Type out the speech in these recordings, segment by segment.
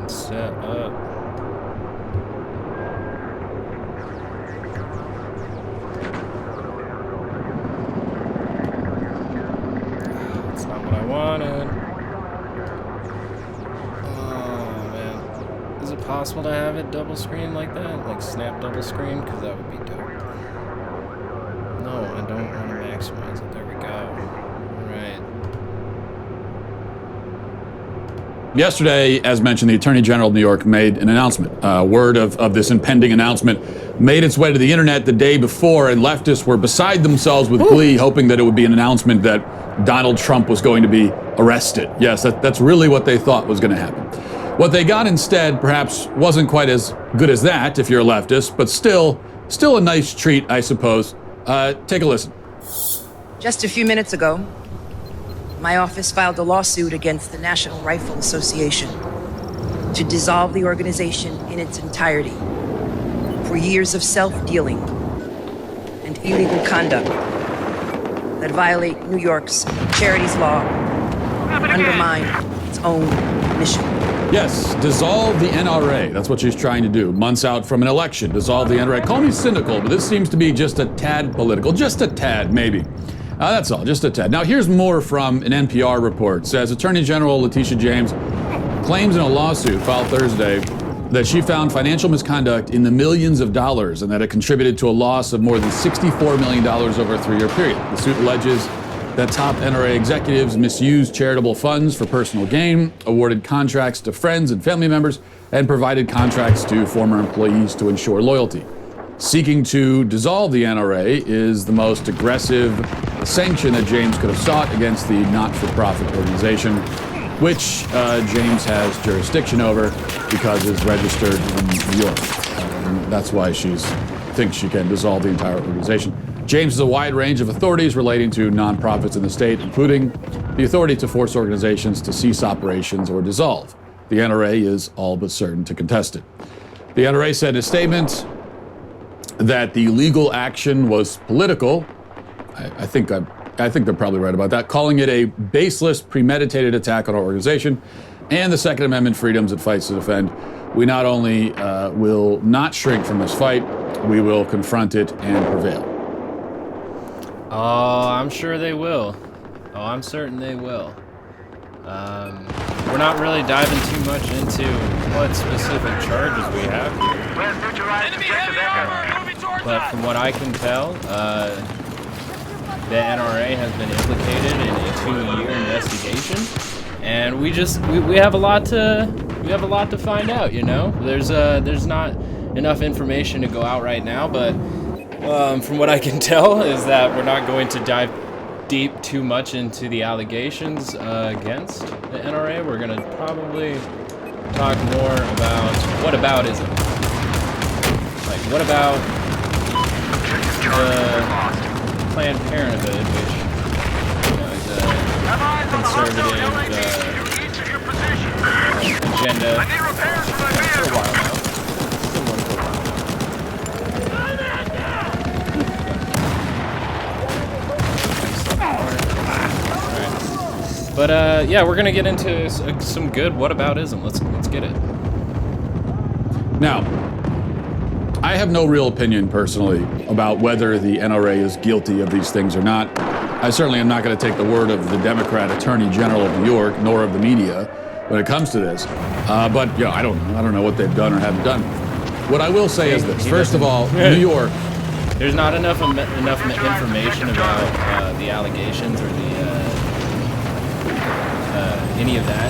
Set up. That's not what I wanted. Oh, man. Is it possible to have it double screen like that? Like snap double screen? Because that would be dope. No, I don't want to maximize it. There we go. Alright. Yesterday, as mentioned, the Attorney General of New York made an announcement. Word of this impending announcement made its way to the internet the day before, and leftists were beside themselves with glee, hoping that it would be an announcement that Donald Trump was going to be arrested. Yes, that's really what they thought was going to happen. What they got instead perhaps wasn't quite as good as that, if you're a leftist, but still a nice treat, I suppose. Take a listen. Just a few minutes ago, my office filed a lawsuit against the National Rifle Association to dissolve the organization in its entirety for years of self-dealing and illegal conduct that violate New York's charities law and undermine its own mission. Yes, dissolve the NRA. That's what she's trying to do. Months out from an election, dissolve the NRA. Call me cynical, but this seems to be just a tad political. Just a tad, maybe. That's all, just a tad. Now, here's more from an NPR report. It says Attorney General Letitia James claims in a lawsuit filed Thursday that she found financial misconduct in the millions of dollars and that it contributed to a loss of more than $64 million over a 3-year period. The suit alleges that top NRA executives misused charitable funds for personal gain, awarded contracts to friends and family members, and provided contracts to former employees to ensure loyalty. Seeking to dissolve the NRA is the most aggressive sanction that James could have sought against the not-for-profit organization, which James has jurisdiction over because it's registered in New York. That's why she thinks she can dissolve the entire organization. James has a wide range of authorities relating to nonprofits in the state, including the authority to force organizations to cease operations or dissolve. The NRA is all but certain to contest it. The NRA said in a statement that the legal action was political. I think they're probably right about that, calling it a baseless, premeditated attack on our organization and the Second Amendment freedoms it fights to defend. We not only will not shrink from this fight, we will confront it and prevail. Oh, I'm sure they will. Oh, I'm certain they will. We're not really diving too much into what specific charges we have here. But from what I can tell, the NRA has been implicated in a 2-year investigation, and we have a lot to find out. You know, there's not enough information to go out right now, but from what I can tell is that we're not going to dive deep too much into the allegations against the NRA. We're gonna probably talk more about whataboutism. Like, what about the Planned Parenthood, which, you know, is a conservative agenda for a while now. Still one for a while. But yeah, we're gonna get into some good whataboutism. Let's get it. Now, I have no real opinion personally about whether the NRA is guilty of these things or not. I certainly am not going to take the word of the Democrat Attorney General of New York, nor of the media, when it comes to this. But you know, I don't know what they've done or haven't done. What I will say is this: first of all, New York. There's not enough information about the allegations or the any of that.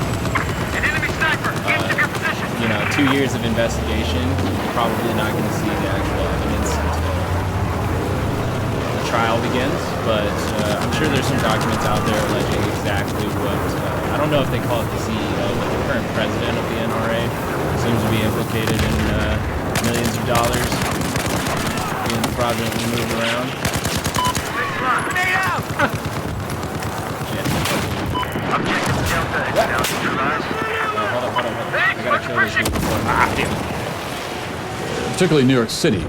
You know, 2 years of investigation, you're probably not going to see the actual evidence until the trial begins. But I'm sure there's some documents out there alleging exactly what, I don't know if they call it the CEO, but the current president of the NRA seems to be implicated in millions of dollars being fraudulently moved around. Hold on. I gotta kill this dude before. Particularly New York City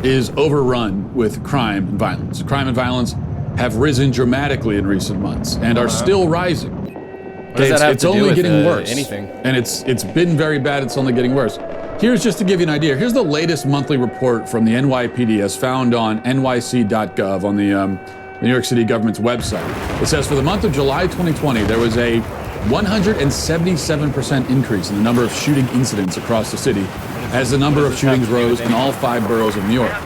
is overrun with crime and violence. Crime and violence have risen dramatically in recent months and are still rising. What does that have It's to do only with getting worse. anything? And it's been very bad. It's only getting worse. Here's just to give you an idea. Here's the latest monthly report from the NYPD as found on nyc.gov on the New York City government's website. It says for the month of July 2020, there was a 177% increase in the number of shooting incidents across the city as the number of shootings rose in all 5 boroughs of New York.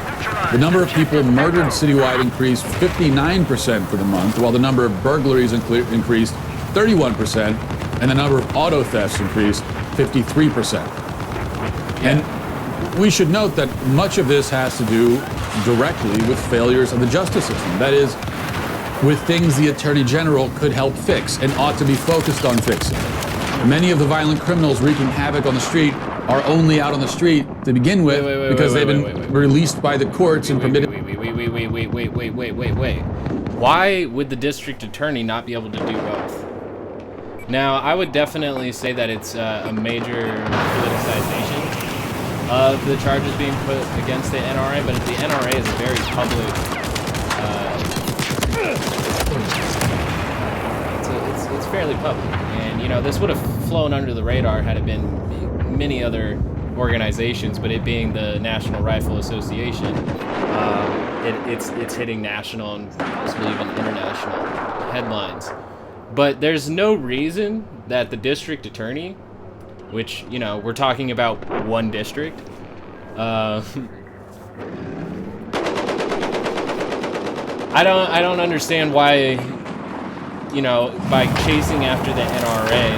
The number of people murdered citywide increased 59% for the month, while the number of burglaries increased 31%, and the number of auto thefts increased 53%. And we should note that much of this has to do directly with failures of the justice system. That is, with things the Attorney General could help fix and ought to be focused on fixing. Many of the violent criminals wreaking havoc on the street are only out on the street to begin with because they've been released by the courts and permitted. Wait. Why would the district attorney not be able to do both? Now, I would definitely say that it's a major politicization of the charges being put against the NRA, but the NRA is a very public. It's fairly public, and you know this would have flown under the radar had it been many other organizations, but it being the National Rifle Association, it's hitting national and possibly even international headlines. But there's no reason that the district attorney, which, you know, we're talking about one district, I don't understand why, you know, by chasing after the NRA,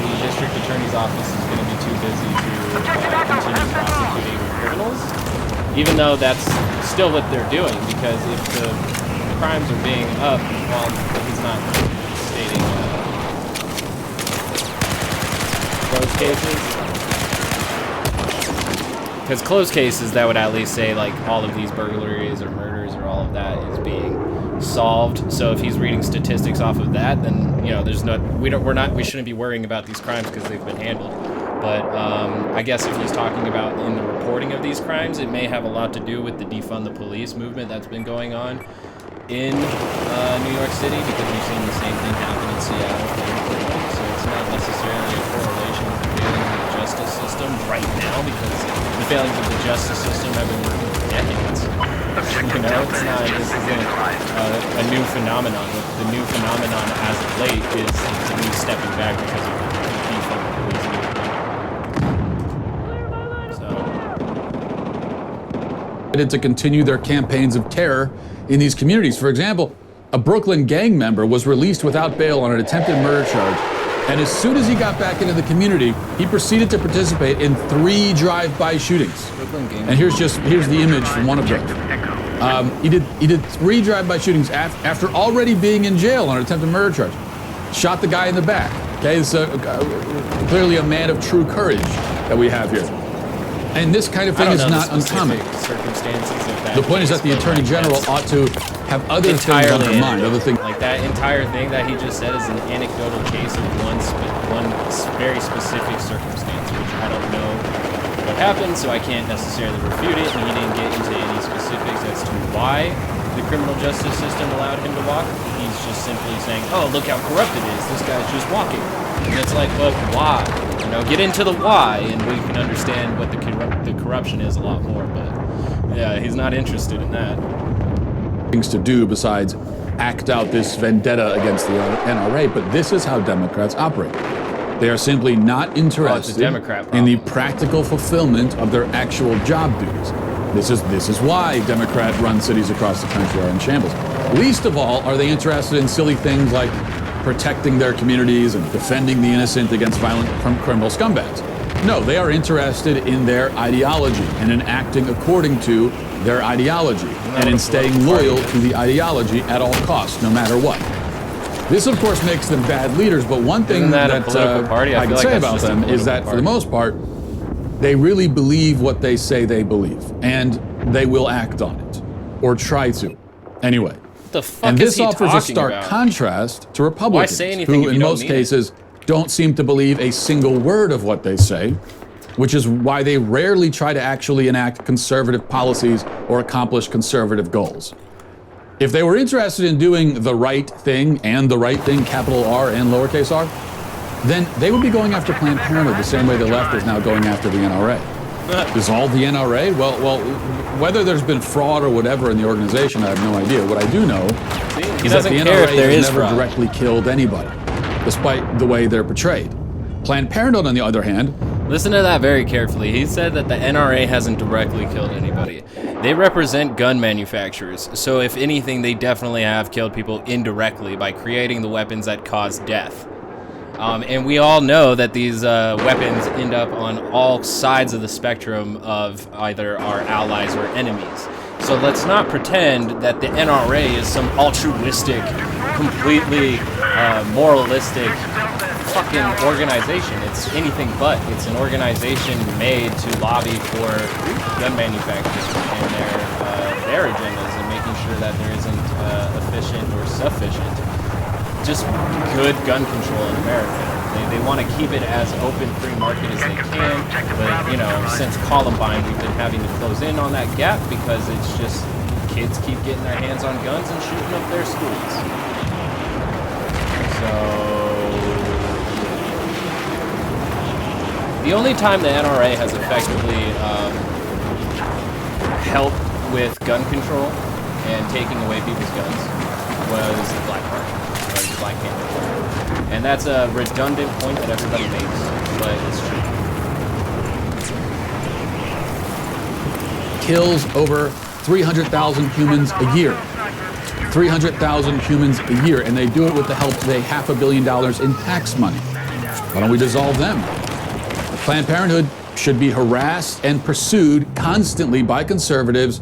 the district attorney's office is going to be too busy to continue prosecuting criminals, even though that's still what they're doing, because if the crimes are being up, well, he's not stating closed cases. Because closed cases, that would at least say, like, all of these burglaries or murders or all of that is being solved. So if he's reading statistics off of that, then, you know, there's no, we shouldn't be worrying about these crimes because they've been handled. But I guess if he's talking about in the reporting of these crimes, it may have a lot to do with the defund the police movement that's been going on in New York City, because we've seen the same thing happen in Seattle. So it's not necessarily a correlation with the failings of the justice system right now, because the failings of the justice system have been working for decades. You know, it's not, this isn't a new phenomenon. The new phenomenon as of late is to me stepping back because of the defund the police movement. To continue their campaigns of terror in these communities. For example, a Brooklyn gang member was released without bail on an attempted murder charge, and as soon as he got back into the community, he proceeded to participate in 3 drive-by shootings. And here's the image from one of them. He did 3 drive-by shootings after already being in jail on an attempted murder charge. Shot the guy in the back. Okay, it's clearly a man of true courage that we have here. And this kind of thing is not uncommon. The point is that the Attorney General ought to have other things on their mind, other things. Like that entire thing that he just said is an anecdotal case of one very specific circumstance, which I don't know what happened, so I can't necessarily refute it, and he didn't get into any specifics as to why the criminal justice system allowed him to walk. He's just simply saying, oh, look how corrupt it is, this guy's just walking. And it's like, but why? You know, get into the why, and we can understand what the corruption is a lot more, but yeah, he's not interested in that. Things to do besides act out this vendetta against the NRA, but this is how Democrats operate. They are simply not interested in the practical fulfillment of their actual job duties. This is why Democrat-run cities across the country are in shambles. Least of all are they interested in silly things like protecting their communities and defending the innocent against violent criminal scumbags. No, they are interested in their ideology and in acting according to their ideology and in staying loyal to the ideology at all costs, no matter what. This, of course, makes them bad leaders, but one thing that I can say about them is that, for the most part, they really believe what they say they believe, and they will act on it, or try to. Anyway. And this offers a stark contrast to Republicans, who in most cases don't seem to believe a single word of what they say, which is why they rarely try to actually enact conservative policies or accomplish conservative goals. If they were interested in doing the right thing, and the right thing, capital R and lowercase r, then they would be going after Planned Parenthood the same way the left is now going after the NRA. Dissolve the NRA? Well, whether there's been fraud or whatever in the organization, I have no idea. What I do know is that the NRA has never directly killed anybody, despite the way they're portrayed. Planned Parenthood, on the other hand... Listen to that very carefully. He said that the NRA hasn't directly killed anybody. They represent gun manufacturers, so if anything, they definitely have killed people indirectly by creating the weapons that cause death. And we all know that these weapons end up on all sides of the spectrum of either our allies or enemies. So let's not pretend that the NRA is some altruistic, completely moralistic fucking organization. It's anything but. It's an organization made to lobby for gun manufacturers and their agendas and making sure that there isn't efficient or sufficient, just good gun control in America. They want to keep it as open, free market as they can, but, you know, since Columbine, we've been having to close in on that gap because it's just kids keep getting their hands on guns and shooting up their schools. So... the only time the NRA has effectively helped with gun control and taking away people's guns was the Black Party, or the Black Panther. And that's a redundant point that everybody makes, but it's true. Kills over 300,000 humans a year. 300,000 humans a year, and they do it with the help of $500 million in tax money. Why don't we dissolve them? Planned Parenthood should be harassed and pursued constantly by conservatives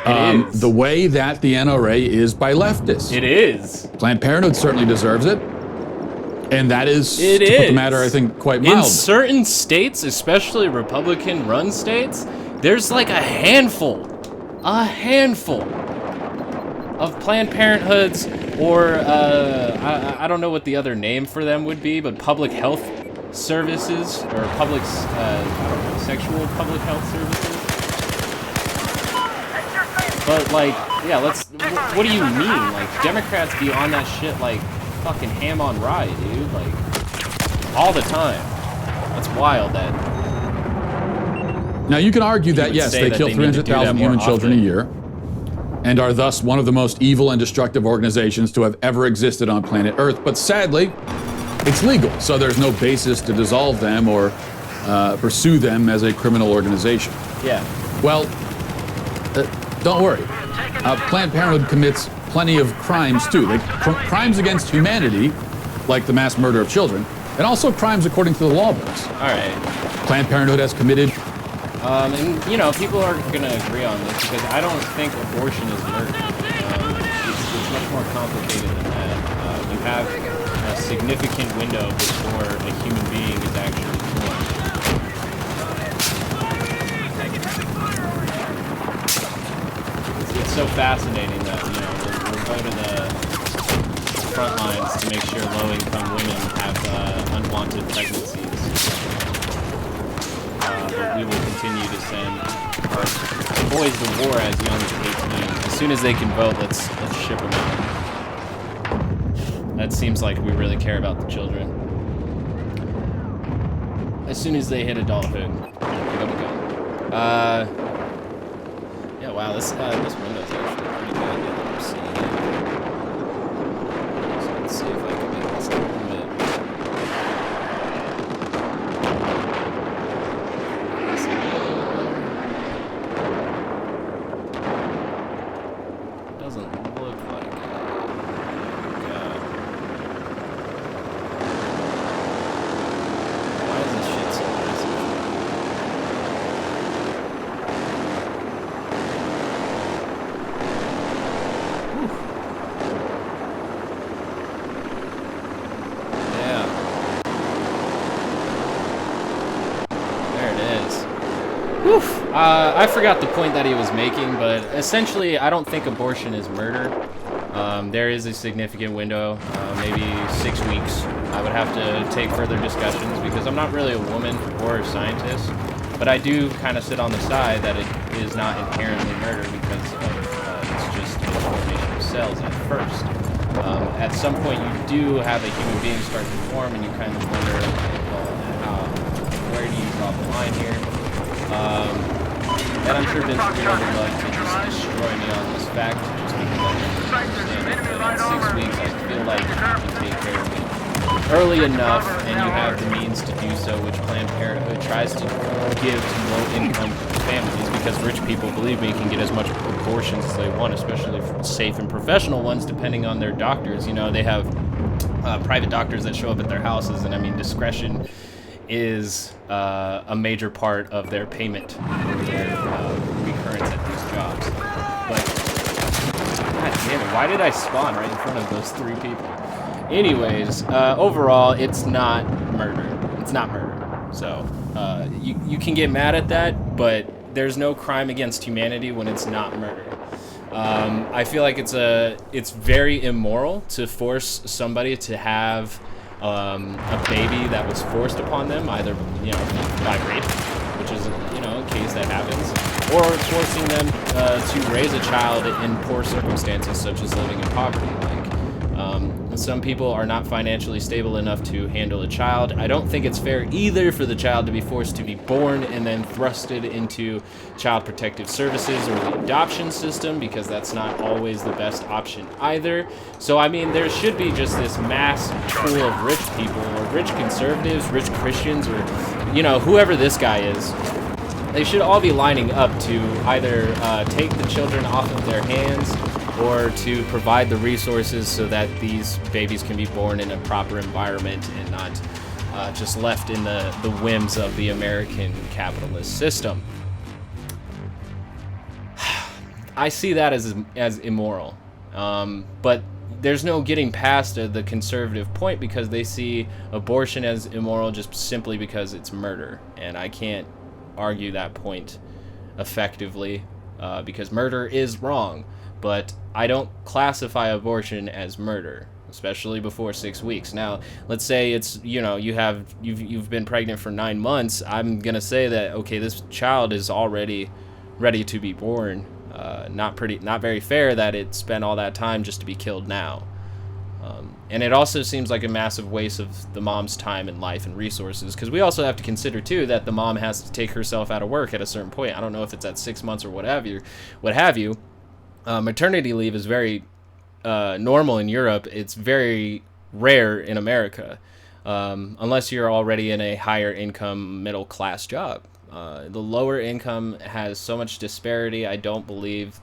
the way that the NRA is by leftists. It is. Planned Parenthood certainly deserves it. And that is, to put the matter, I think, quite mild. In certain states, especially Republican-run states, there's like a handful of Planned Parenthoods, or I don't know what the other name for them would be, but public health services, or public, sexual public health services. But like, yeah, what do you mean? Like, Democrats be on that shit like fucking ham on rye, dude, like, all the time. That's wild that... Now, you can argue that, yes, they kill 300,000 human children a year, and are thus one of the most evil and destructive organizations to have ever existed on planet Earth, but sadly, it's legal, so there's no basis to dissolve them or pursue them as a criminal organization. Yeah. Well, don't worry. Planned Parenthood commits plenty of crimes, too. Crimes against humanity, like the mass murder of children, and also crimes according to the law books. All right. Planned Parenthood has committed... and, you know, people are going to agree on this, because I don't think abortion is murder. It's much more complicated than that. You have a significant window before a human being is actually born. It's so fascinating that, you know, we'll go to the front lines to make sure low-income women have unwanted pregnancies. But we will continue to send our boys to war as young as 18. As soon as they can vote, let's ship them out. That seems like we really care about the children. As soon as they hit adulthood, pick up a gun. Yeah, wow, this window's actually pretty good that I'm seeing it. So let's see if I can make this a little bit. Doesn't look like it. God. Why is this shit so massive? Yeah. There it is. Woof. I forgot the point that he was making, but essentially, I don't think abortion is murder. There is a significant window, maybe 6 weeks. I would have to take further discussions because I'm not really a woman or a scientist, but I do kind of sit on the side that it is not inherently murder because of, it's just information cells at first. At some point, you do have a human being start to form, and you kind of wonder, where do you draw the line here? And I'm sure Vince Guerrero would love to just destroy me on this fact, just because I don't understand it. But in 6 weeks, I feel like you can take care of me early enough, and you have the means to do so, which Planned Parenthood tries to give to low-income families, because rich people, believe me, can get as much abortions as they want, especially safe and professional ones, depending on their doctors. You know, they have private doctors that show up at their houses, and I mean, discretion is a major part of their payment for their recurrence at these jobs. But, god damn it, why did I spawn right in front of those 3 people? Anyways, overall, it's not murder. It's not murder. So, you can get mad at that, but there's no crime against humanity when it's not murder. I feel like it's very immoral to force somebody to have a baby that was forced upon them, either by rape, which is a case that happens, or forcing them to raise a child in poor circumstances, such as living in poverty. Some people are not financially stable enough to handle a child. I don't think it's fair either for the child to be forced to be born and then thrusted into child protective services or the adoption system, because that's not always the best option either. So, I mean, there should be just this mass pool of rich people, or rich conservatives, rich Christians, or, whoever this guy is. They should all be lining up to either take the children off of their hands, or to provide the resources so that these babies can be born in a proper environment and not just left in the whims of the American capitalist system. I see that as immoral, but there's no getting past the conservative point, because they see abortion as immoral just simply because it's murder, and I can't argue that point effectively, because murder is wrong. But I don't classify abortion as murder, especially before 6 weeks. Now, let's say it's, you've been pregnant for 9 months. I'm gonna say that, okay, this child is already ready to be born. Not very fair that it spent all that time just to be killed now. And it also seems like a massive waste of the mom's time and life and resources, because we also have to consider too that the mom has to take herself out of work at a certain point. I don't know if it's at 6 months or what have you. Maternity leave is very normal in Europe. It's very rare in America, unless you're already in a higher income middle class job. The lower income has so much disparity. I don't believe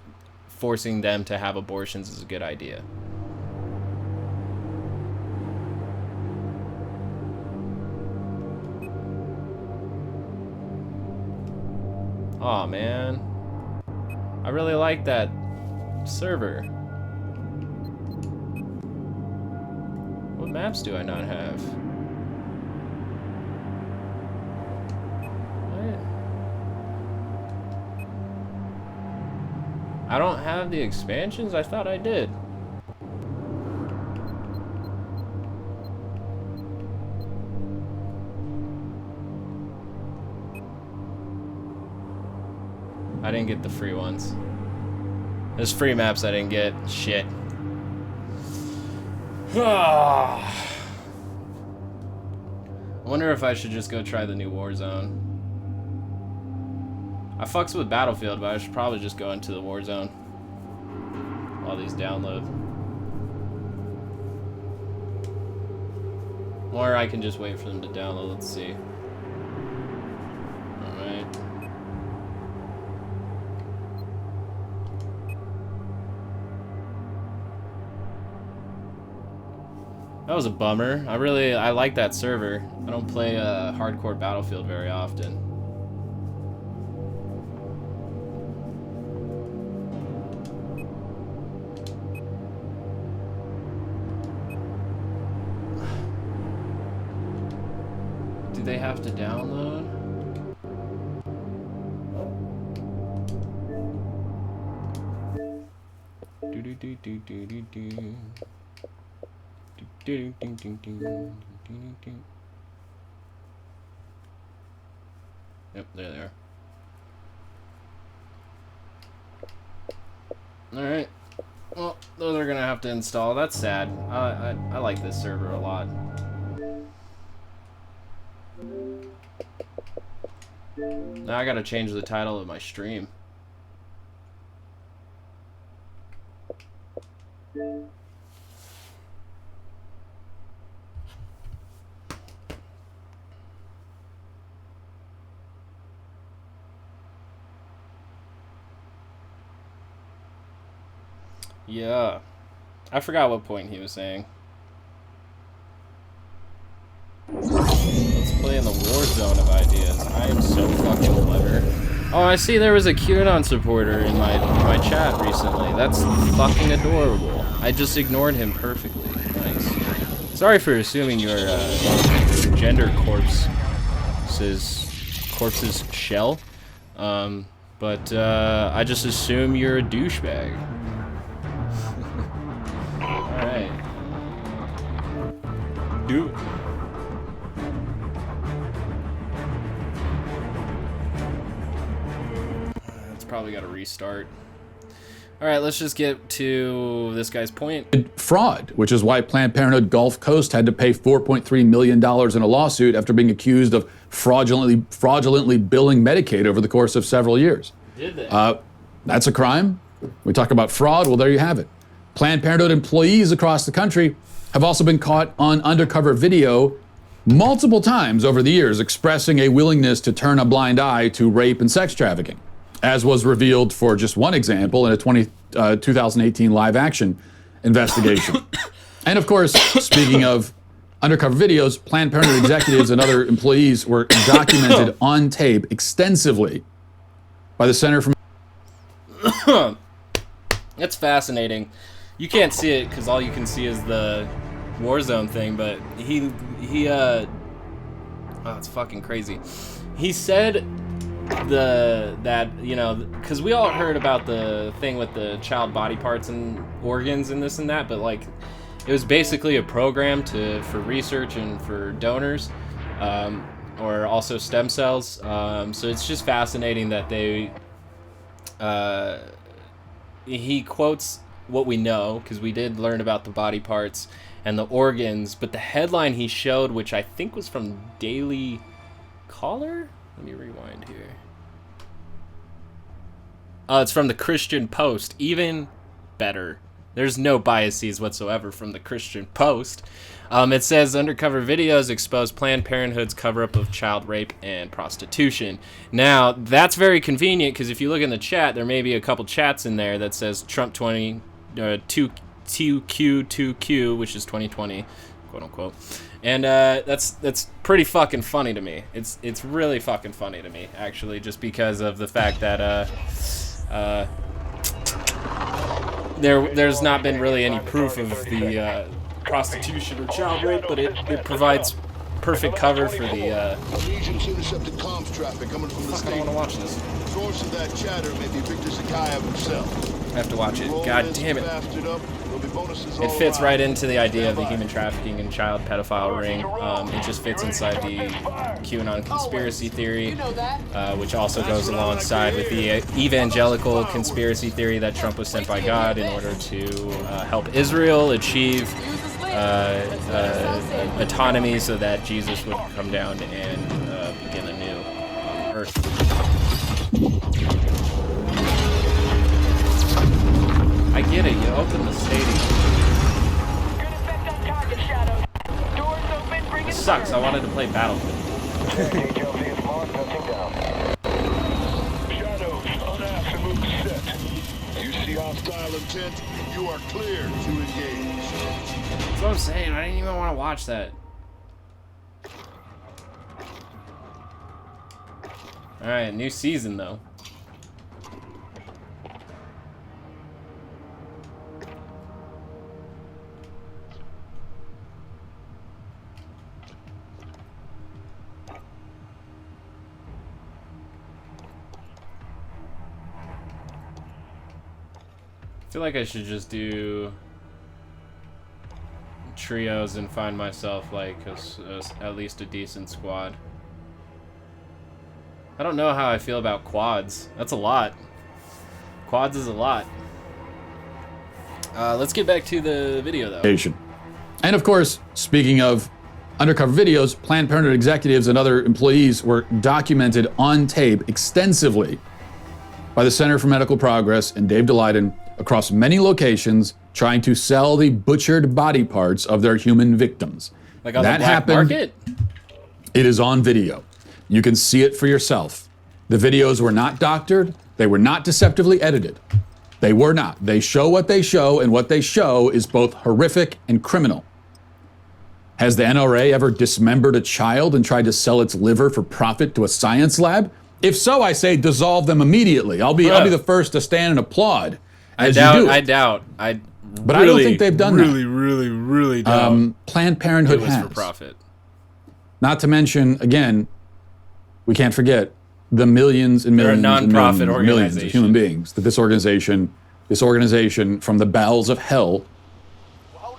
forcing them to have abortions is a good idea. Aw, man. I really like that server. What maps do I not have? I don't have the expansions? I thought I did. I didn't get the free ones. There's free maps I didn't get. Shit. I wonder if I should just go try the new Warzone. I fucks with Battlefield, but I should probably just go into the Warzone while these download. Or I can just wait for them to download. Let's see. Alright. That was a bummer. I like that server. I don't play hardcore Battlefield very often. Do they have to download? Do do do do do do do. Ding, ding, ding, ding, ding, ding, ding. Yep, there they are. Alright. Well, those are gonna have to install. That's sad. I like this server a lot. Now I gotta change the title of my stream. Yeah. I forgot what point he was saying. Let's play in the war zone of ideas. I am so fucking clever. Oh, I see there was a QAnon supporter in my chat recently. That's fucking adorable. I just ignored him perfectly. Nice. Sorry for assuming your gender corpse's shell. But I just assume you're a douchebag. Alright. Do it. It's probably got to restart. Alright, let's just get to this guy's point. Fraud, which is why Planned Parenthood Gulf Coast had to pay $4.3 million in a lawsuit after being accused of fraudulently billing Medicaid over the course of several years. Did they? That's a crime. We talk about fraud, well, there you have it. Planned Parenthood employees across the country have also been caught on undercover video multiple times over the years expressing a willingness to turn a blind eye to rape and sex trafficking, as was revealed for just one example in a 2018 live action investigation. And of course, speaking of undercover videos, Planned Parenthood executives and other employees were documented on tape extensively by the Center for... That's fascinating. You can't see it because all you can see is the Warzone thing, but oh, it's fucking crazy. He said that, you know, because we all heard about the thing with the child body parts and organs and this and that, but like it was basically a program for research and for donors, or also stem cells. So it's just fascinating that he quotes what we know, because we did learn about the body parts and the organs, but the headline he showed, which I think was from Daily Caller? Let me rewind here. Oh, it's from the Christian Post. Even better. There's no biases whatsoever from the Christian Post. It says undercover videos expose Planned Parenthood's cover-up of child rape and prostitution. Now, that's very convenient because if you look in the chat, there may be a couple chats in there that says Trump 2Q2Q, which is 2020, quote unquote. And that's pretty fucking funny to me. It's really fucking funny to me, actually, just because of the fact that there's not been really any proof of the prostitution or child rape, but it provides perfect cover for the Agents intercepted comms traffic coming from the I want to watch this. Source of that chatter may be Victor Zakayev himself. I have to watch it. God damn it. It fits right into the idea of the human trafficking and child pedophile ring. It just fits inside the QAnon conspiracy theory, which also goes alongside with the evangelical conspiracy theory that Trump was sent by God in order to help Israel achieve autonomy so that Jesus would come down and begin anew on earth. I get it, you open the stadium. It sucks, I wanted to play Battlefield. Shadows, unasked and move set. You see hostile intent, you are clear to engage. That's what I'm saying, I didn't even want to watch that. Alright, new season though. I feel like I should just do trios and find myself like at least a decent squad. I don't know how I feel about quads. That's a lot. Quads is a lot. Let's get back to the video, though. And of course, speaking of undercover videos, Planned Parenthood executives and other employees were documented on tape extensively by the Center for Medical Progress and Dave Daleiden across many locations trying to sell the butchered body parts of their human victims. Like on the black market? It is on video. You can see it for yourself. The videos were not doctored. They were not deceptively edited. They were not. They show what they show, and what they show is both horrific and criminal. Has the NRA ever dismembered a child and tried to sell its liver for profit to a science lab? If so, I say dissolve them immediately. I'll be the first to stand and applaud as you do it. But I don't think they've done that. Really doubt. Planned Parenthood has. For profit. Not to mention, again, we can't forget the millions and millions and millions of human beings that this organization from the bowels of hell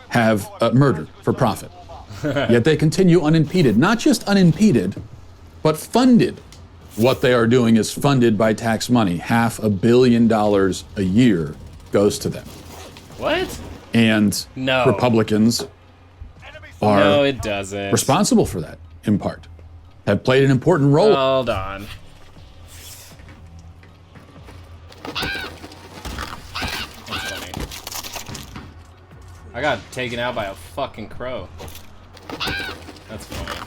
have murdered for profit. Yet they continue unimpeded. Not just unimpeded, but funded. What they are doing is funded by tax money. $500 million a year goes to them. What? And Republicans are it doesn't. responsible for that, in part. Have played an important role. Hold on. That's funny. I got taken out by a fucking crow. That's funny.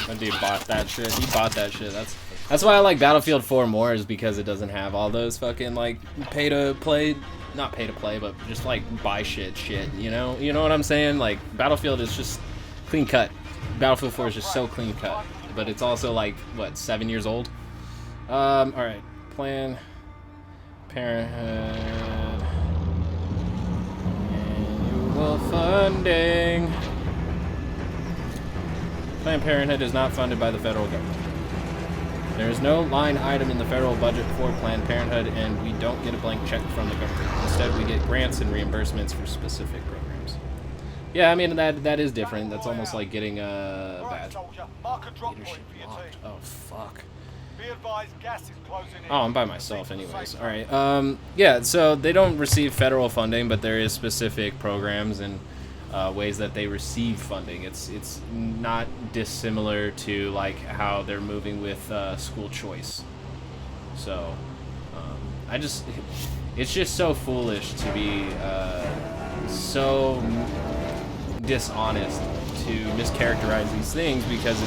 My dude bought that shit. He bought that shit. That's why I like Battlefield 4 more, is because it doesn't have all those fucking like pay to play, not pay to play, but just like buy shit, you know? You know what I'm saying? Like Battlefield is just clean cut. Battlefield 4 is just so clean cut, but it's also like what, 7 years old? All right, Planned Parenthood annual funding. Planned Parenthood is not funded by the federal government. There is no line item in the federal budget for Planned Parenthood, and we don't get a blank check from the government. Instead, we get grants and reimbursements for specific programs. Yeah, I mean, that is different. That's almost like getting a badge. Leadership locked. Oh, fuck. Oh, I'm by myself anyways. All right. Yeah, so they don't receive federal funding, but there is specific programs and ways that they receive funding. It's not dissimilar to like how they're moving with school choice. So it's just so foolish to be so dishonest to mischaracterize these things, because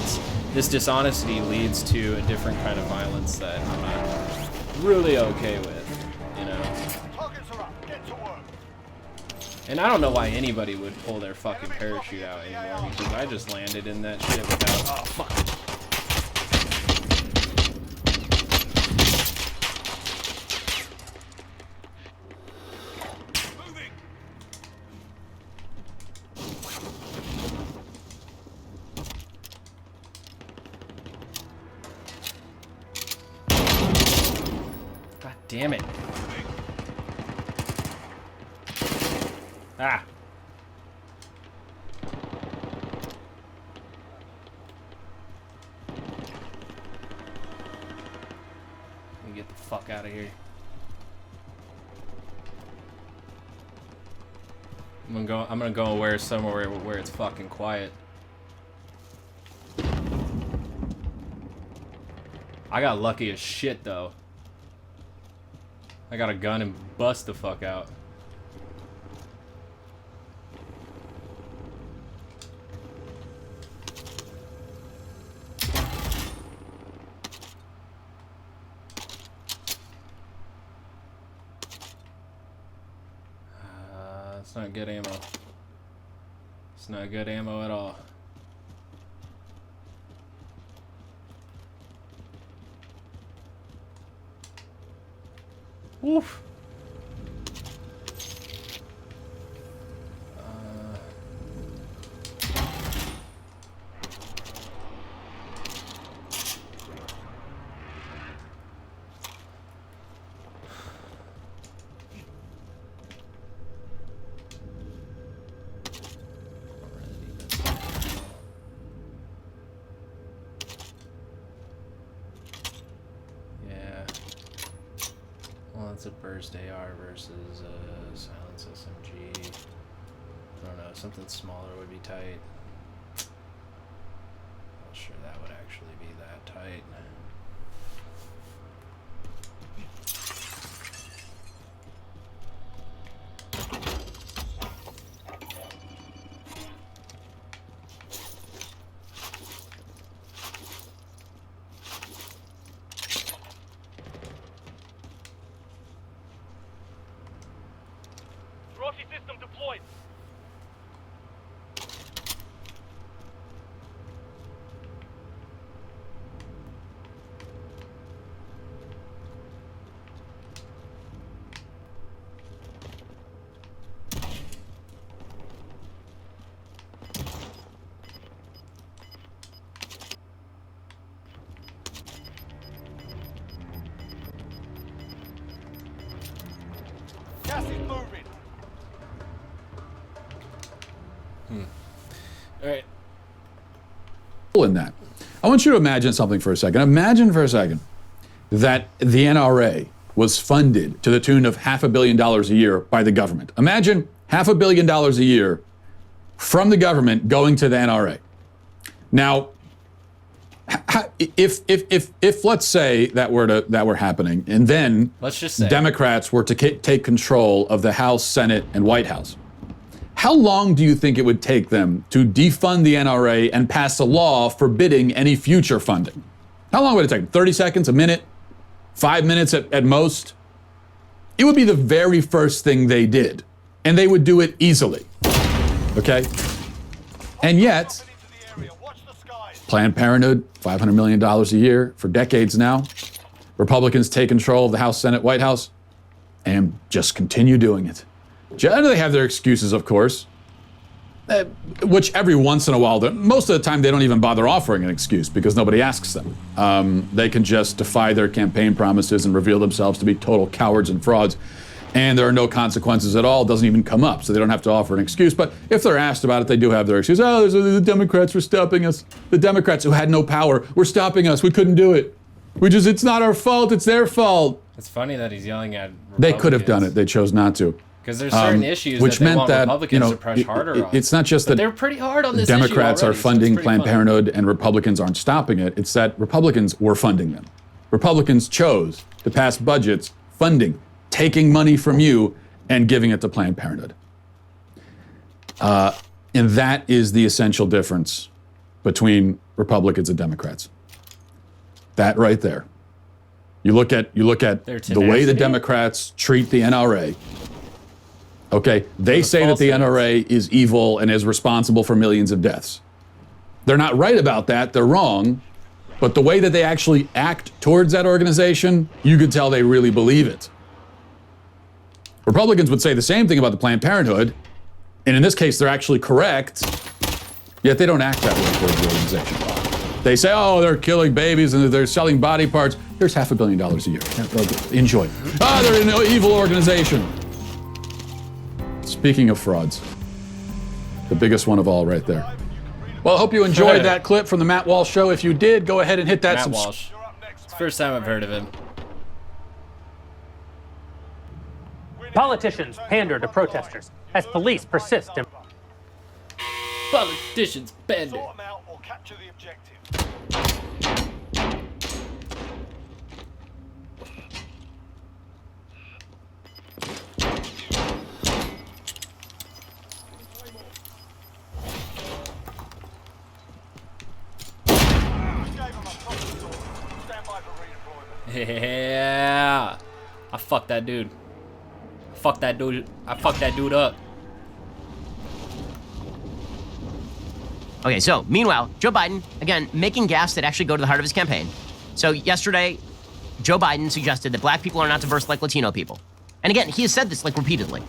this dishonesty leads to a different kind of violence that I'm not really okay with, you know. And I don't know why anybody would pull their fucking parachute out anymore, because I just landed in that shit without... Oh, fuck. God damn it. Ah. Let me get the fuck out of here. I'm gonna go somewhere where it's fucking quiet. I got lucky as shit though. I got a gun and bust the fuck out. It's not good ammo. It's not good ammo at all. Oof. Explosive Burst AR versus Silence SMG. I don't know, something smaller would be tight. Not sure that would actually be that tight. System deployed. Gas is moving. All right. In that, I want you to imagine something for a second. Imagine for a second that the NRA was funded to the tune of $500 million a year by the government. Imagine $500 million a year from the government going to the NRA. Now, if let's say that were happening, and then Let's just say Democrats were to take control of the House, Senate, and White House, how long do you think it would take them to defund the NRA and pass a law forbidding any future funding? How long would it take them? 30 seconds, a minute, 5 minutes at most? It would be the very first thing they did, and they would do it easily, okay? And yet, Planned Parenthood, $500 million a year for decades now. Republicans take control of the House, Senate, White House, and just continue doing it. They have their excuses, of course, which every once in a while, most of the time they don't even bother offering an excuse because nobody asks them. They can just defy their campaign promises and reveal themselves to be total cowards and frauds, and there are no consequences at all. It doesn't even come up, so they don't have to offer an excuse. But if they're asked about it, they do have their excuse. Oh, the Democrats were stopping us. The Democrats who had no power were stopping us. We couldn't do it. It's not our fault, it's their fault. It's funny that he's yelling at Republicans. They could have done it, they chose not to. Because there's certain issues which that they meant want that, Republicans to press harder on. It's not just that they're pretty hard on this Democrats issue are already, funding so it's Planned pretty fun. Parenthood and Republicans aren't stopping it. It's that Republicans were funding them. Republicans chose to pass budgets funding, taking money from you and giving it to Planned Parenthood. And that is the essential difference between Republicans and Democrats. That right there. You look at the way the tenacity? Democrats treat the NRA. Okay, they say that the NRA is evil and is responsible for millions of deaths. They're not right about that, they're wrong, but the way that they actually act towards that organization, you could tell they really believe it. Republicans would say the same thing about the Planned Parenthood, and in this case they're actually correct, yet they don't act that way towards the organization. They say, oh, they're killing babies and they're selling body parts. Here's $500 million a year. Enjoy. They're an evil organization. Speaking of frauds, the biggest one of all right there. Well, I hope you enjoyed that clip from the Matt Walsh Show. If you did, go ahead and hit that Matt Walsh. It's the first time I've heard of him. Politicians pander to protesters as police persist in... Politicians pander. Sort them out or capture the objective. Yeah. I fucked that dude. I fucked that dude up. Okay, so meanwhile, Joe Biden, again, making gaffes that actually go to the heart of his campaign. So yesterday, Joe Biden suggested that black people are not diverse like Latino people. And again, he has said this like repeatedly.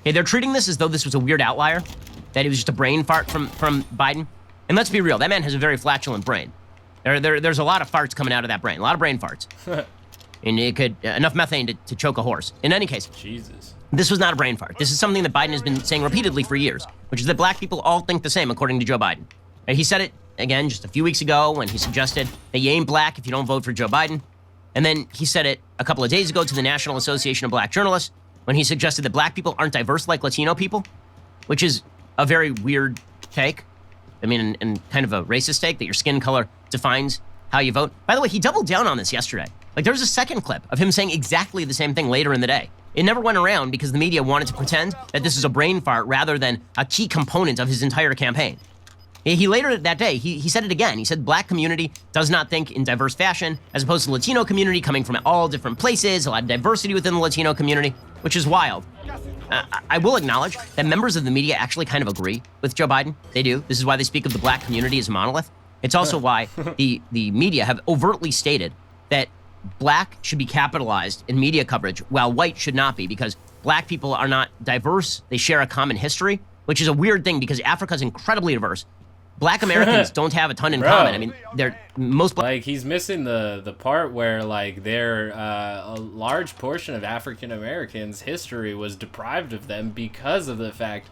Okay, they're treating this as though this was a weird outlier, that it was just a brain fart from Biden. And let's be real, that man has a very flatulent brain. There's a lot of farts coming out of that brain, a lot of brain farts. And it could, enough methane to choke a horse. In any case, Jesus. this was not a brain fart. This is something that Biden has been saying repeatedly for years, which is that black people all think the same, according to Joe Biden. And he said it, again, just a few weeks ago when he suggested that you ain't black if you don't vote for Joe Biden. And then he said it a couple of days ago to the National Association of Black Journalists when he suggested that black people aren't diverse like Latino people, which is a very weird take. I mean, and kind of a racist take that your skin color defines how you vote. By the way, he doubled down on this yesterday. Like, there was a second clip of him saying exactly the same thing later in the day. It never went around because the media wanted to pretend that this is a brain fart rather than a key component of his entire campaign. He later that day, he said it again. He said black community does not think in diverse fashion, as opposed to Latino community coming from all different places, a lot of diversity within the Latino community, which is wild. I will acknowledge that members of the media actually kind of agree with Joe Biden. They do. This is why they speak of the black community as a monolith. It's also why the media have overtly stated that black should be capitalized in media coverage while white should not be, because black people are not diverse. They share a common history, which is a weird thing because Africa is incredibly diverse. Black Americans don't have a ton in common. I mean, they're most black. Like, he's missing the part where, like, a large portion of African Americans' history was deprived of them because of the fact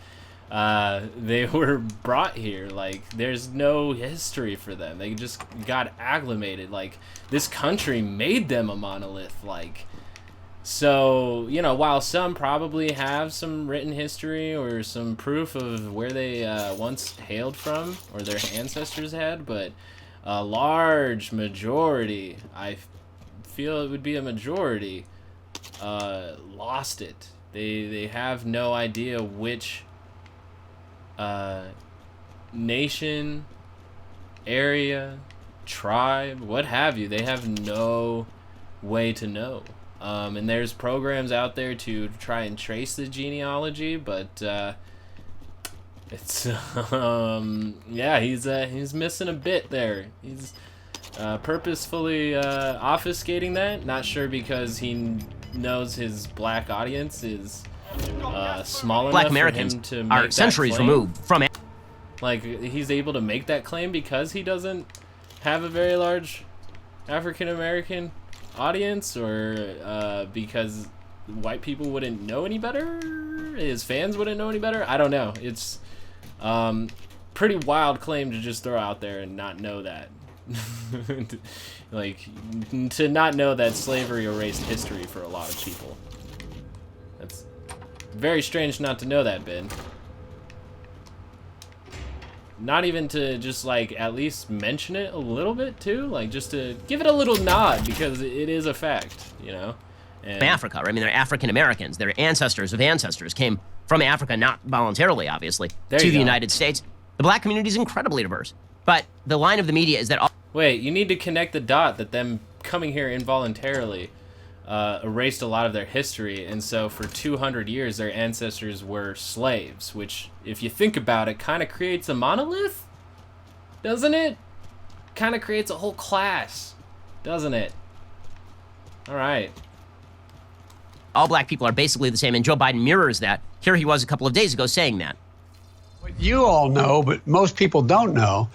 they were brought here. Like, there's no history for them. They just got acclimated. Like, this country made them a monolith. Like, so, you know, while some probably have some written history or some proof of where they once hailed from or their ancestors had, but a large majority, I feel it would be a majority, lost it. They have no idea which nation, area, tribe, what have you. They have no way to know. And there's programs out there to try and trace the genealogy, but it's yeah, he's missing a bit there. He's purposefully obfuscating that. Not sure because he knows his black audience is small Black enough Americans for him to are make centuries that claim. removed from. Like, he's able to make that claim because he doesn't have a very large African American audience, or because white people wouldn't know any better, his fans wouldn't know any better. I don't know. It's pretty wild claim to just throw out there and not know that. Like, to not know that slavery erased history for a lot of people. That's very strange not to know that, Ben. Not even to just, like, at least mention it a little bit, too? Like, just to give it a little nod, because it is a fact, you know? And Africa. I mean, they're African Americans. Their ancestors of ancestors came from Africa, not voluntarily, obviously, to the United States. The black community is incredibly diverse. But the line of the media is that all... Wait, you need to connect the dot that them coming here involuntarily erased a lot of their history, and so for 200 years their ancestors were slaves, which, if you think about it, kind of creates a monolith, doesn't it? Kind of creates a whole class, doesn't it? All right. All black people are basically the same, and Joe Biden mirrors that. Here he was a couple of days ago saying that. What you all know, but most people don't know,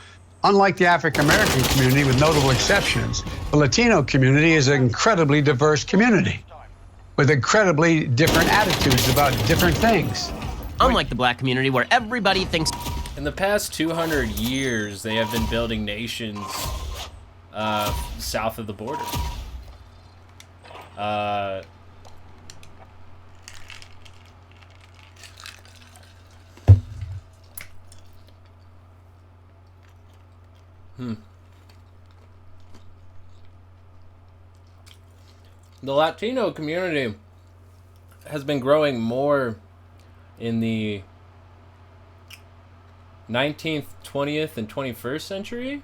unlike the African-American community, with notable exceptions, the Latino community is an incredibly diverse community with incredibly different attitudes about different things. Unlike the black community, where everybody thinks... In the past 200 years, they have been building nations south of the border. The Latino community has been growing more in the 19th, 20th, and 21st century.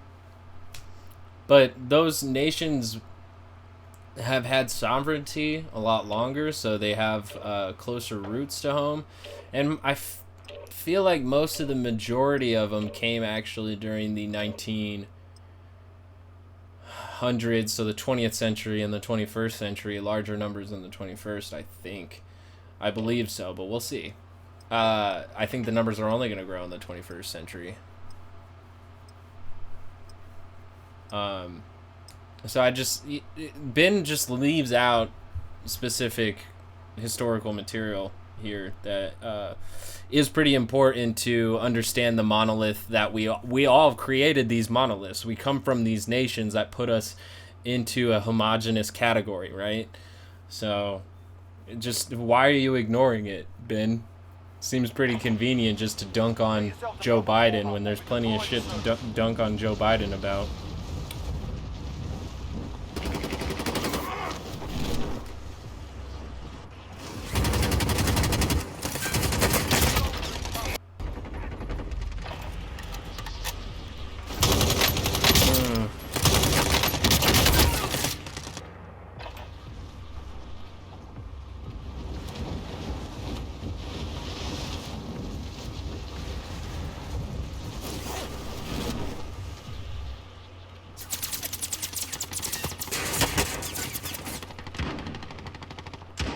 But those nations have had sovereignty a lot longer, so they have closer roots to home. And I feel like most of the majority of them came actually during the 1900s, so the 20th century and the 21st century, larger numbers than the 21st, I think. I believe so, but we'll see. I think the numbers are only going to grow in the 21st century. So Ben just leaves out specific historical material here that is pretty important to understand the monolith that we all created. These monoliths, we come from these nations that put us into a homogenous category, right? So, just why are you ignoring it, Ben? Seems pretty convenient just to dunk on Joe Biden when there's plenty of shit to dunk on Joe Biden about.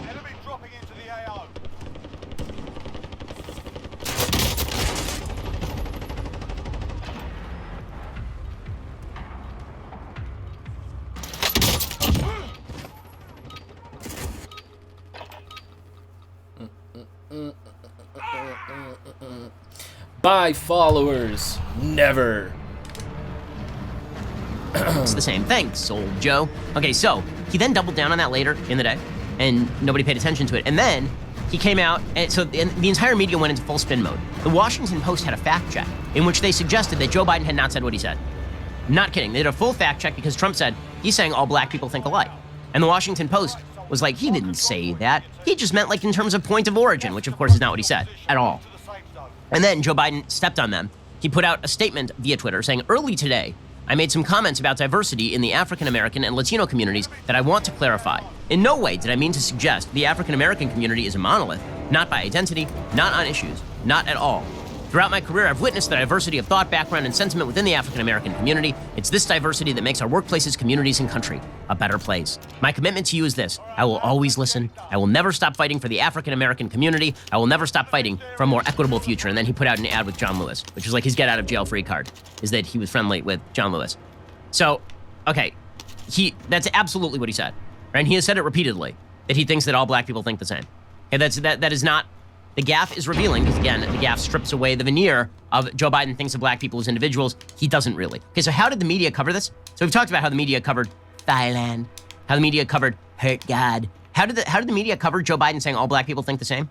Enemy dropping into the AO. Buy followers, never. It's the same. Thanks, old Joe. Okay, so he then doubled down on that later in the day, and nobody paid attention to it. And then he came out, and so the entire media went into full spin mode. The Washington Post had a fact check in which they suggested that Joe Biden had not said what he said. Not kidding. They did a full fact check because Trump said he's saying all black people think alike. And the Washington Post was like, he didn't say that. He just meant like in terms of point of origin, which of course is not what he said at all. And then Joe Biden stepped on them. He put out a statement via Twitter saying, early today, I made some comments about diversity in the African American and Latino communities that I want to clarify. In no way did I mean to suggest the African American community is a monolith, not by identity, not on issues, not at all. Throughout my career, I've witnessed the diversity of thought, background, and sentiment within the African American community. It's this diversity that makes our workplaces, communities, and country a better place. My commitment to you is this: I will always listen. I will never stop fighting for the African American community. I will never stop fighting for a more equitable future. And then he put out an ad with John Lewis, which is like his get out of jail free card, is that he was friendly with John Lewis. So, okay, that's absolutely what he said, right? And he has said it repeatedly, that he thinks that all black people think the same. Okay, that is not. The gaffe is revealing, because again, the gaffe strips away the veneer of Joe Biden thinks of black people as individuals. He doesn't really. Okay, so how did the media cover this? So we've talked about how the media covered Thailand, how the media covered hurt God. How did the media cover Joe Biden saying all black people think the same?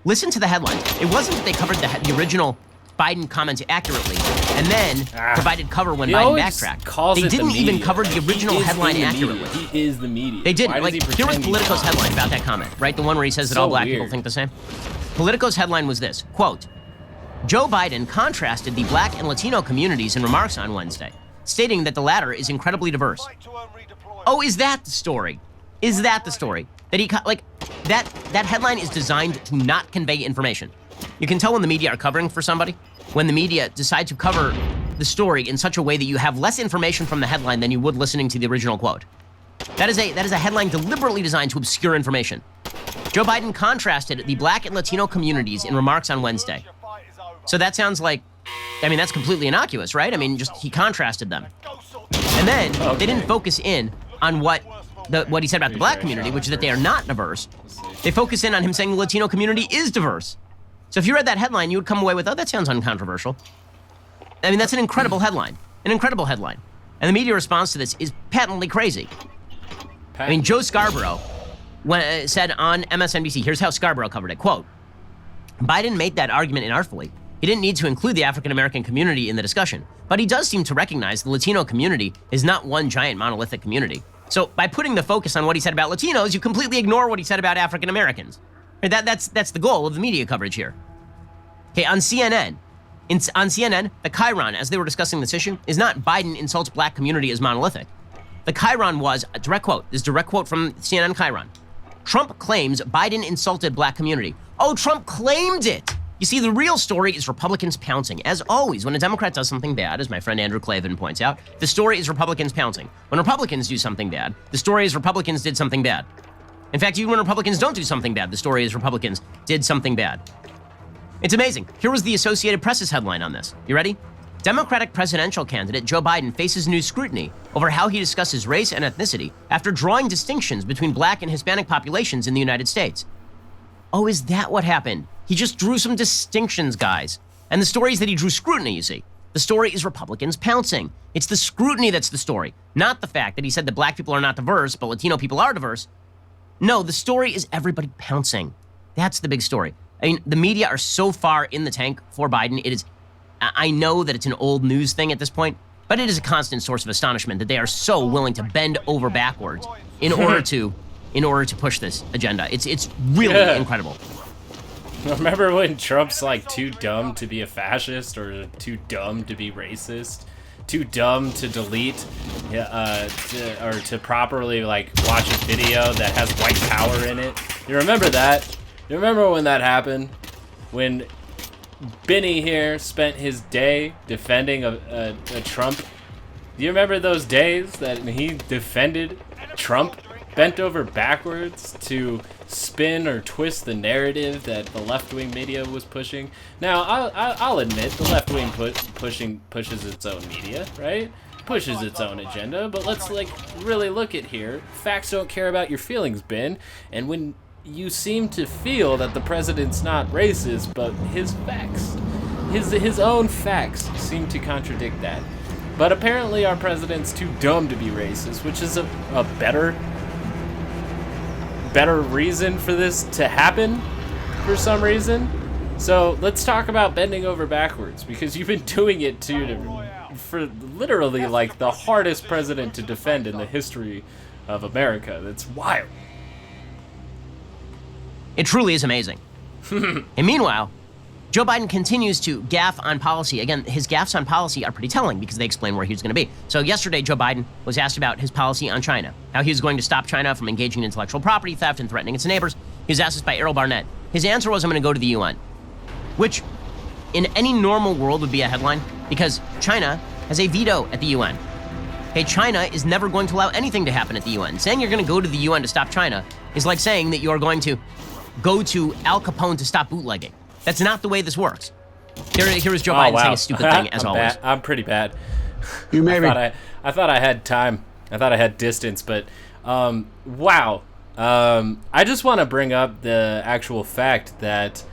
Listen to the headline. It wasn't that they covered the original Biden comments accurately and then provided cover when Biden backtracked. They didn't even cover the original headline accurately. He is the media. They didn't. Like, here was Politico's headline about that comment, right? The one where he says that all black people think the same. Politico's headline was this, quote, Joe Biden contrasted the black and Latino communities in remarks on Wednesday, stating that the latter is incredibly diverse. Oh, is that the story? Is that the story? That he, like, that headline is designed to not convey information. You can tell when the media are covering for somebody, when the media decide to cover the story in such a way that you have less information from the headline than you would listening to the original quote. That is a headline deliberately designed to obscure information. Joe Biden contrasted the black and Latino communities in remarks on Wednesday. So that sounds like, I mean, that's completely innocuous, right? I mean, just he contrasted them. And then they didn't focus in on what he said about the black community, which is that they are not diverse. They focus in on him saying the Latino community is diverse. So if you read that headline, you would come away with, oh, that sounds uncontroversial. I mean, that's an incredible headline. An incredible headline. And the media response to this is patently crazy. I mean, Joe Scarborough said on MSNBC, here's how Scarborough covered it, quote, Biden made that argument inartfully. He didn't need to include the African American community in the discussion, but he does seem to recognize the Latino community is not one giant monolithic community. So by putting the focus on what he said about Latinos, you completely ignore what he said about African Americans. That's the goal of the media coverage here. Okay, on CNN, the chyron, as they were discussing this issue, is not Biden insults black community as monolithic. The chyron was, a direct quote, this is a direct quote from CNN chyron. Trump claims Biden insulted black community. Oh, Trump claimed it. You see, the real story is Republicans pouncing. As always, when a Democrat does something bad, as my friend Andrew Clavin points out, the story is Republicans pouncing. When Republicans do something bad, the story is Republicans did something bad. In fact, even when Republicans don't do something bad, the story is Republicans did something bad. It's amazing. Here was the Associated Press's headline on this. You ready? Democratic presidential candidate Joe Biden faces new scrutiny over how he discusses race and ethnicity after drawing distinctions between black and Hispanic populations in the United States. Oh, is that what happened? He just drew some distinctions, guys. And the story is that he drew scrutiny, you see. The story is Republicans pouncing. It's the scrutiny that's the story, not the fact that he said that black people are not diverse, but Latino people are diverse. No, the story is everybody pouncing. That's the big story. I mean, the media are so far in the tank for Biden. It is, I know that it's an old news thing at this point, but it is a constant source of astonishment that they are so willing to bend over backwards in order to push this agenda. It's really incredible. Remember when Trump's like too dumb to be a fascist or too dumb to be racist? Too dumb to delete or to properly like watch a video that has white power in it? You remember that? You remember when that happened? When Benny here spent his day defending a Trump? Do you remember those days that he defended Trump, bent over backwards to spin or twist the narrative that the left-wing media was pushing? Now, I'll admit the left-wing pushes its own media, right? Pushes its own agenda, but let's like really look at here. Facts don't care about your feelings, Ben. And when you seem to feel that the president's not racist, but his facts, his own facts seem to contradict that. But apparently our president's too dumb to be racist, which is a better reason for this to happen for some reason. So let's talk about bending over backwards, because you've been doing it for literally like the hardest president to defend in the history of America. That's wild. It truly is amazing. And meanwhile, Joe Biden continues to gaffe on policy. Again, his gaffes on policy are pretty telling because they explain where he was going to be. So yesterday, Joe Biden was asked about his policy on China, how he was going to stop China from engaging in intellectual property theft and threatening its neighbors. He was asked this by Errol Barnett. His answer was, I'm going to go to the UN, which in any normal world would be a headline because China has a veto at the UN. Okay, China is never going to allow anything to happen at the UN. Saying you're going to go to the UN to stop China is like saying that you are going to go to Al Capone to stop bootlegging. That's not the way this works. Here is Joe Biden saying a stupid thing, as always. I'm pretty bad. You maybe. I thought I had time. I thought I had distance, but wow. I just want to bring up the actual fact that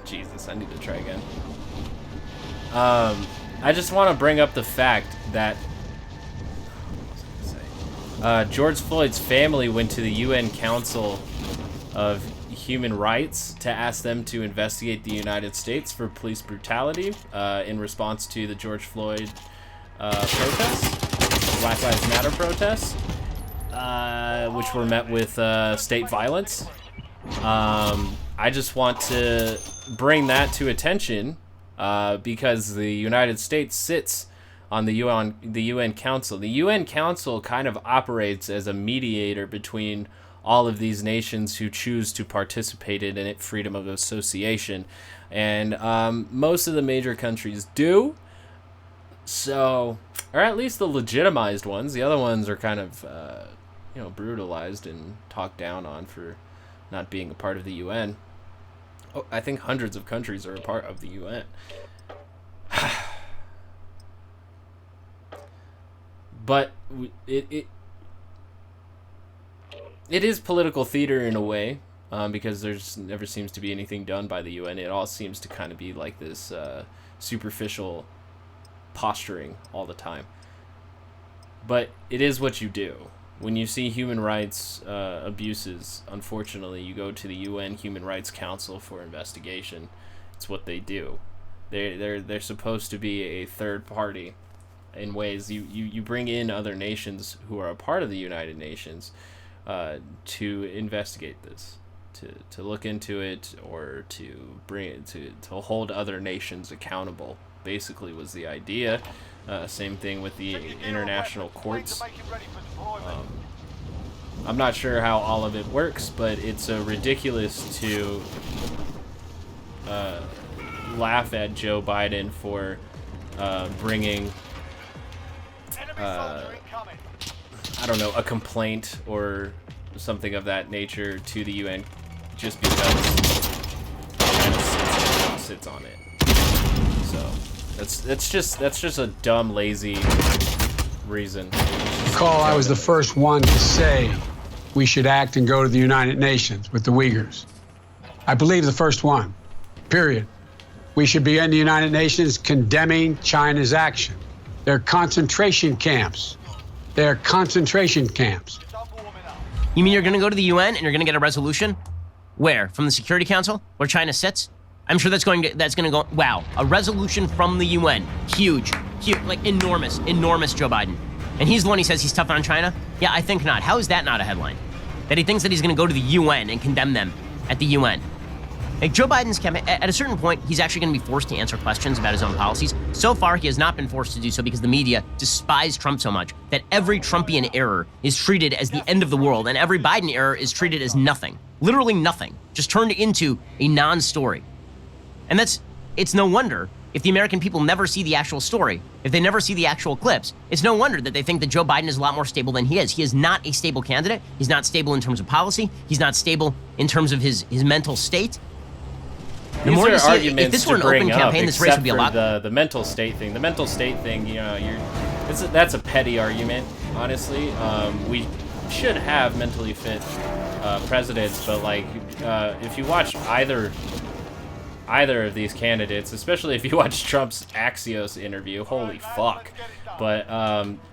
Jesus, I need to try again. I just want to bring up the fact that George Floyd's family went to the UN Council of Human Rights to ask them to investigate the United States for police brutality in response to the George Floyd protests, Black Lives Matter protests, which were met with state violence. I just want to bring that to attention because the United States sits on the UN Council. The UN Council kind of operates as a mediator between all of these nations who choose to participate in it, freedom of association. And most of the major countries do. So, or at least the legitimized ones. The other ones are kind of, brutalized and talked down on for not being a part of the UN. Oh, I think hundreds of countries are a part of the UN. But it is political theater in a way, because there's never seems to be anything done by the UN. It all seems to kind of be like this superficial posturing all the time. But it is what you do. When you see human rights abuses, unfortunately, you go to the UN Human Rights Council for investigation. It's what they do. They're supposed to be a third party in ways. You bring in other nations who are a part of the United Nations to investigate this, to look into it, or to bring it to hold other nations accountable. Basically, was the idea. Same thing with the international courts. I'm not sure how all of it works, but it's ridiculous to laugh at Joe Biden for bringing a complaint or something of that nature to the UN just because China sits on it. So that's just a dumb, lazy reason. Recall, I was the first one to say we should act and go to the United Nations with the Uyghurs. I believe the first one, period. we should be in the United Nations condemning China's action. They're concentration camps. They're concentration camps. You mean you're going to go to the UN and you're going to get a resolution? Where? From the Security Council, where China sits? I'm sure that's going to go. Wow, a resolution from the UN, huge, like enormous, Joe Biden, and he's the one who says he's tough on China. Yeah, I think not. How is that not a headline? That he thinks that he's going to go to the UN and condemn them at the UN. Like Joe Biden's campaign, at a certain point, he's actually going to be forced to answer questions about his own policies. So far, he has not been forced to do so because the media despise Trump so much that every Trumpian error is treated as the end of the world, and every Biden error is treated as nothing, literally nothing, just turned into a non-story. And it's no wonder if the American people never see the actual story, if they never see the actual clips, it's no wonder that they think that Joe Biden is a lot more stable than he is. He is not a stable candidate. He's not stable in terms of policy. He's not stable in terms of his mental state. The more you see, if this were an open campaign, this race would be a lot. The mental state thing. The mental state thing, that's a petty argument, honestly. We should have mentally fit presidents, but like, if you watch either of these candidates, especially if you watch Trump's Axios interview, holy fuck. But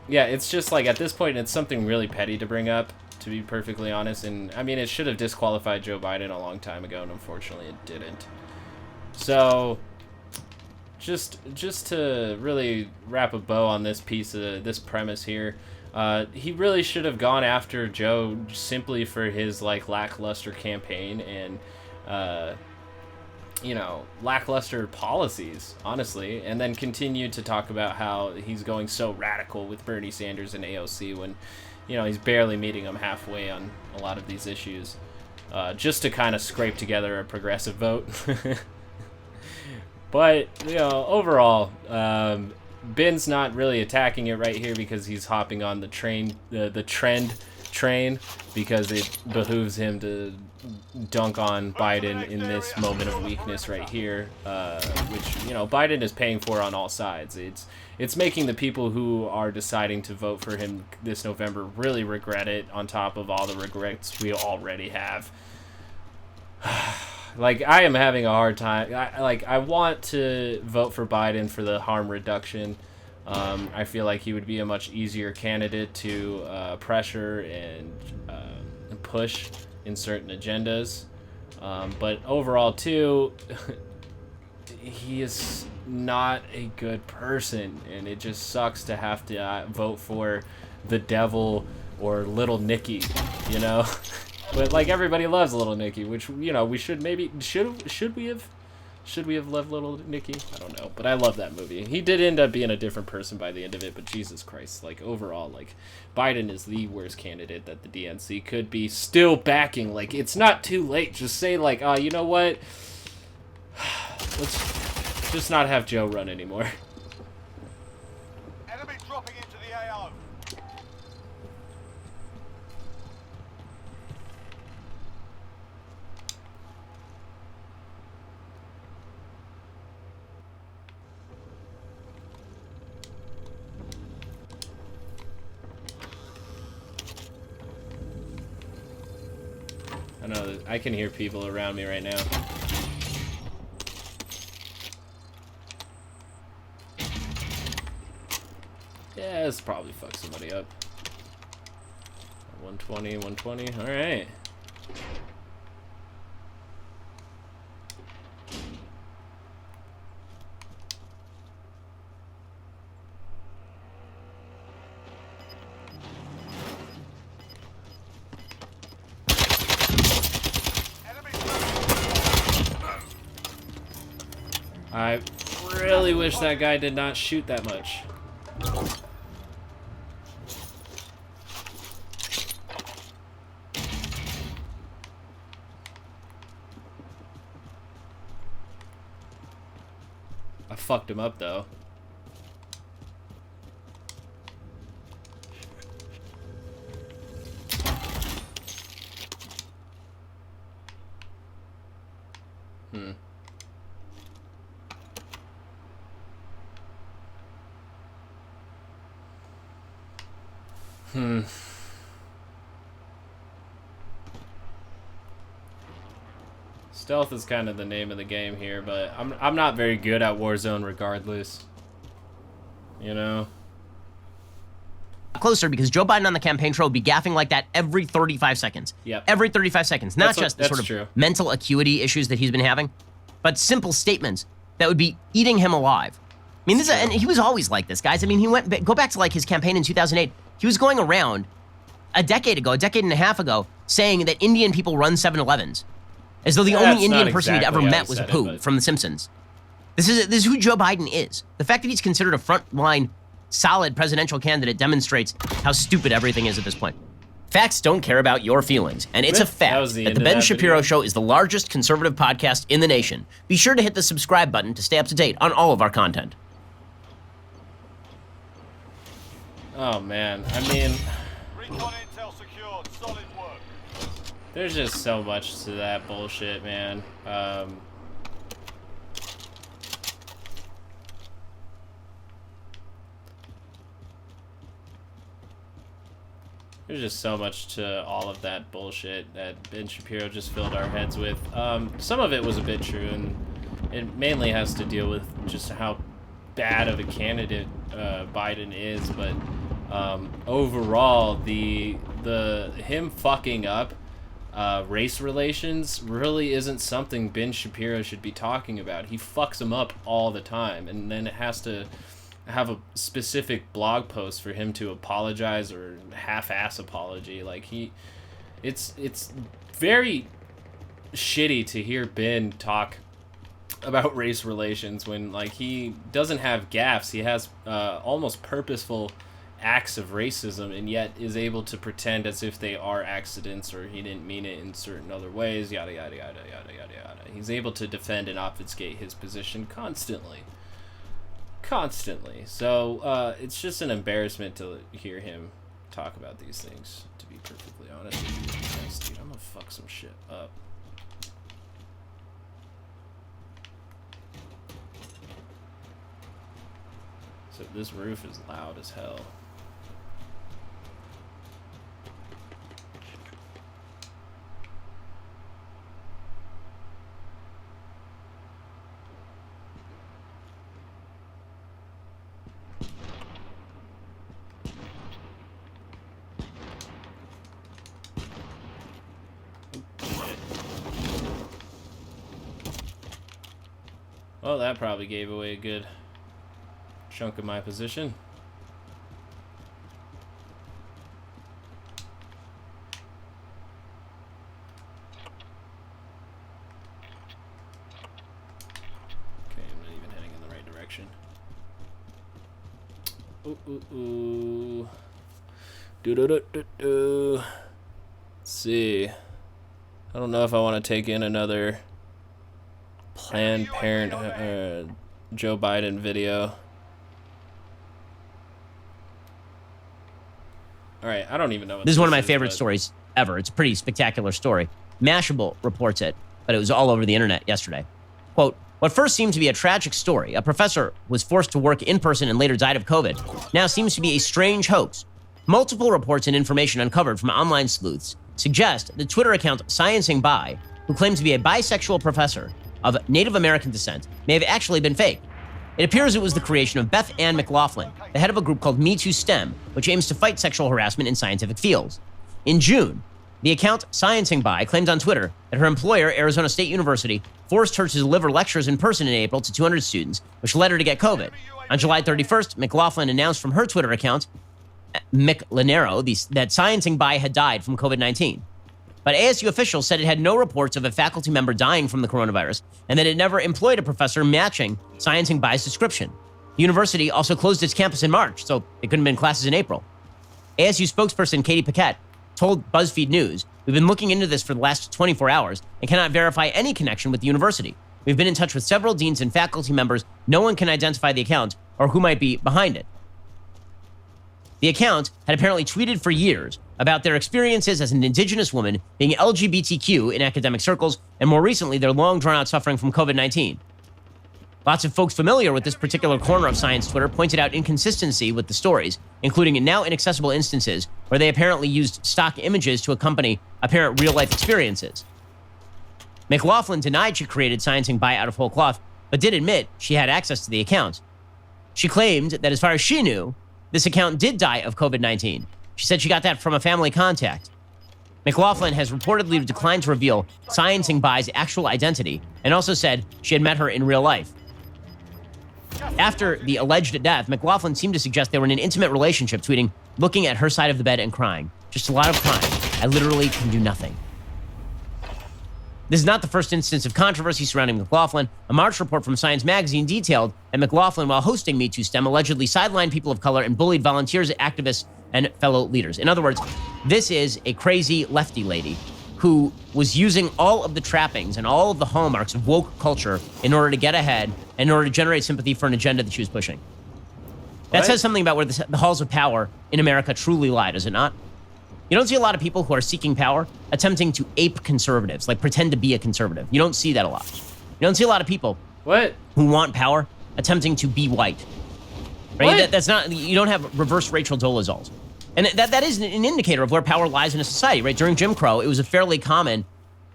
yeah, it's just like at this point, it's something really petty to bring up, to be perfectly honest. And I mean, it should have disqualified Joe Biden a long time ago, and unfortunately, it didn't. So, just to really wrap a bow on this this premise here, he really should have gone after Joe simply for his like lackluster campaign and lackluster policies, honestly, and then continued to talk about how he's going so radical with Bernie Sanders and AOC when, he's barely meeting them halfway on a lot of these issues, just to kind of scrape together a progressive vote. But, overall, Ben's not really attacking it right here because he's hopping on the trend train because it behooves him to dunk on Biden in this moment of weakness right here, which, Biden is paying for on all sides. It's making the people who are deciding to vote for him this November really regret it on top of all the regrets we already have. Like, I am having a hard time. I want to vote for Biden for the harm reduction. I feel like he would be a much easier candidate to pressure and push in certain agendas. But overall, too, he is not a good person, and it just sucks to have to vote for the devil or Little Nicky, But like everybody loves Little Nicky, which we should maybe should we have loved Little Nicky? I don't know, but I love that movie. He did end up being a different person by the end of it, but Jesus Christ, like overall, like Biden is the worst candidate that the DNC could be still backing. Like it's not too late. Just say like, you know what? Let's just not have Joe run anymore. Enemy dropping into the AO. I know that I can hear people around me right now. Yeah, this probably fucked somebody up. 120, all right. I really wish that guy did not shoot that much. I fucked him up though. Stealth is kind of the name of the game here, but I'm not very good at Warzone regardless. You know? Closer because Joe Biden on the campaign trail would be gaffing like that every 35 seconds. Yep. Every 35 seconds. Not just the that's sort of true. mental acuity issues that he's been having, but simple statements that would be eating him alive. I mean, and he was always like this, guys. I mean, go back to like his campaign in 2008. He was going around a decade and a half ago, saying that Indian people run 7-Elevens, as though the only Indian person he'd ever met was Apu from The Simpsons. This is who Joe Biden is. The fact that he's considered a frontline, solid presidential candidate demonstrates how stupid everything is at this point. Facts don't care about your feelings, and it's a fact that the Ben Shapiro Show is the largest conservative podcast in the nation. Be sure to hit the subscribe button to stay up to date on all of our content. Oh man, I mean, Recon intel secured. Solid work. there's just so much to that bullshit, man. There's just so much to all of that bullshit that Ben Shapiro just filled our heads with. Some of it was a bit true, and it mainly has to deal with just how bad of a candidate Biden is. But overall, the him fucking up race relations really isn't something Ben Shapiro should be talking about. He fucks them up all the time, and then it has to have a specific blog post for him to apologize or half-ass apology. Like it's very shitty to hear Ben talk about race relations when like he doesn't have gaffes. He has almost purposeful acts of racism, and yet is able to pretend as if they are accidents or he didn't mean it in certain other ways. Yada yada yada yada yada yada. He's able to defend and obfuscate his position constantly. So it's just an embarrassment to hear him talk about these things, to be perfectly honest with you. Nice, dude, I'm gonna fuck some shit up. So this roof is loud as hell. Well, that probably gave away a good chunk of my position. Okay, I'm not even heading in the right direction. Ooh. Let's see. I don't know if I want to take in another Planned Parenthood Joe Biden video. All right, I don't even know what this is one of my favorite stories ever. It's a pretty spectacular story. Mashable reports it, but it was all over the internet yesterday. Quote, what first seemed to be a tragic story, a professor was forced to work in person and later died of COVID, now seems to be a strange hoax. Multiple reports and information uncovered from online sleuths suggest the Twitter account Sciencing Bi, who claimed to be a bisexual professor of Native American descent, may have actually been fake. It appears it was the creation of Beth Ann McLaughlin, the head of a group called Me Too STEM, which aims to fight sexual harassment in scientific fields. In June, the account Sciencing Bi claimed on Twitter that her employer, Arizona State University, forced her to deliver lectures in person in April to 200 students, which led her to get COVID. On July 31st, McLaughlin announced from her Twitter account, McLinero, that Sciencing Bi had died from COVID-19. But ASU officials said it had no reports of a faculty member dying from the coronavirus, and that it never employed a professor matching Sciencing Bi's description. The university also closed its campus in March, so it couldn't have been classes in April. ASU spokesperson Katie Paquette told BuzzFeed News, we've been looking into this for the last 24 hours and cannot verify any connection with the university. We've been in touch with several deans and faculty members. No one can identify the account or who might be behind it. The account had apparently tweeted for years about their experiences as an indigenous woman, being LGBTQ in academic circles, and more recently, their long drawn-out suffering from COVID-19. Lots of folks familiar with this particular corner of science Twitter pointed out inconsistency with the stories, including in now inaccessible instances where they apparently used stock images to accompany apparent real-life experiences. McLaughlin denied she created Sciencing By out of whole cloth, but did admit she had access to the account. She claimed that as far as she knew, this account did die of COVID-19. She said she got that from a family contact. McLaughlin has reportedly declined to reveal Sciencing By's actual identity and also said she had met her in real life. After the alleged death, McLaughlin seemed to suggest they were in an intimate relationship, tweeting, looking at her side of the bed and crying. Just a lot of crying. I literally can do nothing. This is not the first instance of controversy surrounding McLaughlin. A March report from Science magazine detailed that McLaughlin, while hosting Me Too STEM, allegedly sidelined people of color and bullied volunteers, activists, and fellow leaders. In other words, this is a crazy lefty lady who was using all of the trappings and all of the hallmarks of woke culture in order to get ahead, in order to generate sympathy for an agenda that she was pushing. That says something about where the halls of power in America truly lie, does it not? You don't see a lot of people who are seeking power attempting to ape conservatives, like pretend to be a conservative. You don't see that a lot. You don't see a lot of people who want power attempting to be white. Right? That's not, you don't have reverse Rachel Dolezals. And that is an indicator of where power lies in a society, right? During Jim Crow, it was a fairly common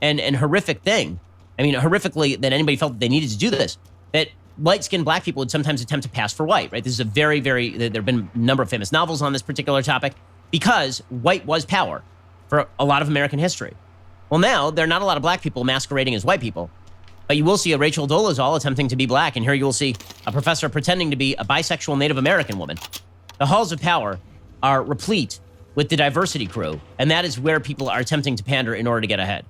and horrific thing. I mean, horrifically, that anybody felt that they needed to do this, that light-skinned black people would sometimes attempt to pass for white, right? This is a very, there have been a number of famous novels on this particular topic, because white was power for a lot of American history. Well, now, there are not a lot of black people masquerading as white people, but you will see a Rachel Dolezal attempting to be black, and here you will see a professor pretending to be a bisexual Native American woman. The halls of power are replete with the diversity crew, and that is where people are attempting to pander in order to get ahead,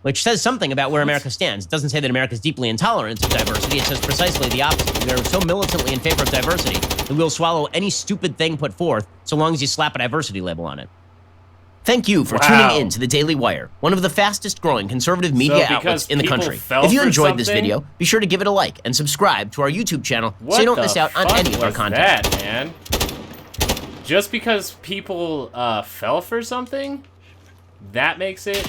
which says something about where America stands. It doesn't say that America is deeply intolerant of diversity. It says precisely the opposite. We are so militantly in favor of diversity that we'll swallow any stupid thing put forth so long as you slap a diversity label on it. Thank you for tuning in to the Daily Wire, one of the fastest growing conservative media outlets in the country. If you enjoyed this video, be sure to give it a like and subscribe to our YouTube channel so you don't miss out on any of our content. What man? Just because people fell for something, that makes it...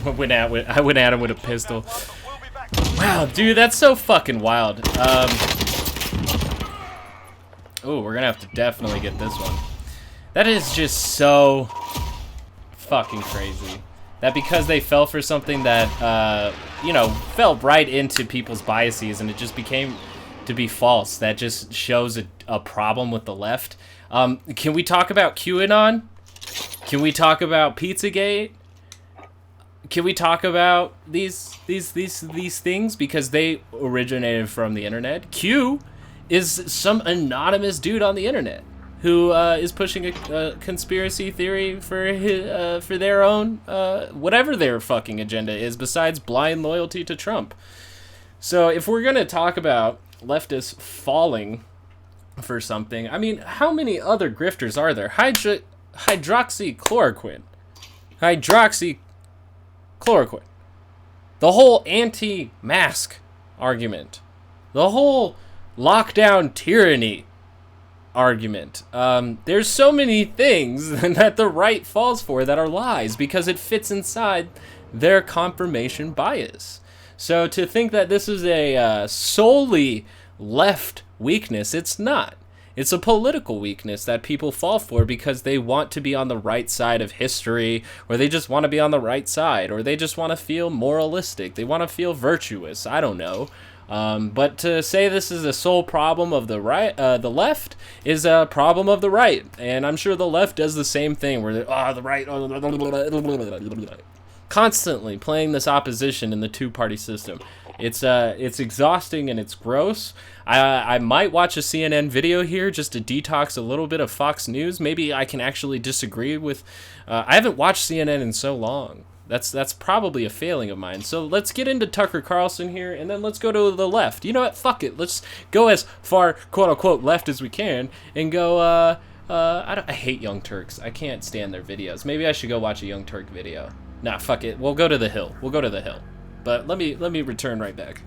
I went at him with a pistol. Wow, dude, that's so fucking wild. Oh, we're gonna have to definitely get this one. That is just so fucking crazy. That because they fell for something that, you know, fell right into people's biases and it just became to be false. That just shows a problem with the left. Can we talk about QAnon? Can we talk about Pizzagate? Can we talk about these things? Because they originated from the internet. Q is some anonymous dude on the internet who is pushing a conspiracy theory for their own, whatever their fucking agenda is, besides blind loyalty to Trump. So if we're going to talk about leftists falling for something, I mean, how many other grifters are there? Hydroxychloroquine. The whole anti-mask argument. The whole lockdown tyranny argument. There's so many things that the right falls for that are lies because it fits inside their confirmation bias. So to think that this is a solely left weakness, it's not. It's a political weakness that people fall for because they want to be on the right side of history, or they just want to be on the right side, or they just want to feel moralistic. They want to feel virtuous. I don't know. But to say this is a sole problem of the right, the left, is a problem of the right. And I'm sure the left does the same thing, where the right, constantly playing this opposition in the two-party system. It's exhausting and it's gross. I might watch a CNN video here just to detox a little bit of Fox News. Maybe I can actually disagree with... I haven't watched CNN in so long. That's probably a failing of mine. So let's get into Tucker Carlson here, and then let's go to the left. You know what? Fuck it. Let's go as far, quote-unquote, left as we can, and go... I hate Young Turks. I can't stand their videos. Maybe I should go watch a Young Turk video. Nah, fuck it. We'll go to the Hill. But let me return right back.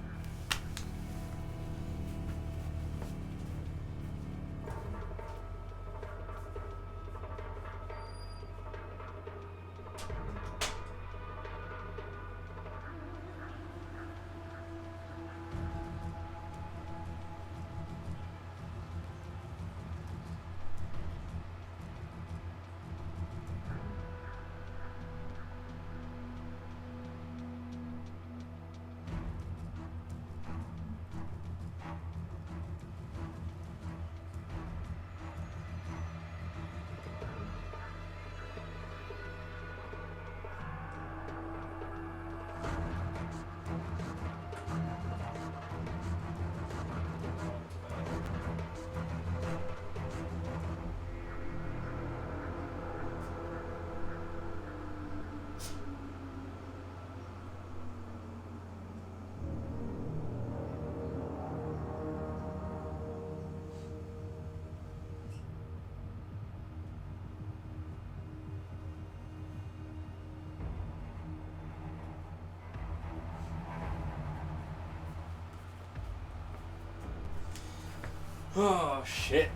Oh, shit.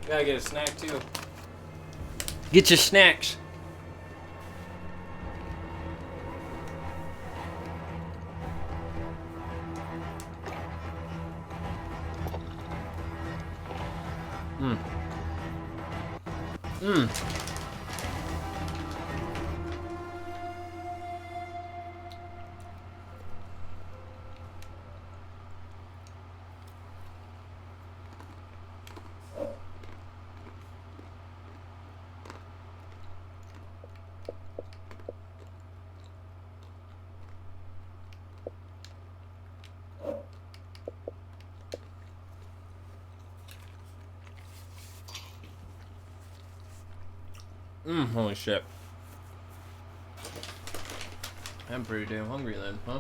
Gotta get a snack, too. Get your snacks. Holy shit. I'm pretty damn hungry then, huh?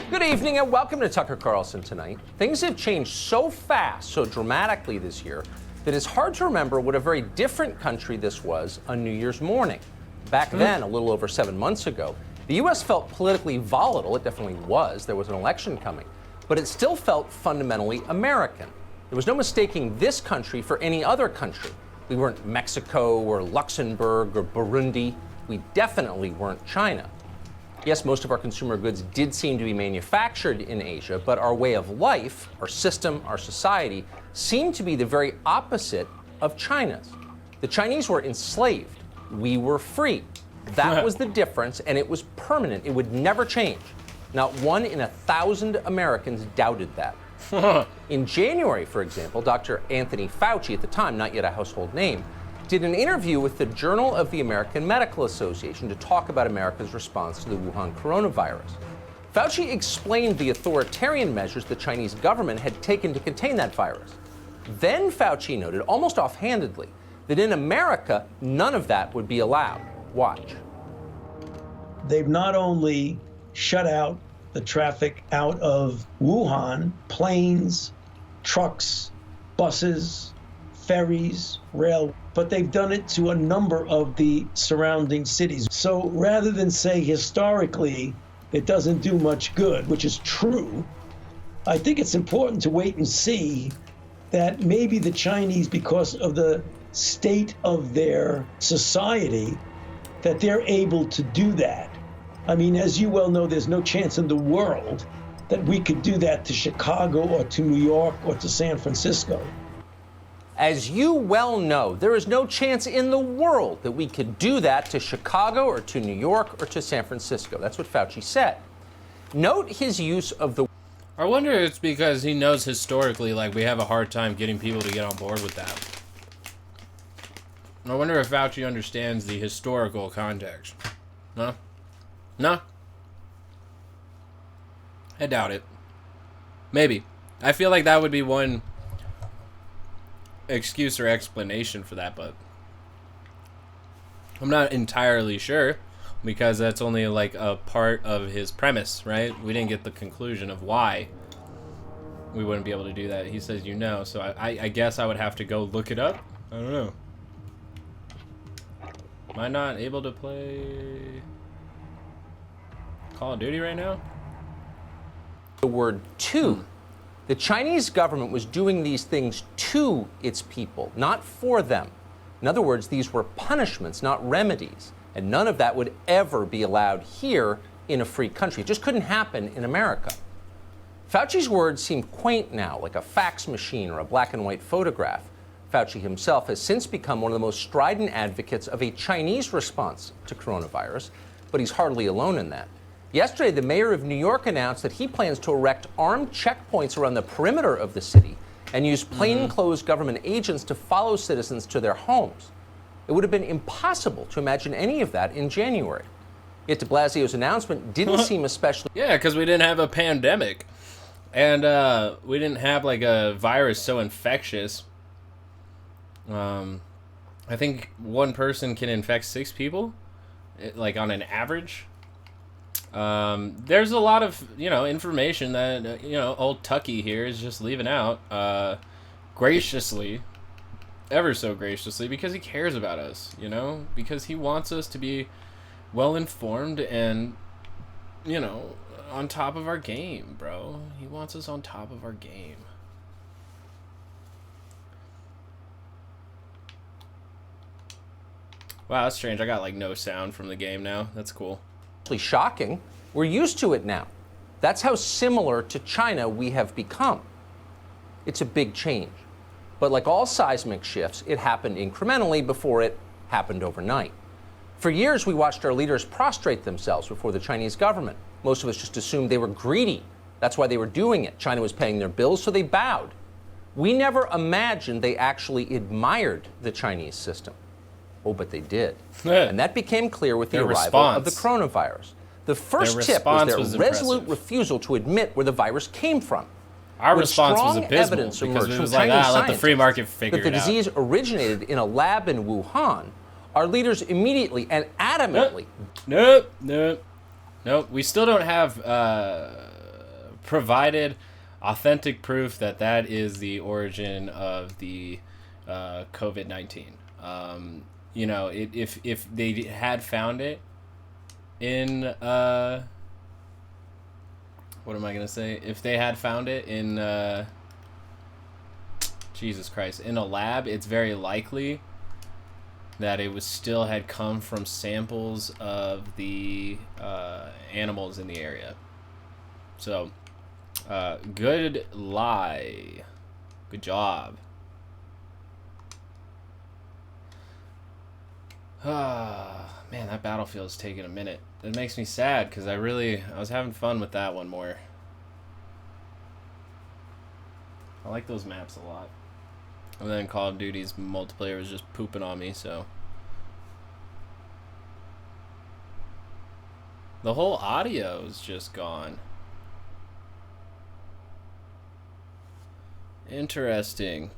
Good evening and welcome to Tucker Carlson Tonight. Things have changed so fast, so dramatically this year, that it's hard to remember what a very different country this was on New Year's morning. Back then, a little over 7 months ago, the U.S. felt politically volatile. It definitely was. There was an election coming. But it still felt fundamentally American. There was no mistaking this country for any other country. We weren't Mexico or Luxembourg or Burundi. We definitely weren't China. Yes, most of our consumer goods did seem to be manufactured in Asia, but our way of life, our system, our society, seemed to be the very opposite of China's. The Chinese were enslaved. We were free. That was the difference, and it was permanent. It would never change. Not 1 in 1,000 Americans doubted that. In January, for example, Dr. Anthony Fauci, at the time not yet a household name, did an interview with the Journal of the American Medical Association to talk about America's response to the Wuhan coronavirus. Fauci explained the authoritarian measures the Chinese government had taken to contain that virus. Then Fauci noted, almost offhandedly, that in America, none of that would be allowed. Watch. They've not only shut out the traffic out of Wuhan, planes, trucks, buses, ferries, rail, but they've done it to a number of the surrounding cities. So rather than say historically it doesn't do much good, which is true, I think it's important to wait and see that maybe the Chinese, because of the state of their society, that they're able to do that. I mean, as you well know, there's no chance in the world that we could do that to Chicago or to New York or to San Francisco. As you well know, there is no chance in the world that we could do that to Chicago or to New York or to San Francisco. That's what Fauci said. Note his use of the... I wonder if it's because he knows historically, like, we have a hard time getting people to get on board with that. I wonder if Fauci understands the historical context. No? No? I doubt it. Maybe. I feel like that would be one excuse or explanation for that, but I'm not entirely sure because that's only like a part of his premise, right? We didn't get the conclusion of why we wouldn't be able to do that. He says so I guess I would have to go look it up. I don't know. Am I not able to play Call of Duty right now? The word to. The Chinese government was doing these things to its people, not for them. In other words, these were punishments, not remedies. And none of that would ever be allowed here in a free country. It just couldn't happen in America. Fauci's words seem quaint now, like a fax machine or a black and white photograph. Fauci himself has since become one of the most strident advocates of a Chinese response to coronavirus, but he's hardly alone in that. Yesterday, the mayor of New York announced that he plans to erect armed checkpoints around the perimeter of the city and use plainclothes government agents to follow citizens to their homes. It would have been impossible to imagine any of that in January. Yet de Blasio's announcement didn't seem especially... Yeah, because we didn't have a pandemic. And we didn't have like a virus so infectious. I think one person can infect 6 people, like on an average. There's a lot of, information that, old Tucky here is just leaving out. graciously, ever so graciously, because he cares about us, you know? Because he wants us to be well-informed and, you know, on top of our game, bro. He wants us on top of our game. Wow, that's strange. I got, like, no sound from the game now. That's cool. Shocking. We're used to it now. That's how similar to China we have become. It's a big change. But like all seismic shifts, it happened incrementally before it happened overnight. For years, we watched our leaders prostrate themselves before the Chinese government. Most of us just assumed they were greedy. That's why they were doing it. China was paying their bills, so they bowed. We never imagined they actually admired the Chinese system. Oh, but they did. And that became clear with the arrival of the coronavirus. The first tip was their resolute refusal to admit where the virus came from. Our response was abysmal because it was like, let the free market figure it out. That the disease originated in a lab in Wuhan. Our leaders immediately and adamantly. Nope. We still don't have provided authentic proof that that is the origin of the COVID-19. You know, if they had found it in what am I gonna say? If they had found it in Jesus Christ, in a lab, it's very likely that it was still had come from samples of the animals in the area. So, good lie. Good job. Man, that battlefield is taking a minute. It makes me sad because I was having fun with that one more. I like those maps a lot. And then Call of Duty's multiplayer was just pooping on me, so. The whole audio is just gone. Interesting.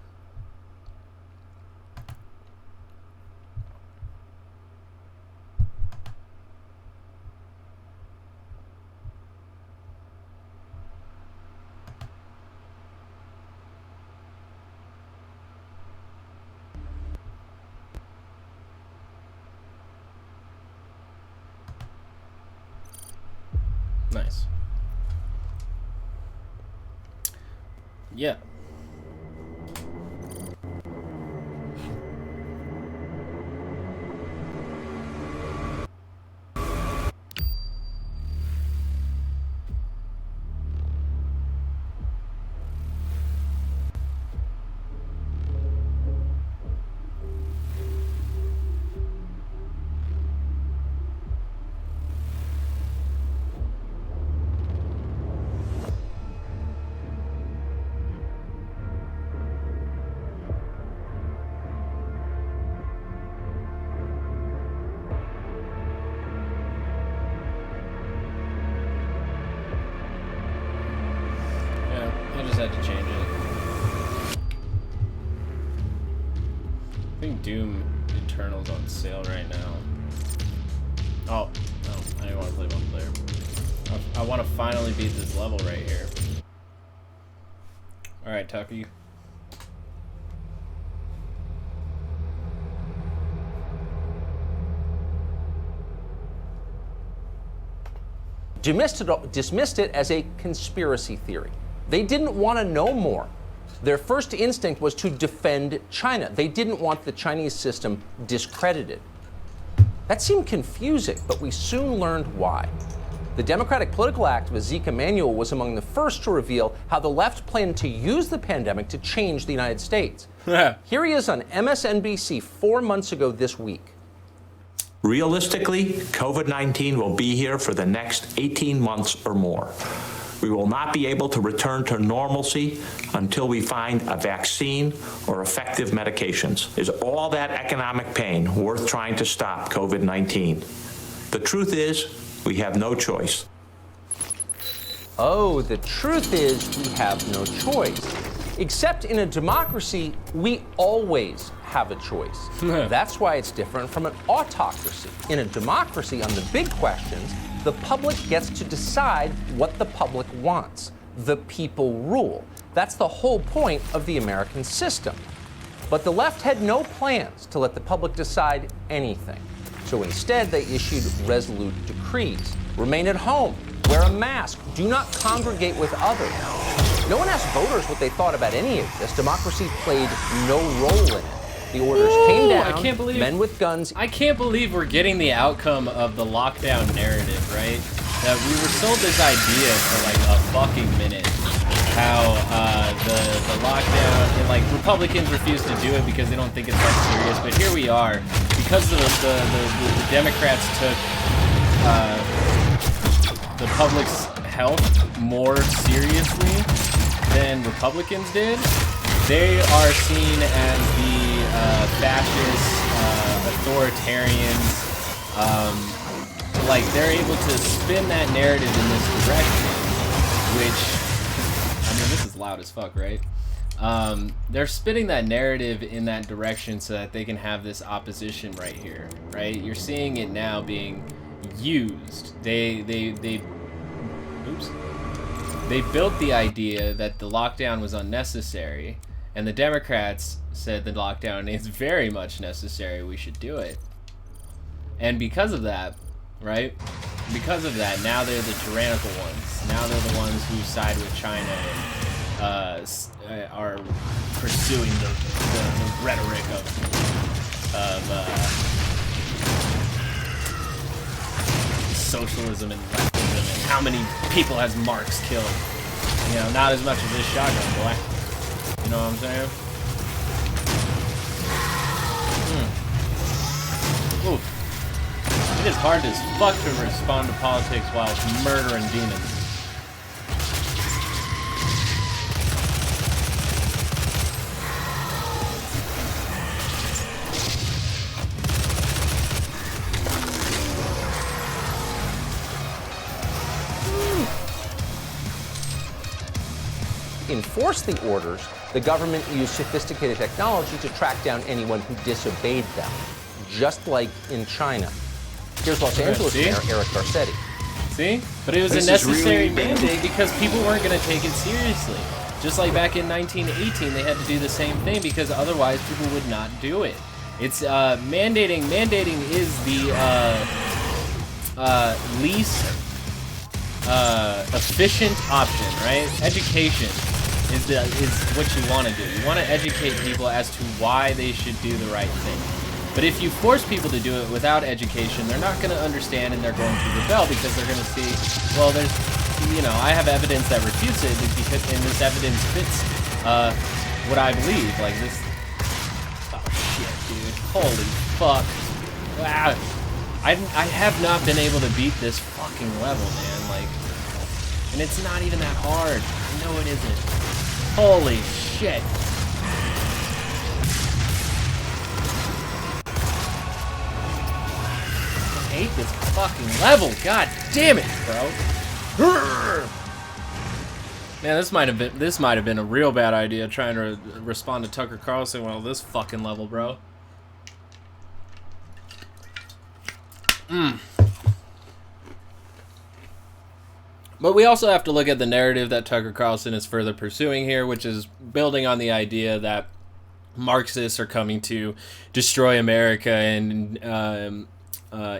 Nice. Yeah. Had to change it. I think Doom Eternal's on sale right now. Oh, no, I didn't want to play multiplayer. I want to finally beat this level right here. Alright, Tucker, you. Dismissed it as a conspiracy theory. They didn't want to know more. Their first instinct was to defend China. They didn't want the Chinese system discredited. That seemed confusing, but we soon learned why. The Democratic political activist Zeke Emanuel was among the first to reveal how the left planned to use the pandemic to change the United States. Here he is on MSNBC 4 months ago this week. Realistically, COVID-19 will be here for the next 18 months or more. We will not be able to return to normalcy until we find a vaccine or effective medications. Is all that economic pain worth trying to stop COVID-19? The truth is, we have no choice. Oh, the truth is we have no choice. Except in a democracy, we always have a choice. That's why it's different from an autocracy. In a democracy, on the big questions, the public gets to decide what the public wants. The people rule. That's the whole point of the American system. But the left had no plans to let the public decide anything. So instead, they issued resolute decrees. Remain at home, wear a mask, do not congregate with others. No one asked voters what they thought about any of this. Democracy played no role in it. The orders came down, I can't believe, men with guns. I can't believe we're getting the outcome of the lockdown narrative, right? That we were sold this idea for like a fucking minute. How the lockdown, and like Republicans refuse to do it because they don't think it's that serious. But here we are, because the Democrats took the public's health more seriously than Republicans did. They are seen as the fascist, authoritarians. Like they're able to spin that narrative in this direction, which. I mean, this is loud as fuck, right? They're spinning that narrative in that direction so that they can have this opposition right here, right? You're seeing it now being used. They built the idea that the lockdown was unnecessary, and the Democrats said the lockdown is very much necessary. We should do it. And because of that, right? Because of that, now they're the tyrannical ones. Now they're the ones who side with China and are pursuing the rhetoric of socialism and leftism and how many people has Marx killed. You know, not as much as this shotgun, boy. You know what I'm saying? Oof. It is hard as fuck to respond to politics while murdering demons. Enforce the orders, the government used sophisticated technology to track down anyone who disobeyed them, just like in China. Here's Los Angeles Mayor Eric Garcetti. See? But it was a necessary mandate because people weren't going to take it seriously. Just like back in 1918, they had to do the same thing because otherwise people would not do it. It's mandating. Mandating is the least efficient option, right? Education is what you want to do. You want to educate people as to why they should do the right thing. But if you force people to do it without education, they're not going to understand and they're going to rebel because they're going to see, well, there's, you know, I have evidence that refutes it because, and this evidence fits what I believe. Like this, oh shit, dude, holy fuck. Wow. I have not been able to beat this fucking level, man. Like, and it's not even that hard. No, it isn't. Holy shit. I hate this fucking level. God damn it, bro. Man, this might have been a real bad idea trying to respond to Tucker Carlson while this fucking level, bro. But we also have to look at the narrative that Tucker Carlson is further pursuing here, which is building on the idea that Marxists are coming to destroy America and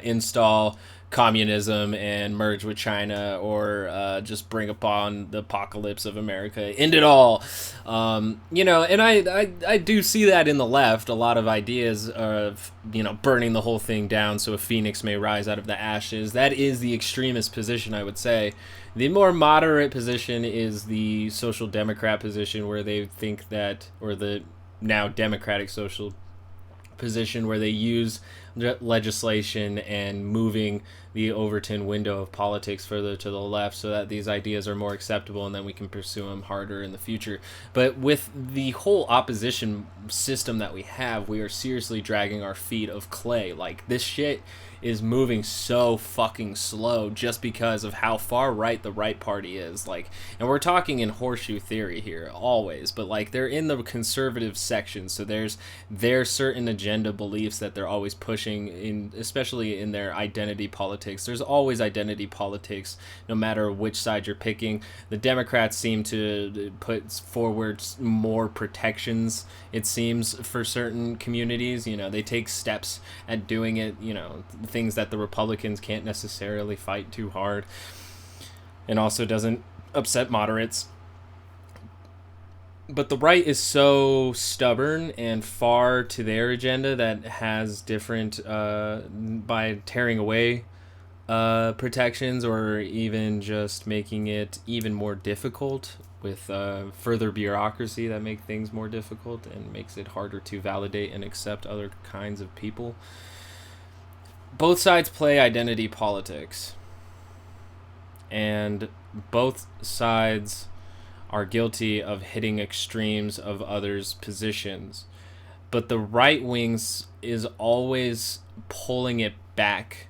install communism and merge with China, or just bring upon the apocalypse of America, end it all. You know, and I do see that in the left, a lot of ideas of, you know, burning the whole thing down so a phoenix may rise out of the ashes. That is the extremist position, I would say. The more moderate position is the social democrat position, where they think that, or the now democratic social position, where they use legislation and moving the Overton window of politics further to the left so that these ideas are more acceptable and then we can pursue them harder in the future. But with the whole opposition system that we have, we are seriously dragging our feet of clay. Like, this shit is moving so fucking slow just because of how far right the right party is. Like, and we're talking in horseshoe theory here always, but like, they're in the conservative section, so there's their certain agenda beliefs that they're always pushing pushing, especially in their identity politics. There's always identity politics, no matter which side you're picking. The Democrats seem to put forward more protections, it seems, for certain communities. They take steps at doing it, things that the Republicans can't necessarily fight too hard, and also doesn't upset moderates. But the right is so stubborn and far to their agenda that has different, by tearing away protections, or even just making it even more difficult with further bureaucracy that make things more difficult and makes it harder to validate and accept other kinds of people. Both sides play identity politics, and both sides are guilty of hitting extremes of others' positions. But the right wings is always pulling it back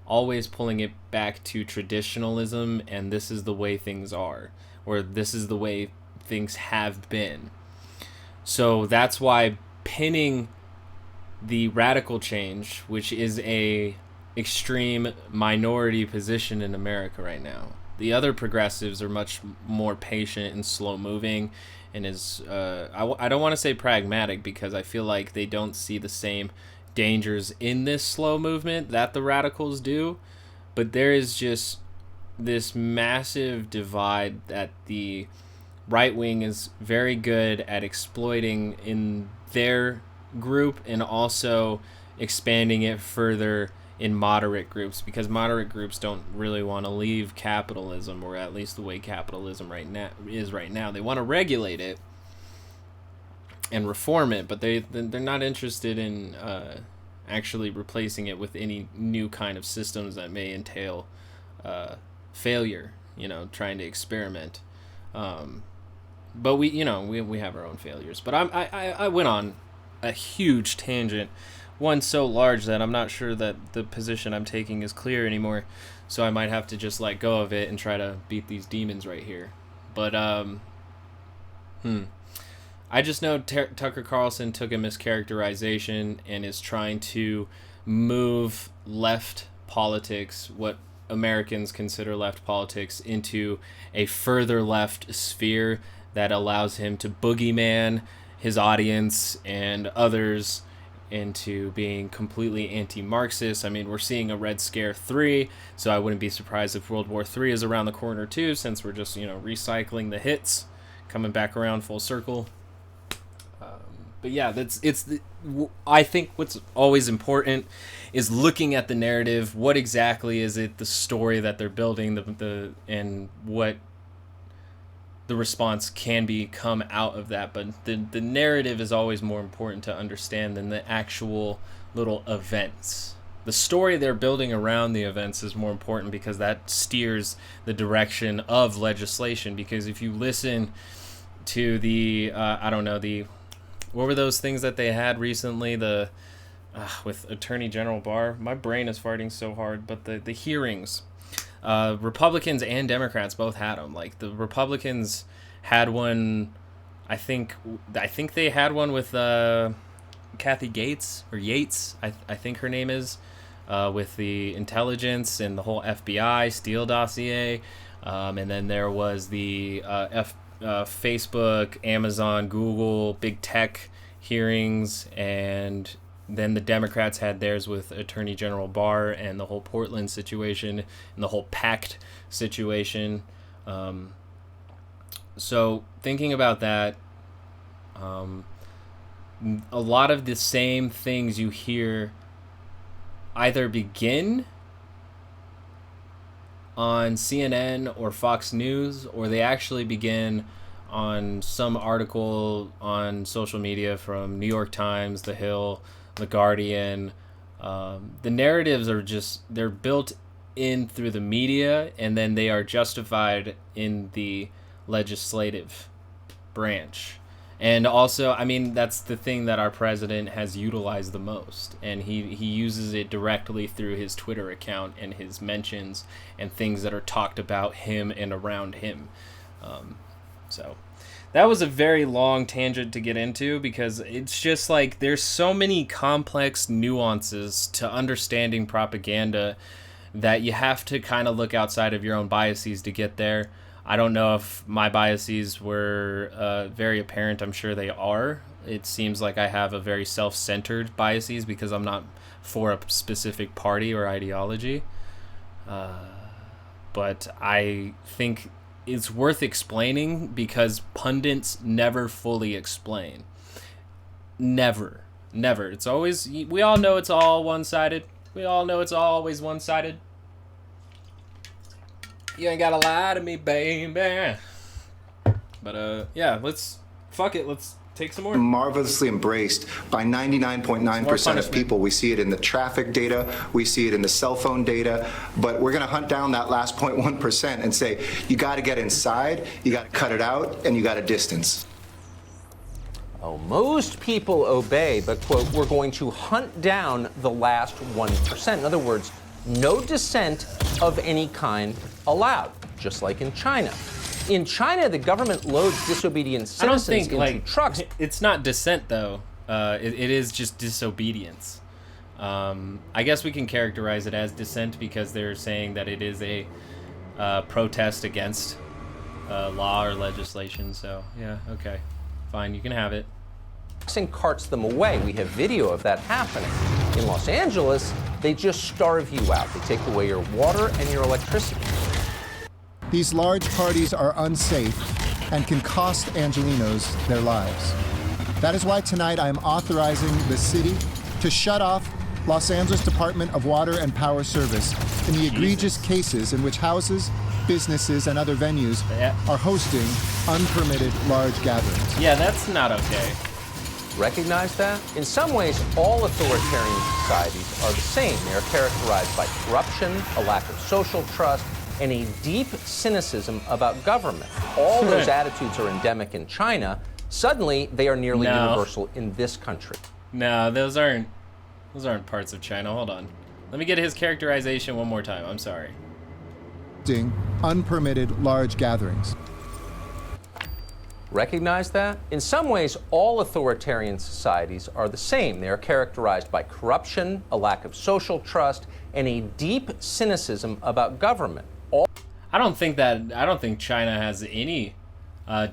to traditionalism, and this is the way things are, or this is the way things have been. So that's why pinning the radical change, which is a extreme minority position in America right now. The other progressives are much more patient and slow moving, and I don't want to say pragmatic, because I feel like they don't see the same dangers in this slow movement that the radicals do. But there is just this massive divide that the right wing is very good at exploiting in their group, and also expanding it further in moderate groups, because moderate groups don't really want to leave capitalism, or at least the way capitalism right now. They want to regulate it and reform it, but they're not interested in actually replacing it with any new kind of systems that may entail failure, trying to experiment. But we have our own failures. But I went on a huge tangent, one so large that I'm not sure that the position I'm taking is clear anymore, so I might have to just let go of it and try to beat these demons right here. But I just know Tucker Carlson took a mischaracterization and is trying to move left politics, what Americans consider left politics, into a further left sphere that allows him to boogeyman his audience and others into being completely anti-Marxist. I mean, we're seeing a Red Scare 3, so I wouldn't be surprised if World War 3 is around the corner too, since we're just, recycling the hits, coming back around full circle. But yeah, I think what's always important is looking at the narrative. What exactly is it, the story that they're building, and what the response can come out of that. But the narrative is always more important to understand than the actual little events. The story they're building around the events is more important, because that steers the direction of legislation. Because if you listen to what were those things that they had recently, with Attorney General Barr? My brain is farting so hard, but the hearings, Republicans and Democrats both had them. Like, the Republicans had one, I think they had one with Kathy Gates, or Yates, I think her name is, with the intelligence and the whole FBI Steele dossier, and then there was the Facebook, Amazon, Google, big tech hearings, and then the Democrats had theirs with Attorney General Barr and the whole Portland situation and the whole PACT situation. So thinking about that, a lot of the same things you hear either begin on CNN or Fox News, or they actually begin on some article on social media from New York Times, The Hill, The Guardian. The narratives are they're built in through the media, and then they are justified in the legislative branch. And also, I mean, that's the thing that our president has utilized the most, and he uses it directly through his Twitter account and his mentions and things that are talked about him and around him. So that was a very long tangent to get into, because it's just like there's so many complex nuances to understanding propaganda that you have to kind of look outside of your own biases to get there. I don't know if my biases were very apparent. I'm sure they are. It seems like I have a very self-centered biases because I'm not for a specific party or ideology. But I think it's worth explaining because pundits never fully explain. Never. It's always, we all know it's all one-sided. We all know it's always one-sided. You ain't gotta lie to me, baby. But, yeah, let's take some more. Marvelously embraced by 99.9% of people. We see it in the traffic data, we see it in the cell phone data, but we're going to hunt down that last 0.1% and say, you got to get inside, you got to cut it out, and you got to distance. Oh, most people obey, but, quote, we're going to hunt down the last 1%. In other words, no dissent of any kind allowed, just like in China. In China, the government loads disobedient citizens into trucks. It's not dissent, though. It is just disobedience. I guess we can characterize it as dissent because they're saying that it is a protest against law or legislation. So, yeah, okay. Fine, you can have it. And carts them away. We have video of that happening. In Los Angeles, they just starve you out. They take away your water and your electricity. These large parties are unsafe and can cost Angelenos their lives. That is why tonight I am authorizing the city to shut off Los Angeles Department of Water and Power Service in the egregious cases in which houses, businesses, and other venues are hosting unpermitted large gatherings. Yeah, that's not okay. Recognize that? In some ways, all authoritarian societies are the same. They are characterized by corruption, a lack of social trust, and a deep cynicism about government. All those attitudes are endemic in China. Suddenly, they are nearly universal in this country. No, those aren't parts of China. Hold on. Let me get his characterization one more time. I'm sorry. Unpermitted large gatherings. Recognize that? In some ways, all authoritarian societies are the same. They are characterized by corruption, a lack of social trust, and a deep cynicism about government. I don't think China has any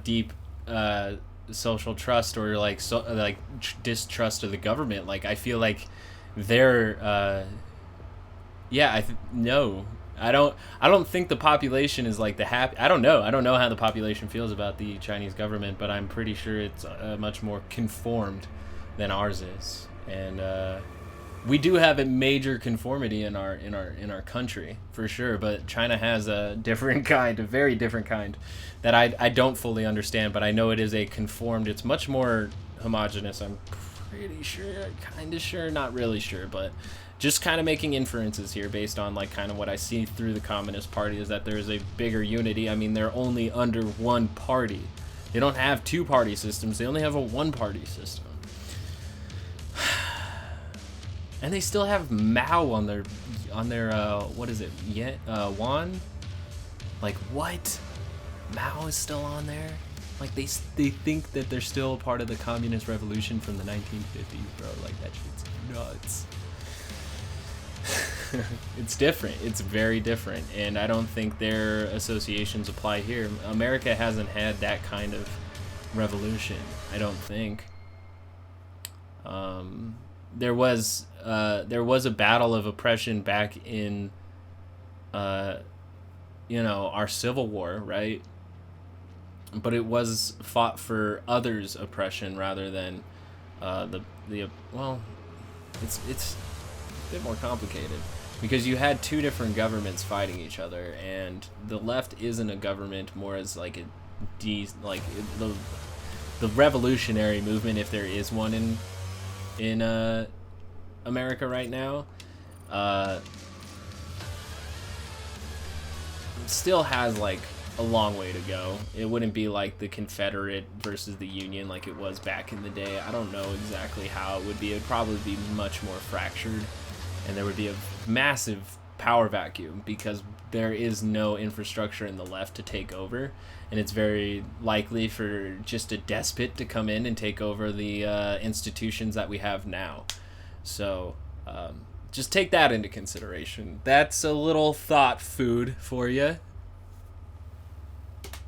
deep social trust or distrust of the government. Like, I feel like they're no. I don't think the population is like the happy. I don't know how the population feels about the Chinese government, but I'm pretty sure it's much more conformed than ours is. And we do have a major conformity in our country for sure, but China has a very different kind that I don't fully understand, but I know it is a conformed. It's much more homogenous. I'm pretty sure, kind of sure, not really sure, but just kind of making inferences here based on like kind of what I see through the Communist Party is that there is a bigger unity. I mean, they're only under one party. They don't have two-party systems. They only have a one-party system. And they still have Mao on their what is it? Yuan? Like, what? Mao is still on there? Like, they think that they're still a part of the communist revolution from the 1950s, bro. Like, that shit's nuts. It's different. It's very different. And I don't think their associations apply here. America hasn't had that kind of revolution, I don't think. There was a battle of oppression back in our Civil War, right? But it was fought for others' oppression rather than it's a bit more complicated because you had two different governments fighting each other, and the left isn't a government, more as like the revolutionary movement, if there is one in America right now, still has like a long way to go. It wouldn't be like the Confederate versus the Union like it was back in the day. I don't know exactly how it would be. It would probably be much more fractured, and there would be a massive power vacuum because there is no infrastructure in the left to take over, and it's very likely for just a despot to come in and take over the institutions that we have now. So just take that into consideration. That's a little thought food for you.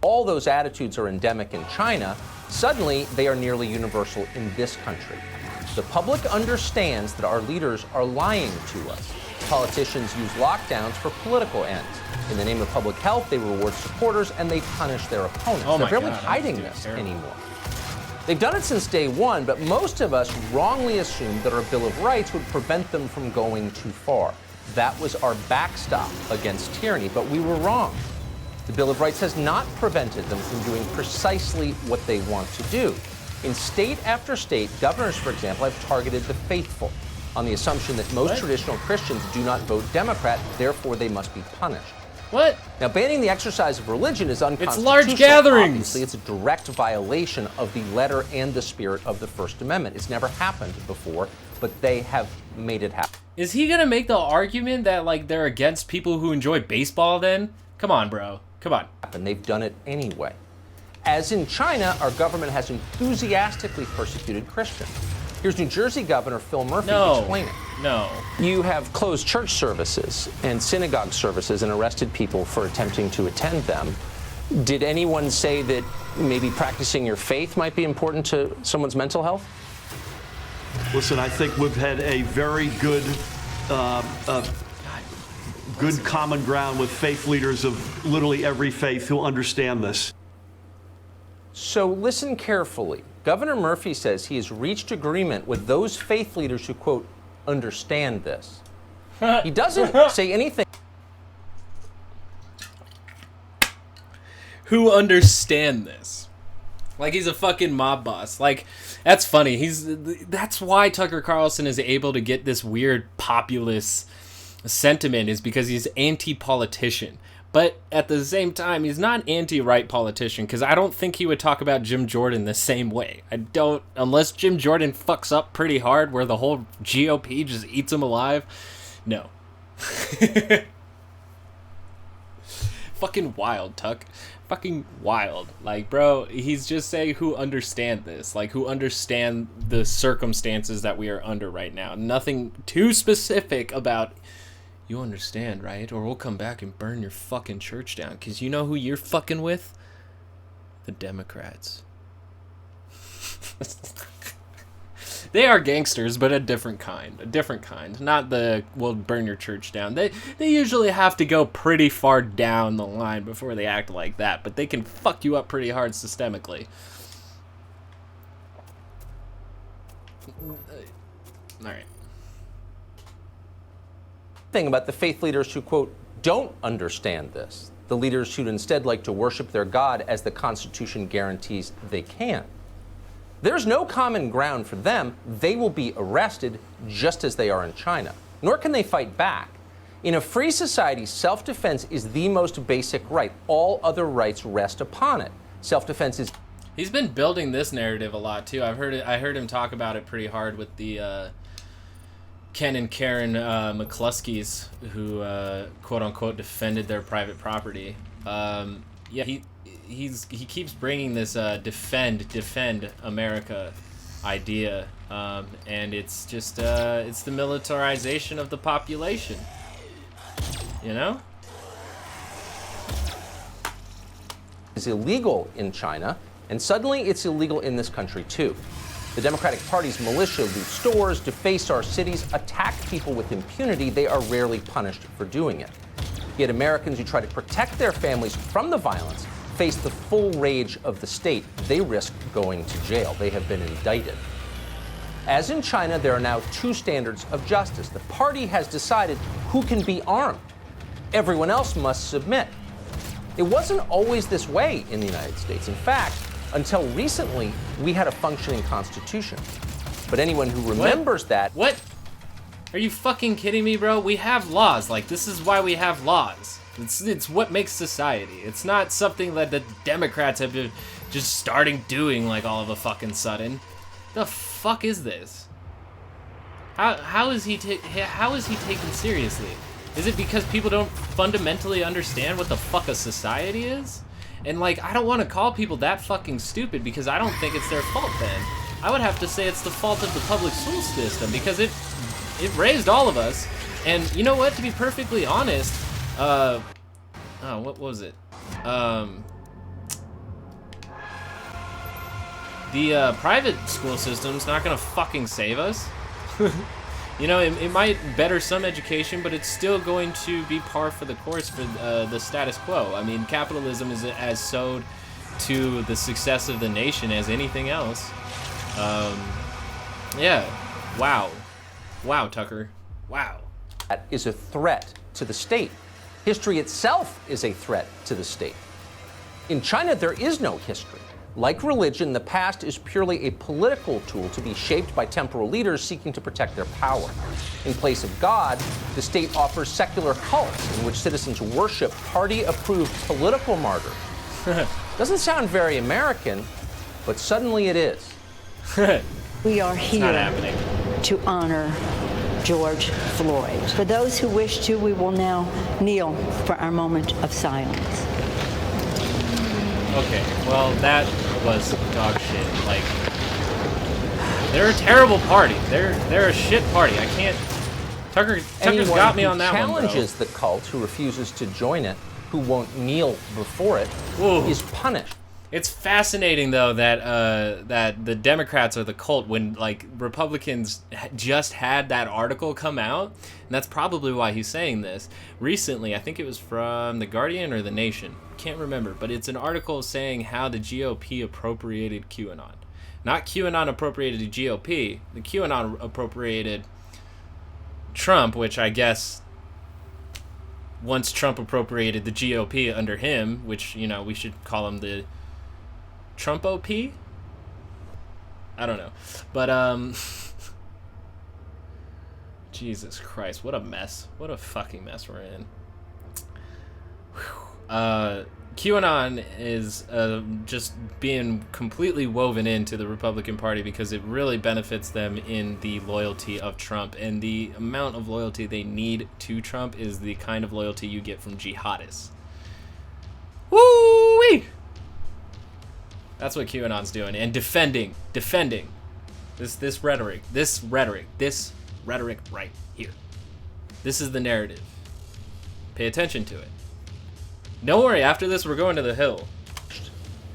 All those attitudes are endemic in China. Suddenly, they are nearly universal in this country. The public understands that our leaders are lying to us. Politicians use lockdowns for political ends. In the name of public health, they reward supporters and they punish their opponents. Oh my They're barely God, hiding this anymore. They've done it since day one, but most of us wrongly assumed that our Bill of Rights would prevent them from going too far. That was our backstop against tyranny, but we were wrong. The Bill of Rights has not prevented them from doing precisely what they want to do. In state after state, governors, for example, have targeted the faithful on the assumption that most traditional Christians do not vote Democrat, therefore they must be punished. What? Now, banning the exercise of religion is unconstitutional. It's large gatherings. Obviously, it's a direct violation of the letter and the spirit of the First Amendment. It's never happened before, but they have made it happen. Is he gonna make the argument that like they're against people who enjoy baseball then? Come on, bro. Come on. And they've done it anyway. As in China, our government has enthusiastically persecuted Christians. Here's New Jersey Governor Phil Murphy explaining. No. You have closed church services and synagogue services and arrested people for attempting to attend them. Did anyone say that maybe practicing your faith might be important to someone's mental health? Listen, I think we've had a very good good common ground with faith leaders of literally every faith who understand this. So listen carefully. Governor Murphy says he has reached agreement with those faith leaders who, quote, understand this. He doesn't say anything. Who understand this? Like he's a fucking mob boss. Like, that's funny. That's why Tucker Carlson is able to get this weird populist sentiment, is because he's anti-politician. But at the same time, he's not anti-right politician, because I don't think he would talk about Jim Jordan the same way. I don't, unless Jim Jordan fucks up pretty hard where the whole GOP just eats him alive. No. Fucking wild, Tuck. Fucking wild. Like, bro, he's just saying who understand this. Like, who understand the circumstances that we are under right now. Nothing too specific about... You understand, right? Or we'll come back and burn your fucking church down. Because you know who you're fucking with? The Democrats. They are gangsters, but a different kind. A different kind. Not the, we'll burn your church down. They usually have to go pretty far down the line before they act like that. But they can fuck you up pretty hard systemically. Alright. Thing about the faith leaders who, quote, don't understand this. The leaders who'd instead like to worship their God as the Constitution guarantees they can. There's no common ground for them. They will be arrested just as they are in China. Nor can they fight back. In a free society, self-defense is the most basic right. All other rights rest upon it. Self-defense is... He's been building this narrative a lot, too. I heard him talk about it pretty hard with the... Ken and Karen McCluskeys, who quote-unquote defended their private property. Yeah, he keeps bringing this defend America idea, and it's just it's the militarization of the population. You know? It's illegal in China, and suddenly it's illegal in this country too. The Democratic Party's militia loot stores, deface our cities, attack people with impunity. They are rarely punished for doing it. Yet Americans who try to protect their families from the violence face the full rage of the state. They risk going to jail. They have been indicted. As in China, there are now two standards of justice. The party has decided who can be armed. Everyone else must submit. It wasn't always this way in the United States. In fact, until recently, we had a functioning constitution. But anyone who remembers that... What? Are you fucking kidding me, bro? We have laws. Like, this is why we have laws. It's what makes society. It's not something that the Democrats have been just starting doing, like, all of a fucking sudden. The fuck is this? How is he taken seriously? Is it because people don't fundamentally understand what the fuck a society is? And like, I don't want to call people that fucking stupid because I don't think it's their fault then. I would have to say it's the fault of the public school system because it raised all of us. And you know what, to be perfectly honest, what was it? The private school system's not gonna fucking save us. You know, it might better some education, but it's still going to be par for the course for the status quo. I mean, capitalism is as sowed to the success of the nation as anything else. Yeah. Wow. Wow, Tucker. Wow. That is a threat to the state. History itself is a threat to the state. In China, there is no history. Like religion, the past is purely a political tool to be shaped by temporal leaders seeking to protect their power. In place of God, the state offers secular cults in which citizens worship party-approved political martyrs. Doesn't sound very American, but suddenly it is. We are here to honor George Floyd. For those who wish to, we will now kneel for our moment of silence. Okay, well, that was dog shit. Like, they're a terrible party. They're a shit party. I can't. Tucker's got me on that one, bro. Anyone who challenges the cult, who refuses to join it, who won't kneel before it, is punished. It's fascinating though that that the Democrats are the cult when like Republicans just had that article come out, and that's probably why he's saying this. Recently, I think it was from The Guardian or The Nation, can't remember, but it's an article saying how the GOP appropriated QAnon. Not QAnon appropriated the GOP, the QAnon appropriated Trump, which I guess once Trump appropriated the GOP under him, which, you know, we should call him the Trump OP? I don't know. But, Jesus Christ, what a mess. What a fucking mess we're in. QAnon is just being completely woven into the Republican Party because it really benefits them in the loyalty of Trump. And the amount of loyalty they need to Trump is the kind of loyalty you get from jihadists. Woo-wee! That's what QAnon's doing, and defending this rhetoric right here. This is the narrative. Pay attention to it. Don't worry, after this we're going to the Hill.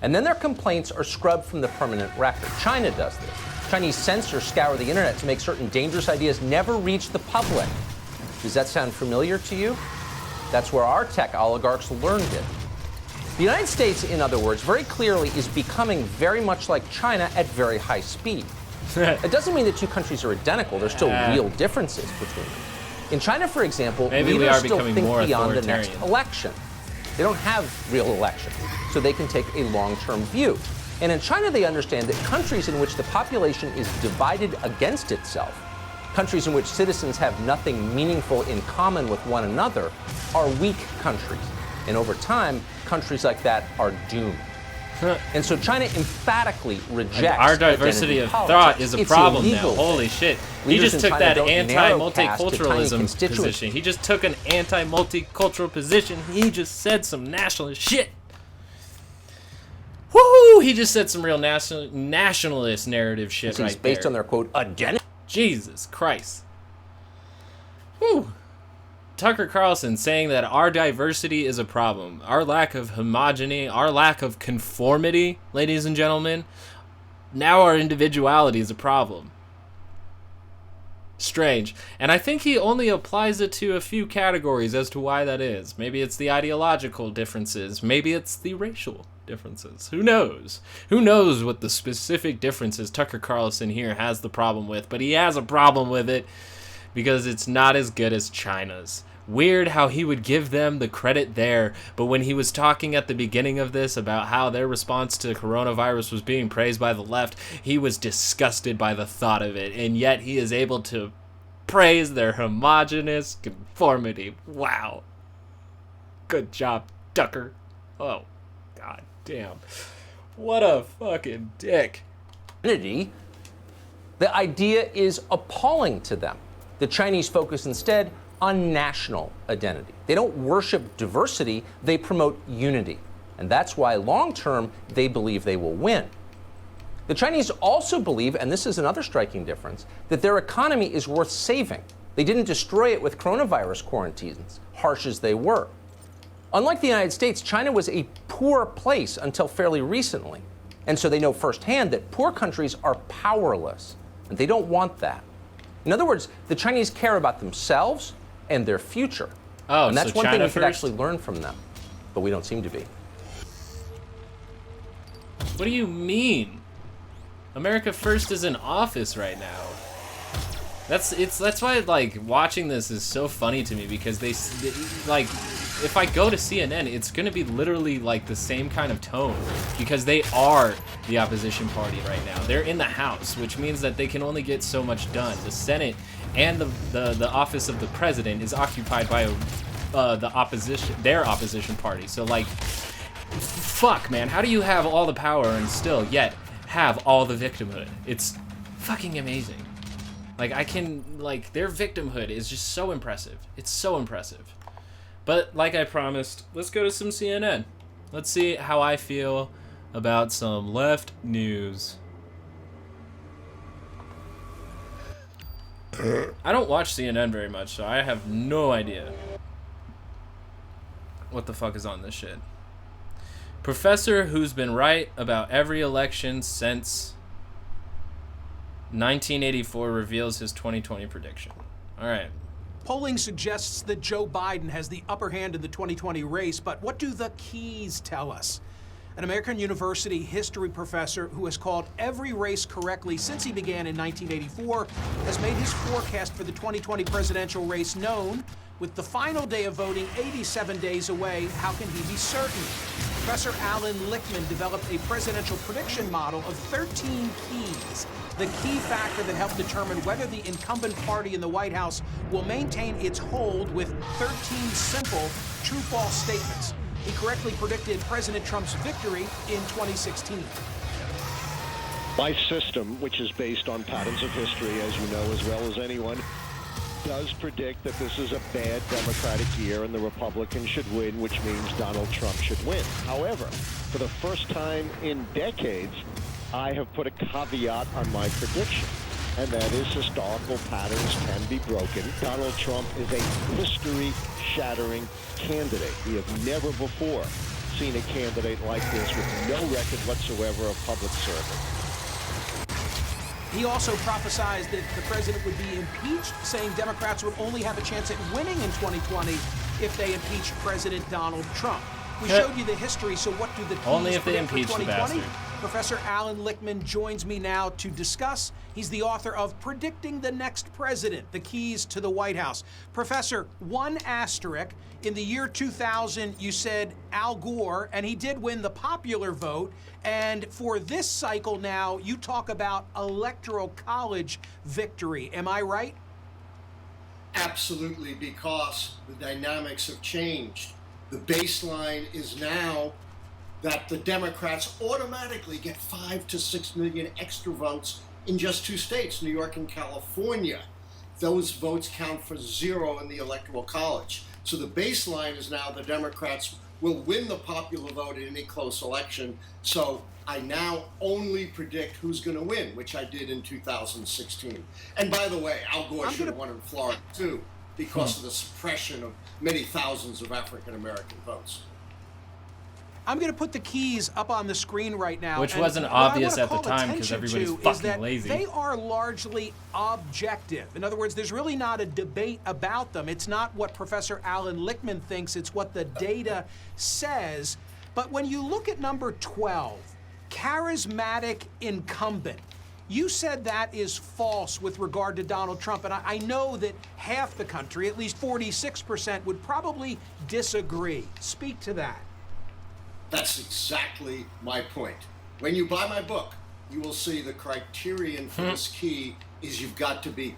And then their complaints are scrubbed from the permanent record. China does this. Chinese censors scour the internet to make certain dangerous ideas never reach the public. Does that sound familiar to you? That's where our tech oligarchs learned it. The United States, in other words, very clearly is becoming very much like China at very high speed. It doesn't mean the two countries are identical. There's still real differences between them. In China, for example, leaders still think beyond the next election. They don't have real elections, so they can take a long-term view. And in China, they understand that countries in which the population is divided against itself, countries in which citizens have nothing meaningful in common with one another, are weak countries. And over time, countries like that are doomed. And so China emphatically rejects our diversity of thought is a problem now. Holy shit. He just took that anti-multiculturalism position. He just took an anti-multicultural position. He just said some nationalist shit. Woo! He just said some real nationalist narrative shit right there. Based on their, quote, identity. Jesus Christ. Woo! Tucker Carlson saying that our diversity is a problem. Our lack of homogeny, our lack of conformity, ladies and gentlemen. Now our individuality is a problem. Strange. And I think he only applies it to a few categories as to why that is. Maybe it's the ideological differences. Maybe it's the racial differences. Who knows? Who knows what the specific differences Tucker Carlson here has the problem with. But he has a problem with it because it's not as good as China's. Weird how he would give them the credit there, but when he was talking at the beginning of this about how their response to coronavirus was being praised by the left, he was disgusted by the thought of it, and yet he is able to praise their homogeneous conformity. Wow. Good job, Tucker. Oh, god damn. What a fucking dick. The idea is appalling to them. The Chinese focus instead on national identity. They don't worship diversity, they promote unity. And that's why long-term, they believe they will win. The Chinese also believe, and this is another striking difference, that their economy is worth saving. They didn't destroy it with coronavirus quarantines, harsh as they were. Unlike the United States, China was a poor place until fairly recently. And so they know firsthand that poor countries are powerless, and they don't want that. In other words, the Chinese care about themselves and their future. Oh, and that's so one China thing we could first? actually learn from them, but we don't seem to be. What do you mean? America first is in office right now. That's why like watching this is so funny to me, because they like, if I go to CNN, it's gonna be literally like the same kind of tone, because they are the opposition party right now. They're in the House, which means that they can only get so much done. The Senate and the office of the president is occupied by their opposition party. So like, fuck, man, how do you have all the power and still yet have all the victimhood? It's fucking amazing. Like, their victimhood is just so impressive. It's so impressive. But like I promised, let's go to some CNN. Let's see how I feel about some left news. I don't watch CNN very much, so I have no idea what the fuck is on this shit. Professor who's been right about every election since 1984 reveals his 2020 prediction. All right. Polling suggests that Joe Biden has the upper hand in the 2020 race, but what do the keys tell us? An American University history professor who has called every race correctly since he began in 1984 has made his forecast for the 2020 presidential race known. With the final day of voting 87 days away, how can he be certain? Professor Alan Lichtman developed a presidential prediction model of 13 keys, the key factor that helped determine whether the incumbent party in the White House will maintain its hold with 13 simple true-false statements. He correctly predicted President Trump's victory in 2016. My system, which is based on patterns of history, as you know as well as anyone, does predict that this is a bad Democratic year and the Republicans should win, which means Donald Trump should win. However, for the first time in decades, I have put a caveat on my prediction, and that is historical patterns can be broken. Donald Trump is a history-shattering candidate. We have never before seen a candidate like this with no record whatsoever of public service. He also prophesized that the president would be impeached, saying Democrats would only have a chance at winning in 2020 if they impeached President Donald Trump. We showed you the history, so what do the keys Only if they predict for impeach the 2020? bastard. Professor Alan Lichtman joins me now to discuss. He's the author of Predicting the Next President, The Keys to the White House. Professor, one asterisk. In the year 2000, you said Al Gore, and he did win the popular vote. And for this cycle now, you talk about electoral college victory. Am I right? Absolutely, because the dynamics have changed. The baseline is now that the Democrats automatically get 5 to 6 million extra votes in just 2 states, New York and California. Those votes count for 0 in the Electoral College. So the baseline is now the Democrats will win the popular vote in any close election. So I now only predict who's going to win, which I did in 2016. And by the way, Al Gore should have won in Florida too, because of the suppression of many thousands of African American votes. I'm going to put the keys up on the screen right now. Which and wasn't what I obvious wanna at the call time because attention everybody's to is fucking that lazy. They are largely objective. In other words, there's really not a debate about them. It's not what Professor Alan Lichtman thinks, it's what the data says. But when you look at number 12, charismatic incumbent, you said that is false with regard to Donald Trump, and I know that half the country, at least 46%, would probably disagree. Speak to that. That's exactly my point. When you buy my book, you will see the criterion for this key is you've got to be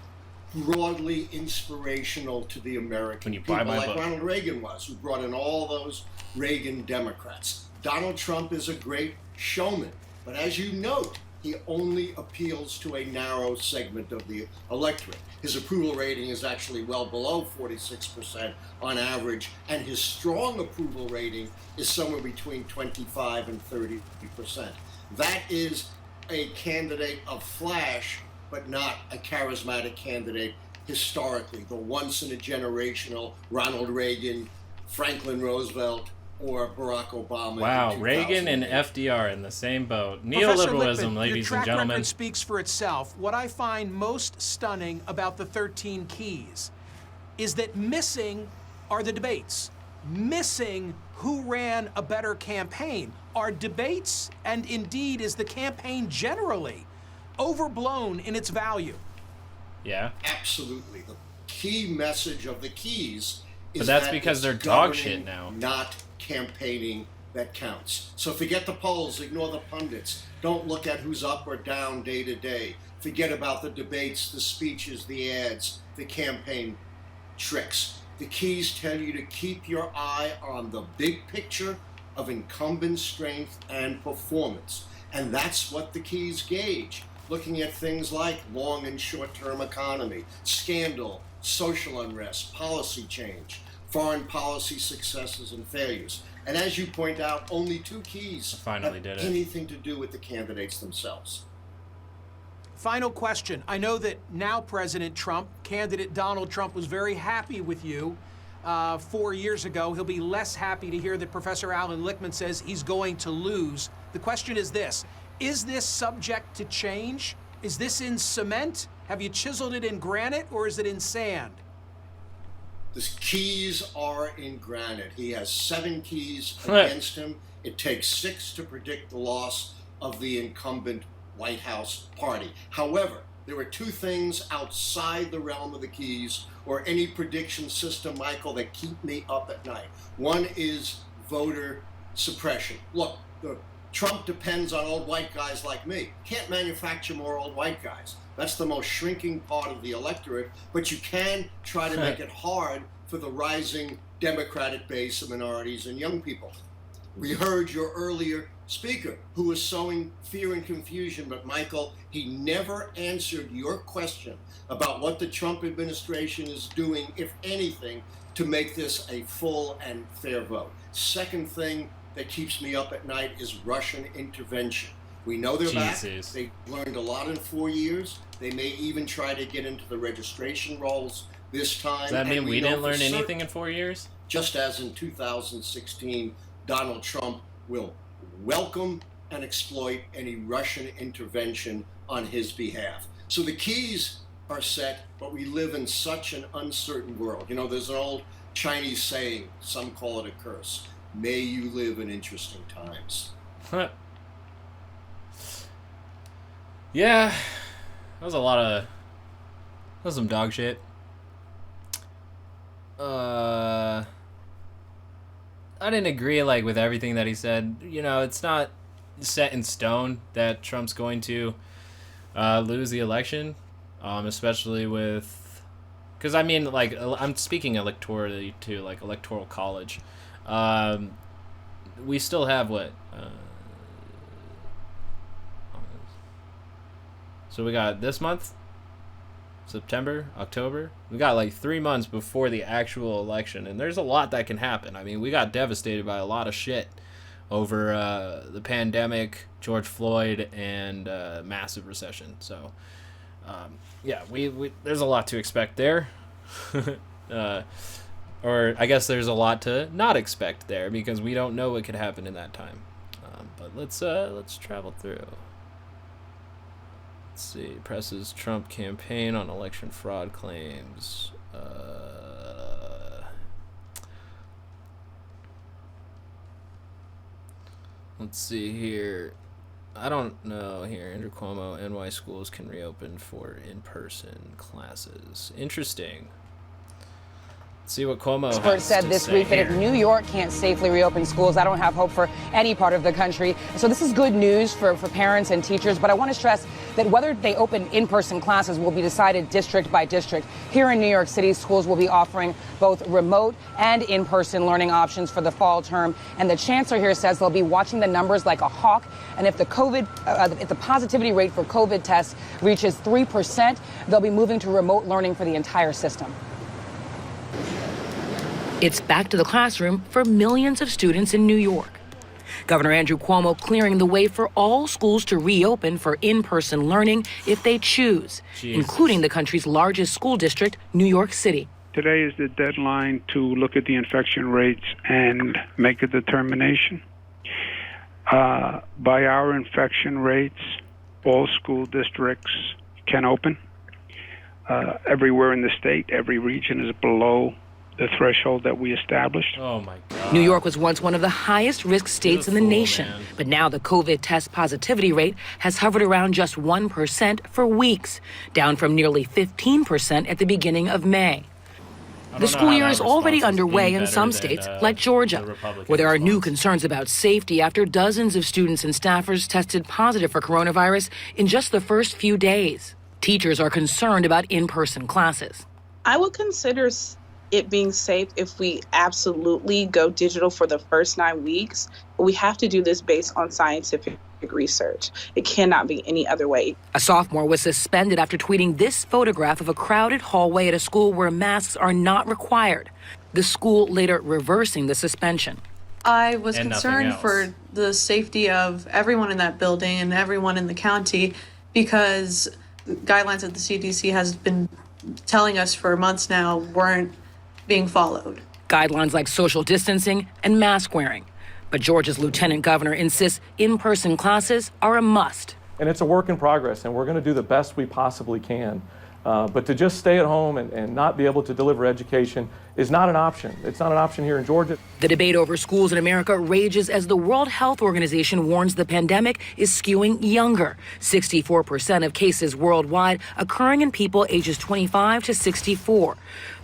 broadly inspirational to the American people, like Ronald Reagan was, who brought in all those Reagan Democrats. Donald Trump is a great showman, but as you note, he only appeals to a narrow segment of the electorate. His approval rating is actually well below 46% on average, and his strong approval rating is somewhere between 25 and 30%. That is a candidate of flash, but not a charismatic candidate historically. The once-in-a-generational Ronald Reagan, Franklin Roosevelt, or Barack Obama. Wow, Reagan and FDR in the same boat. Professor Neoliberalism, Lippman, ladies your and track gentlemen. record speaks for itself. What I find most stunning about the 13 keys is that missing are the debates. Missing who ran a better campaign. Are debates, and indeed is the campaign generally, overblown in its value? Yeah. Absolutely. The key message of the keys is But that's that because it's they're dog governing, shit now. Not campaigning that counts. So forget the polls, ignore the pundits. Don't look at who's up or down day to day. Forget about the debates, the speeches, the ads, the campaign tricks. The keys tell you to keep your eye on the big picture of incumbent strength and performance. And that's what the keys gauge. Looking at things like long and short-term economy, scandal, social unrest, policy change, foreign policy successes and failures. And as you point out, only two keys have anything to do with the candidates themselves. Final question. I know that now President Trump, candidate Donald Trump, was very happy with you 4 years ago. He'll be less happy to hear that Professor Alan Lichtman says he's going to lose. The question is this: is this subject to change? Is this in cement? Have you chiseled it in granite, or is it in sand? The keys are in granite. He has 7 keys against him. It takes 6 to predict the loss of the incumbent White House party. However, there are 2 things outside the realm of the keys or any prediction system, Michael, that keep me up at night. One is voter suppression. Look, Trump depends on old white guys like me. Can't manufacture more old white guys. That's the most shrinking part of the electorate, but you can try to make it hard for the rising Democratic base of minorities and young people. We heard your earlier speaker who was sowing fear and confusion, but Michael, he never answered your question about what the Trump administration is doing, if anything, to make this a full and fair vote. Second thing that keeps me up at night is Russian intervention. We know they're back. They learned a lot in 4 years. They may even try to get into the registration rolls this time. Does that mean we didn't learn anything in 4 years? Just as in 2016, Donald Trump will welcome and exploit any Russian intervention on his behalf. So the keys are set, but we live in such an uncertain world. You know, there's an old Chinese saying, some call it a curse: may you live in interesting times. Yeah, that was a lot of... that was some dog shit. I didn't agree, like, with everything that he said. You know, it's not set in stone that Trump's going to lose the election, especially with... Because, I mean, like, I'm speaking electorally to, like, Electoral College. We still have, what... so we got this month, September, October. We got like 3 months before the actual election, and there's a lot that can happen. I mean, we got devastated by a lot of shit over the pandemic, George Floyd, and massive recession. So, yeah, we there's a lot to expect there. Or I guess there's a lot to not expect there because we don't know what could happen in that time. But let's travel through. Let's see. Presses Trump campaign on election fraud claims. Let's see here. I don't know here. Andrew Cuomo, NY schools can reopen for in-person classes. Interesting. See what Cuomo has Experts said to this say week that here. if New York can't safely reopen schools, I don't have hope for any part of the country. So this is good news for parents and teachers, but I want to stress that whether they open in-person classes will be decided district by district. Here in New York City, schools will be offering both remote and in-person learning options for the fall term. And the chancellor here says they'll be watching the numbers like a hawk. And if the positivity rate for COVID tests reaches 3%, they'll be moving to remote learning for the entire system. It's back to the classroom for millions of students in New York. Governor Andrew Cuomo clearing the way for all schools to reopen for in-person learning if they choose, including the country's largest school district, New York City. Today is the deadline to look at the infection rates and make a determination. By our infection rates, all school districts can open. Everywhere in the state, every region is below the threshold that we established. Oh my God. New York was once one of the highest risk states in the nation, but now the COVID test positivity rate has hovered around just 1% for weeks, down from nearly 15% at the beginning of May. The school year is already underway in some states, like Georgia, where there are new concerns about safety after dozens of students and staffers tested positive for coronavirus in just the first few days. Teachers are concerned about in-person classes. I would consider it being safe if we absolutely go digital for the first 9 weeks. But we have to do this based on scientific research. It cannot be any other way. A sophomore was suspended after tweeting this photograph of a crowded hallway at a school where masks are not required. The school later reversing the suspension. I was concerned for the safety of everyone in that building and everyone in the county because guidelines that the CDC has been telling us for months now weren't being followed. Guidelines like social distancing and mask wearing. But Georgia's lieutenant governor insists in-person classes are a must. And it's a work in progress, and we're going to do the best we possibly can. But to just stay at home and not be able to deliver education is not an option. It's not an option here in Georgia. The debate over schools in America rages as the World Health Organization warns the pandemic is skewing younger. 64% of cases worldwide occurring in people ages 25 to 64.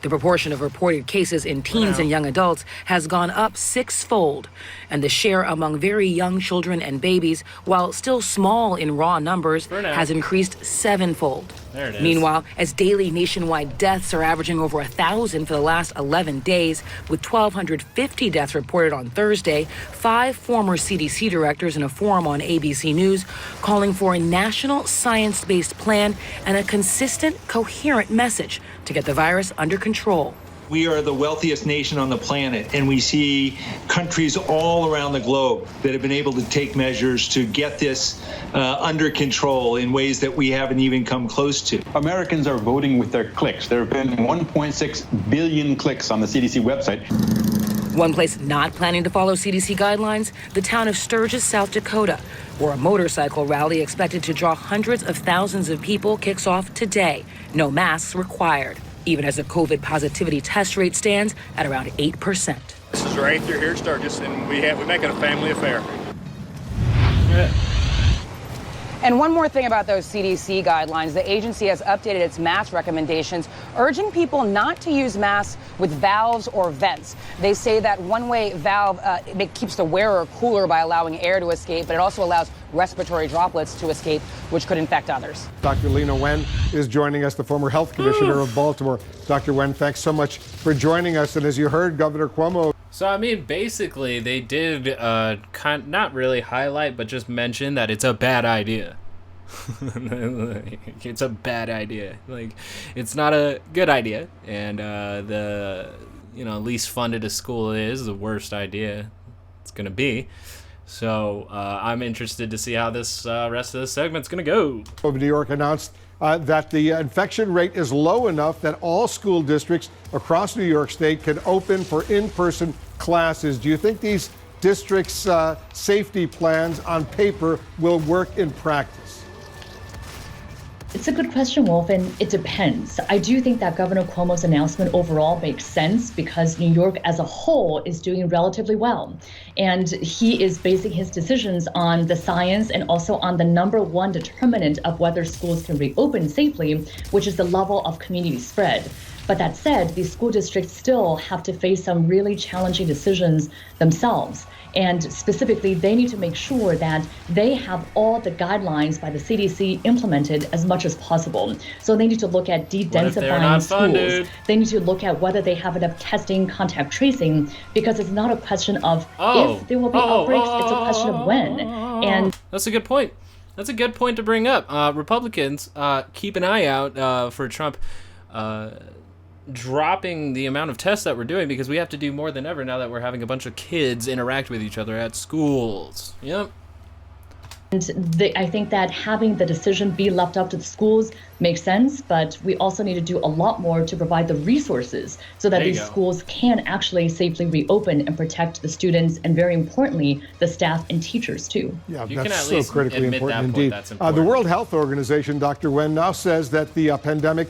The proportion of reported cases in teens and young adults has gone up 6-fold, and the share among very young children and babies, while still small in raw numbers, has increased 7-fold. There it is. Meanwhile, as daily nationwide deaths are averaging over 1,000 for the last 11 days, with 1,250 deaths reported on Thursday, 5 former CDC directors in a forum on ABC News calling for a national science-based plan and a consistent, coherent message to get the virus under control. We are the wealthiest nation on the planet, and we see countries all around the globe that have been able to take measures to get this under control in ways that we haven't even come close to. Americans are voting with their clicks. There have been 1.6 billion clicks on the CDC website. One place not planning to follow CDC guidelines, the town of Sturgis, South Dakota, where a motorcycle rally expected to draw hundreds of thousands of people kicks off today. No masks required, even as the COVID positivity test rate stands at around 8%. This is our 8th year here at Sturgis, and we make it a family affair. And one more thing about those CDC guidelines, the agency has updated its mask recommendations, urging people not to use masks with valves or vents. They say that one-way valve it keeps the wearer cooler by allowing air to escape, but it also allows respiratory droplets to escape, which could infect others. Dr. Lena Wen is joining us, the former health commissioner of Baltimore. Dr. Wen, thanks so much for joining us. And as you heard, Governor Cuomo. So, I mean, basically, they did not really highlight, but just mention that it's a bad idea. It's a bad idea. Like, it's not a good idea. And the least funded a school is, the worst idea it's going to be. So I'm interested to see how this rest of the segment's going to go. Of New York announced that the infection rate is low enough that all school districts across New York State can open for in-person classes. Do you think these districts' safety plans on paper will work in practice? It's a good question, Wolf, and it depends. I do think that Governor Cuomo's announcement overall makes sense because New York as a whole is doing relatively well. And he is basing his decisions on the science and also on the number one determinant of whether schools can reopen safely, which is the level of community spread. But that said, these school districts still have to face some really challenging decisions themselves. And specifically, they need to make sure that they have all the guidelines by the CDC implemented as much as possible. So they need to look at de-densifying schools. They need to look at whether they have enough testing, contact tracing, because it's not a question of if there will be outbreaks, it's a question of when. And that's a good point. That's a good point to bring up. Republicans, keep an eye out for Trump dropping the amount of tests that we're doing, because we have to do more than ever now that we're having a bunch of kids interact with each other at schools. Yep. And I think that having the decision be left up to the schools makes sense, but we also need to do a lot more to provide the resources so that these schools can actually safely reopen and protect the students, and very importantly, the staff and teachers too. Yeah, that's so critically important indeed. The World Health Organization, Dr. Wen, now says that the pandemic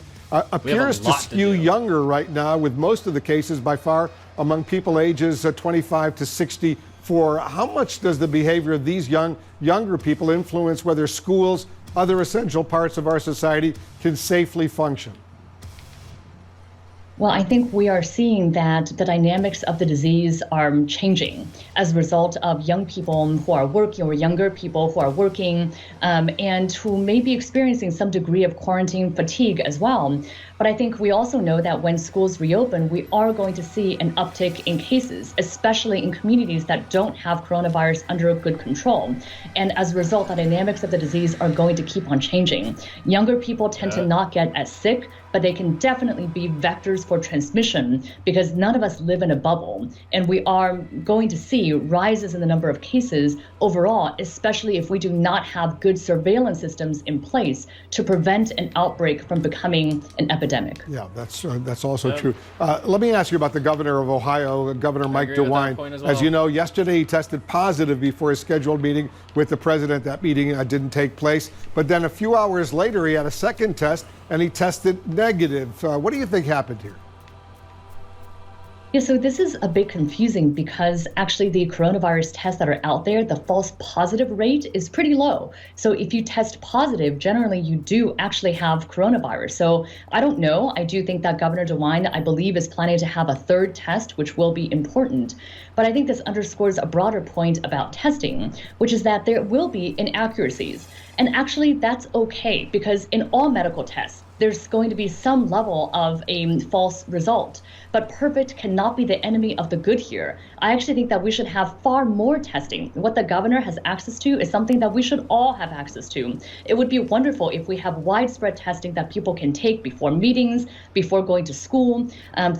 appears to skew younger right now, with most of the cases by far among people ages 25 to 64. How much does the behavior of these younger people influence whether schools, other essential parts of our society, can safely function? Well, I think we are seeing that the dynamics of the disease are changing as a result of young people who are working, or younger people who are working, and who may be experiencing some degree of quarantine fatigue as well. But I think we also know that when schools reopen, we are going to see an uptick in cases, especially in communities that don't have coronavirus under good control. And as a result, the dynamics of the disease are going to keep on changing. Younger people tend to not get as sick, but they can definitely be vectors for transmission, because none of us live in a bubble. And we are going to see rises in the number of cases overall, especially if we do not have good surveillance systems in place to prevent an outbreak from becoming an epidemic. Yeah, that's also true. Let me ask you about the governor of Ohio, Governor Mike DeWine. As you know, yesterday he tested positive before his scheduled meeting with the president. That meeting didn't take place. But then a few hours later, he had a second test, and he tested negative. What do you think happened here? Yeah, so this is a bit confusing, because actually the coronavirus tests that are out there, the false positive rate is pretty low. So if you test positive, generally you do actually have coronavirus. So I don't know. I do think that Governor DeWine, I believe, is planning to have a third test, which will be important. But I think this underscores a broader point about testing, which is that there will be inaccuracies. And actually that's okay, because in all medical tests, there's going to be some level of a false result. But perfect cannot be the enemy of the good here. I actually think that we should have far more testing. What the governor has access to is something that we should all have access to. It would be wonderful if we have widespread testing that people can take before meetings, before going to school,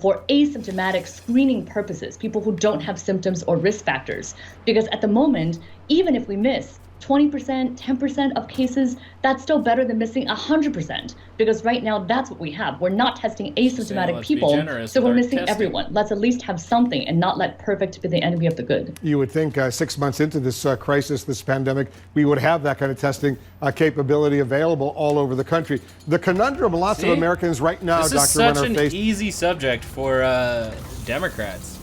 for asymptomatic screening purposes, people who don't have symptoms or risk factors. Because at the moment, even if we miss 20%, 10% of cases, that's still better than missing 100%, because right now that's what we have. We're not testing asymptomatic people, so we're missing everyone. Let's at least have something and not let perfect be the enemy of the good. You would think 6 months into this crisis, this pandemic, we would have that kind of testing capability available all over the country. The conundrum lots of Americans right now, Dr. Wen, are facing. This is such an easy subject for Democrats.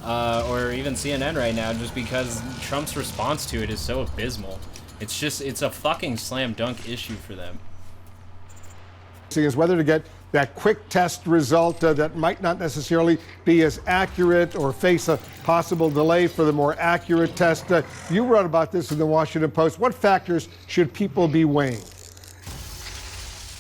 Or even CNN right now, just because Trump's response to it is so abysmal. It's a fucking slam dunk issue for them. Is whether to get that quick test result that might not necessarily be as accurate, or face a possible delay for the more accurate test. You wrote about this in the Washington Post. What factors should people be weighing?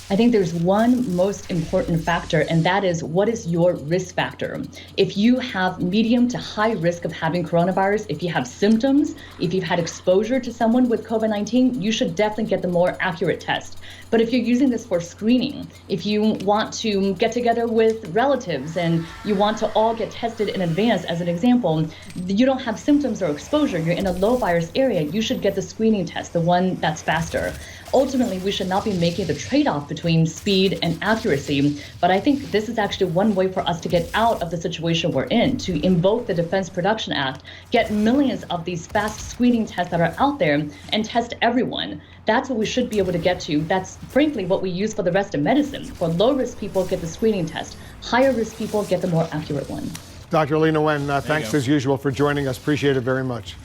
I think there's one most important factor, and that is, what is your risk factor? If you have medium to high risk of having coronavirus, if you have symptoms, if you've had exposure to someone with COVID-19, you should definitely get the more accurate test. But if you're using this for screening, if you want to get together with relatives and you want to all get tested in advance, as an example, you don't have symptoms or exposure, you're in a low virus area, you should get the screening test, the one that's faster. Ultimately, we should not be making the trade-off between speed and accuracy, but I think this is actually one way for us to get out of the situation we're in, to invoke the Defense Production Act, get millions of these fast screening tests that are out there, and test everyone. That's what we should be able to get to. That's frankly what we use for the rest of medicine. For low-risk people, get the screening test. Higher-risk people, get the more accurate one. Dr. Lena Wen, thanks as usual for joining us. Appreciate it very much.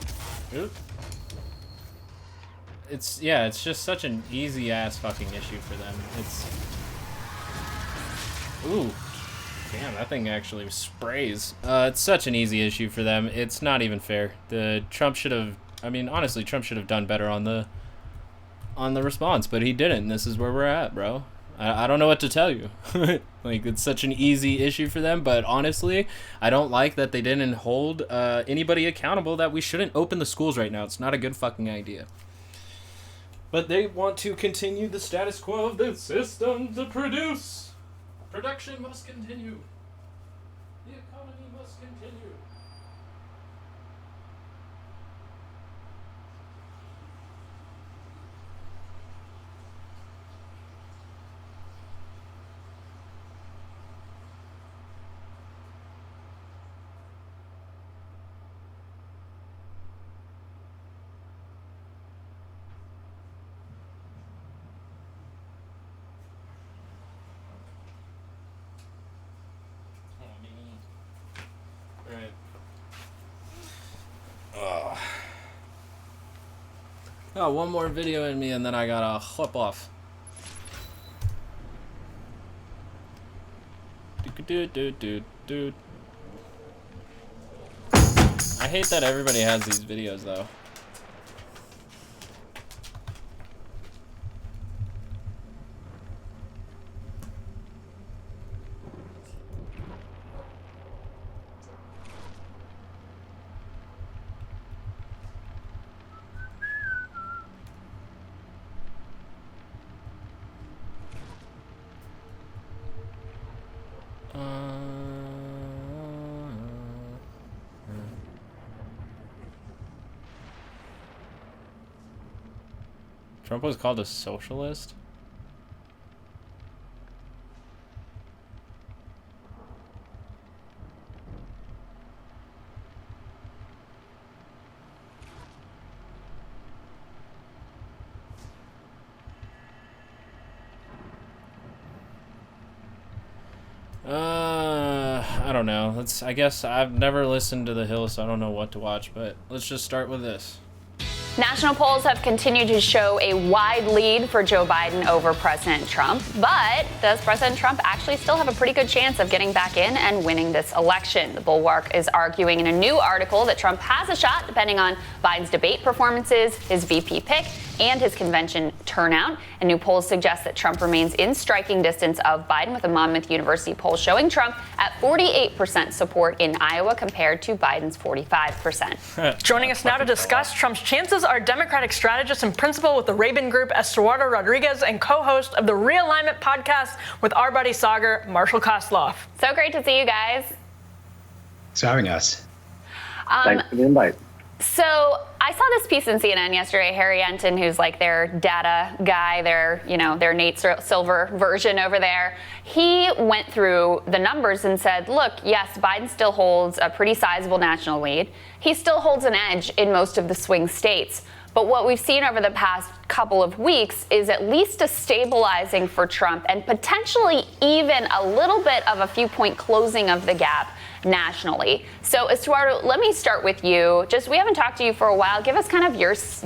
It's just such an easy ass fucking issue for them. Damn, that thing actually sprays. It's such an easy issue for them. It's not even fair. Trump should have done better on the response, but he didn't. This is where we're at, bro. I don't know what to tell you. Like, it's such an easy issue for them, but honestly, I don't like that they didn't hold anybody accountable that we shouldn't open the schools right now. It's not a good fucking idea. But they want to continue the status quo of the system to produce. Production must continue. The economy must continue. Oh, one more video in me and then I gotta flip off. I hate that everybody has these videos though. Trump was called a socialist? I don't know. I guess I've never listened to The Hill, so I don't know what to watch, but let's just start with this. National polls have continued to show a wide lead for Joe Biden over President Trump. But does President Trump actually still have a pretty good chance of getting back in and winning this election? The Bulwark is arguing in a new article that Trump has a shot depending on Biden's debate performances, his VP pick, and his convention turnout. And new polls suggest that Trump remains in striking distance of Biden, with a Monmouth University poll showing Trump at 48% support in Iowa compared to Biden's 45%. Joining us now to discuss Trump's chances are Democratic strategist and principal with the Rabin Group, Estuardo Rodriguez, and co-host of the Realignment podcast with our buddy Sagar, Marshall Kosloff. So great to see you guys. Thanks for having us. Thanks for the invite. So I saw this piece in CNN yesterday. Harry Enton, who's like their data guy, their Nate Silver version over there, he went through the numbers and said, look, yes, Biden still holds a pretty sizable national lead. He still holds an edge in most of the swing states. But what we've seen over the past couple of weeks is at least a stabilizing for Trump and potentially even a little bit of a few point closing of the gap nationally. So, Estuardo, let me start with you. We haven't talked to you for a while. Give us kind of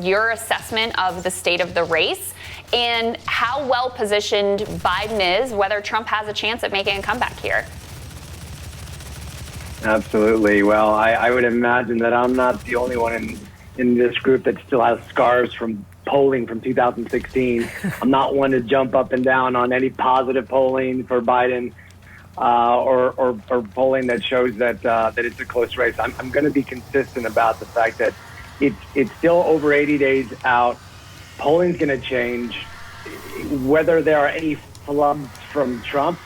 your assessment of the state of the race and how well positioned Biden is, whether Trump has a chance at making a comeback here. Absolutely. Well, I would imagine that I'm not the only one in this group that still has scars from polling from 2016. I'm not one to jump up and down on any positive polling for Biden. Or polling that shows that it's a close race. I'm going to be consistent about the fact that it's still over 80 days out. Polling's going to change. Whether there are any flubs from Trump,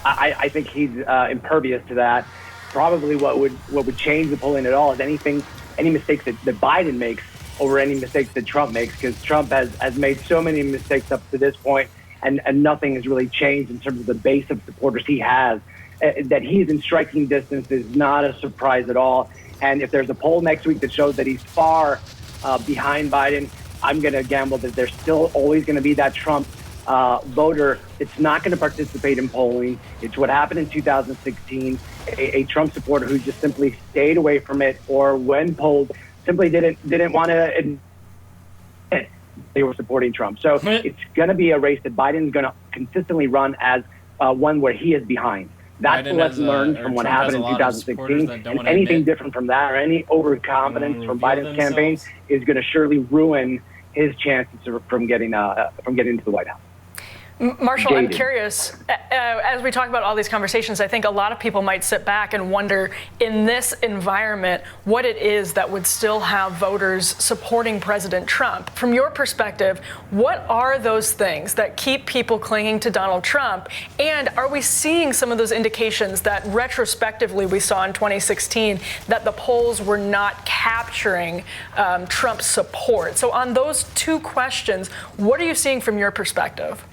I think he's impervious to that. Probably what would change the polling at all is any mistakes that Biden makes over any mistakes that Trump makes, because Trump has made so many mistakes up to this point. And nothing has really changed in terms of the base of supporters he has. That he's in striking distance is not a surprise at all. And if there's a poll next week that shows that he's far behind Biden, I'm going to gamble that there's still always going to be that Trump voter that's not going to participate in polling. It's what happened in 2016, a Trump supporter who just simply stayed away from it, or when polled, simply didn't want to admit they were supporting Trump. So it's going to be a race that Biden's going to consistently run as one where he is behind. That's the lesson learned from what happened in 2016. And anything different from that or any overconfidence from Biden's campaign is going to surely ruin his chances from getting into the White House. Marshall, I'm curious, as we talk about all these conversations, I think a lot of people might sit back and wonder, in this environment, what it is that would still have voters supporting President Trump. From your perspective, what are those things that keep people clinging to Donald Trump? And are we seeing some of those indications that retrospectively we saw in 2016 that the polls were not capturing Trump's support? So on those two questions, what are you seeing from your perspective?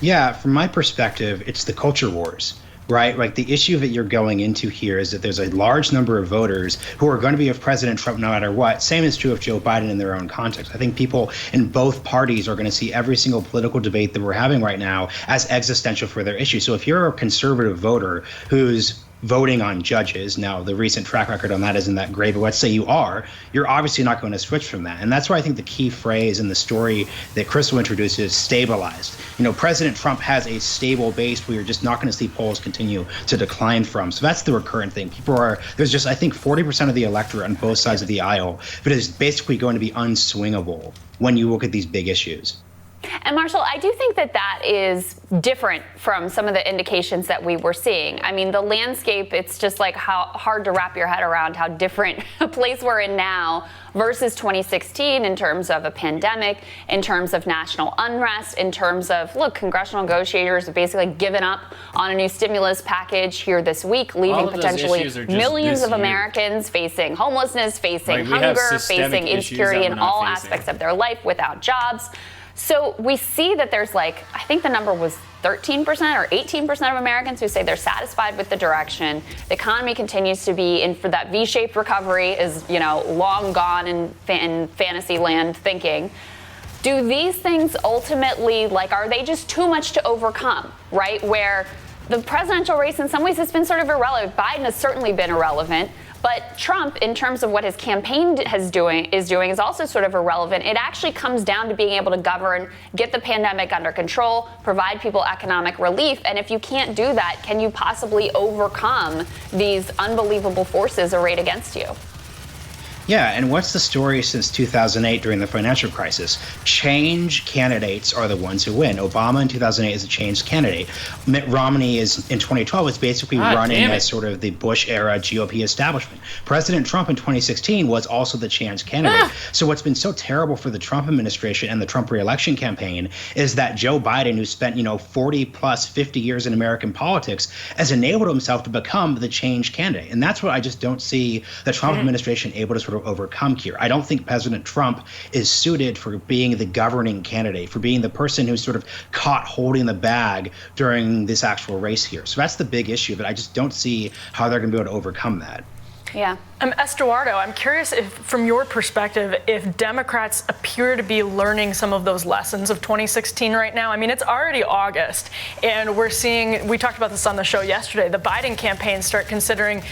Yeah, from my perspective, it's the culture wars, right? Like the issue that you're going into here is that there's a large number of voters who are going to be with President Trump no matter what. Same is true of Joe Biden in their own context. I think people in both parties are going to see every single political debate that we're having right now as existential for their issue. So if you're a conservative voter who's voting on judges, now the recent track record on that isn't that great, but let's say you're obviously not going to switch from that. And that's why I think the key phrase in the story that Crystal introduced is stabilized. President Trump has a stable base where you're just not going to see polls continue to decline from. So that's the recurrent thing. There's just, I think 40% of the electorate on both sides of the aisle, but it's basically going to be unswingable when you look at these big issues. And Marshall, I do think that is different from some of the indications that we were seeing. I mean, the landscape, it's just like how hard to wrap your head around how different a place we're in now versus 2016 in terms of a pandemic, in terms of national unrest, in terms of, look, congressional negotiators have basically given up on a new stimulus package here this week, leaving potentially millions of Americans facing homelessness, facing hunger, facing insecurity in all aspects of their life, without jobs. So we see that there's I think the number was 13% or 18% of Americans who say they're satisfied with the direction. The economy continues to be in for that V-shaped recovery is, long gone in fantasy land thinking. Do these things ultimately, are they just too much to overcome, right? Where the presidential race in some ways has been sort of irrelevant. Biden has certainly been irrelevant. But Trump, in terms of what his campaign is doing is also sort of irrelevant. It actually comes down to being able to govern, get the pandemic under control, provide people economic relief. And if you can't do that, can you possibly overcome these unbelievable forces arrayed against you? Yeah, and what's the story since 2008 during the financial crisis? Change candidates are the ones who win. Obama in 2008 is a change candidate. Mitt Romney is in 2012 is basically running as sort of the Bush-era GOP establishment. President Trump in 2016 was also the change candidate. So what's been so terrible for the Trump administration and the Trump re-election campaign is that Joe Biden, who spent 40 plus 50 years in American politics, has enabled himself to become the change candidate. And that's what I just don't see the Trump administration able to sort of overcome here. I don't think President Trump is suited for being the governing candidate, for being the person who's sort of caught holding the bag during this actual race here. So that's the big issue, but I just don't see how they're going to be able to overcome that. Yeah. Estuardo, I'm curious if, from your perspective, if Democrats appear to be learning some of those lessons of 2016 right now. I mean, it's already August, and we talked about this on the show yesterday, the Biden campaign start considering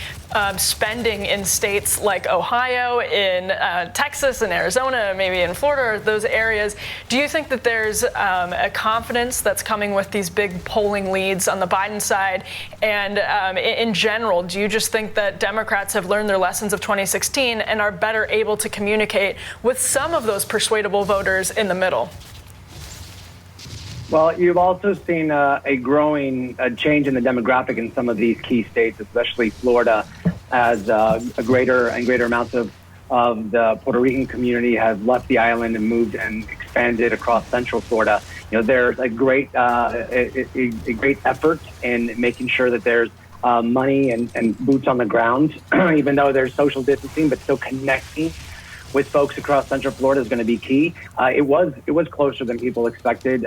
spending in states like Ohio, in Texas, and Arizona, maybe in Florida, those areas. Do you think that there's a confidence that's coming with these big polling leads on the Biden side? And in general, do you just think that Democrats have learned their lessons of 2016 and are better able to communicate with some of those persuadable voters in the middle? Well, you've also seen a growing change in the demographic in some of these key states, especially Florida, as a greater and greater amounts of the Puerto Rican community have left the island and moved and expanded across central Florida. There's a great effort in making sure that there's money and boots on the ground, even though there's social distancing, but still connecting with folks across Central Florida is going to be key. It was closer than people expected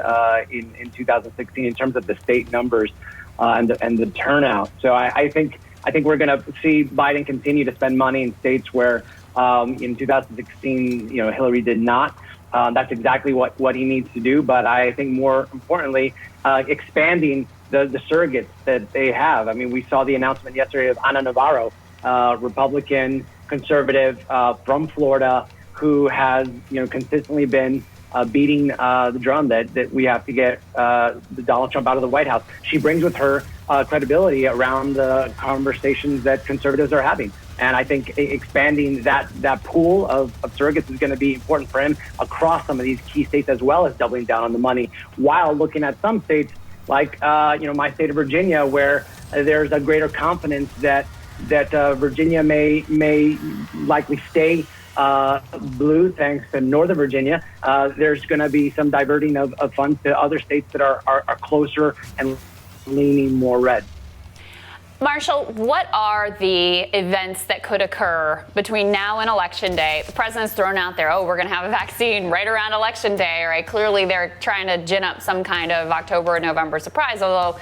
in 2016 in terms of the state numbers and the turnout. So I think we're going to see Biden continue to spend money in states where in 2016 Hillary did not. That's exactly what he needs to do. But I think more importantly, expanding the surrogates that they have. I mean, we saw the announcement yesterday of Ana Navarro, Republican conservative from Florida, who has consistently been beating the drum that we have to get Donald Trump out of the White House. She brings with her credibility around the conversations that conservatives are having. And I think expanding that pool of surrogates is going to be important for him across some of these key states, as well as doubling down on the money, while looking at some states like my state of Virginia, where there's a greater confidence that Virginia may likely stay blue thanks to Northern Virginia. There's going to be some diverting of funds to other states that are closer and leaning more red. Marshall, what are the events that could occur between now and Election Day? The president's thrown out there, we're going to have a vaccine right around Election Day, right? Clearly, they're trying to gin up some kind of October or November surprise, although,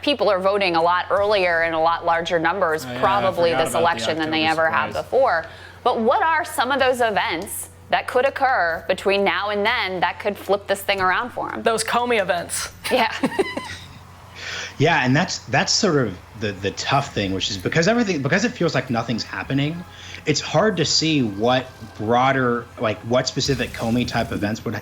people are voting a lot earlier in a lot larger numbers, probably this election than they ever have before. But what are some of those events that could occur between now and then that could flip this thing around for him? Those Comey events. Yeah. Yeah, and that's sort of the tough thing, which is because it feels like nothing's happening, it's hard to see what broader, what specific Comey type events would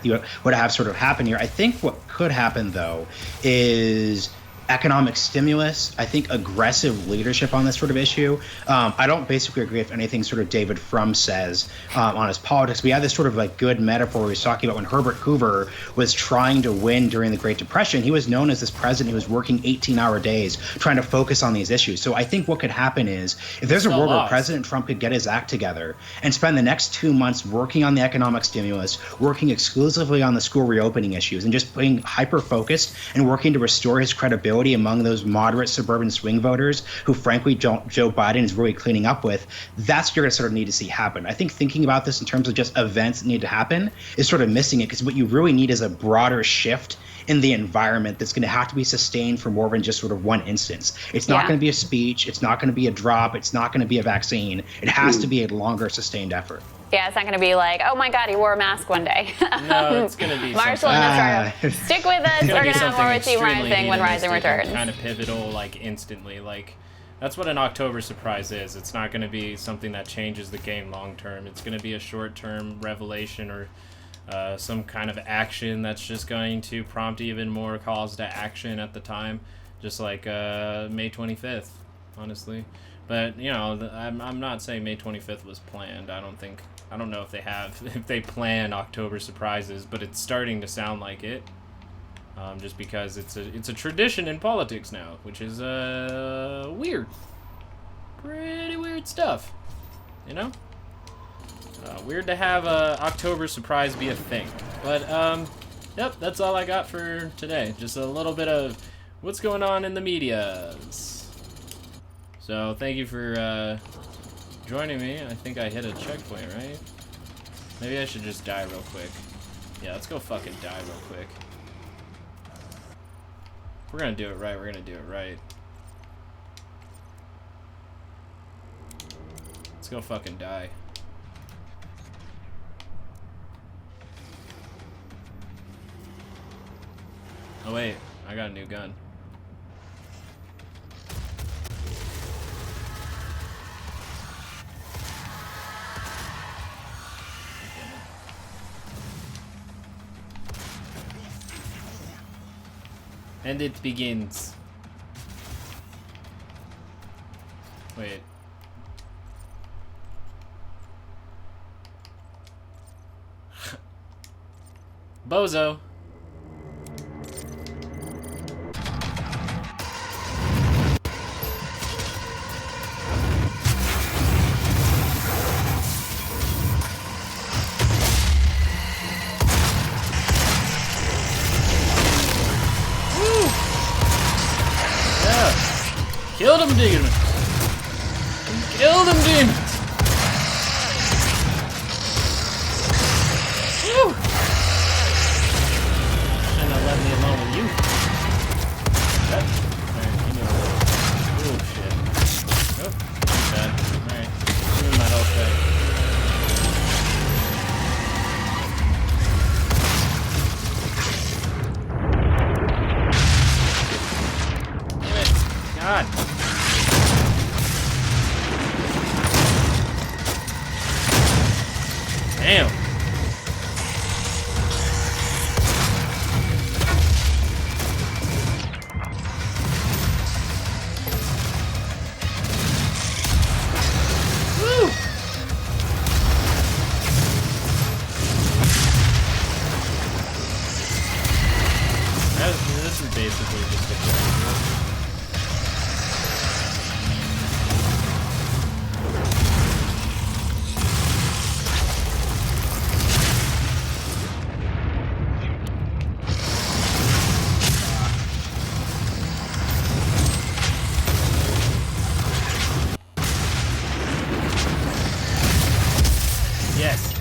have sort of happen here. I think what could happen, though, is economic stimulus. I think aggressive leadership on this sort of issue. I don't basically agree with anything sort of David Frum says on his politics. We have this sort of good metaphor where he's talking about when Herbert Hoover was trying to win during the Great Depression. He was known as this president who was working 18-hour days trying to focus on these issues. So I think what could happen is if there's a world where President Trump could get his act together and spend the next 2 months working on the economic stimulus, working exclusively on the school reopening issues, and just being hyper-focused and working to restore his credibility among those moderate suburban swing voters who, frankly, Joe Biden is really cleaning up with, that's what you're going to sort of need to see happen. I think thinking about this in terms of just events that need to happen is sort of missing it, because what you really need is a broader shift in the environment that's going to have to be sustained for more than just sort of one instance. It's not going to be a speech. It's not going to be a drop. It's not going to be a vaccine. It has to be a longer sustained effort. Yeah, it's not going to be like, oh my God, he wore a mask one day. No, it's going to be Marshall and Nazaro, stick with us. We're going to have more with you thing when Rising returns. Kind of pivotal, instantly. That's what an October surprise is. It's not going to be something that changes the game long term. It's going to be a short-term revelation or some kind of action that's just going to prompt even more calls to action at the time, just like May 25th, honestly. But, I'm not saying May 25th was planned. I don't know if they plan October surprises, but it's starting to sound like it. Just because it's a tradition in politics now, which is weird. Pretty weird stuff, Weird to have a October surprise be a thing. But, yep, that's all I got for today. Just a little bit of what's going on in the medias. So, thank you for joining me. I think I hit a checkpoint, right? Maybe I should just die real quick. Yeah, let's go fucking die real quick. If we're gonna do it right, we're gonna do it right. Let's go fucking die. Oh wait, I got a new gun. And it begins. Wait. Bozo. Kill them demons! Kill them demons! Woo! And not let me alone with you. Alright, give me a little. Oh shit. Oh, too bad. Alright. Give me my health back. God. basically just declared. Yes.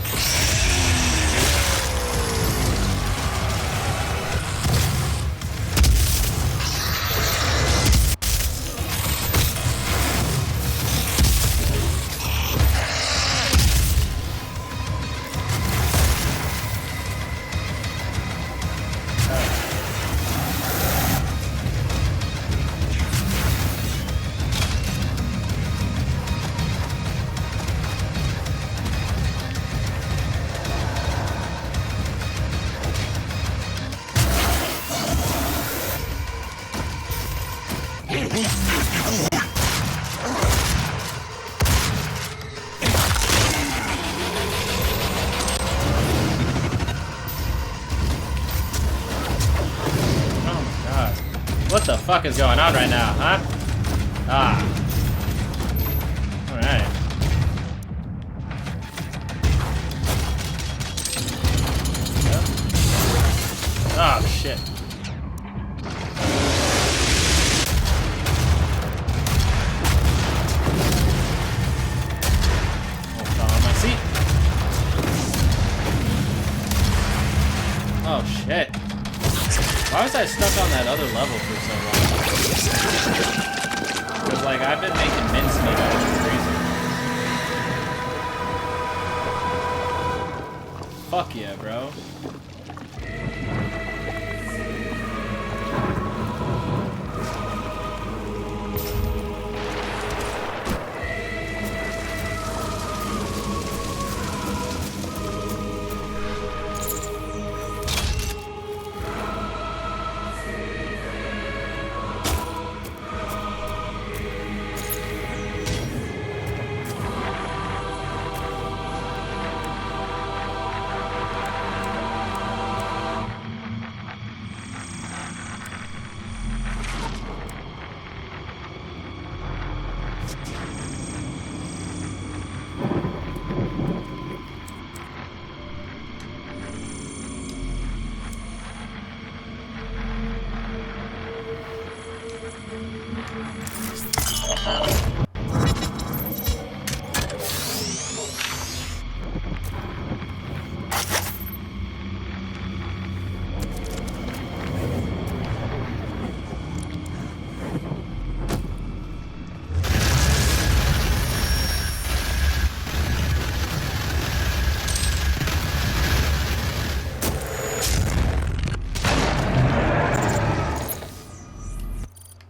What the fuck is going on right now, huh? Ah. Alright. Oh, shit. Oh, fell on my seat. Oh, shit. Why was I stuck on that other level for so long? Because, like, I've been making mincemeat out of crazy. Fuck yeah, bro.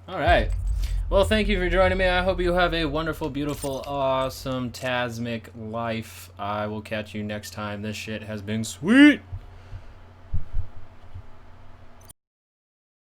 Alright. Well, thank you for joining me. I hope you have a wonderful, beautiful, awesome, tasmic life. I will catch you next time. This shit has been sweet.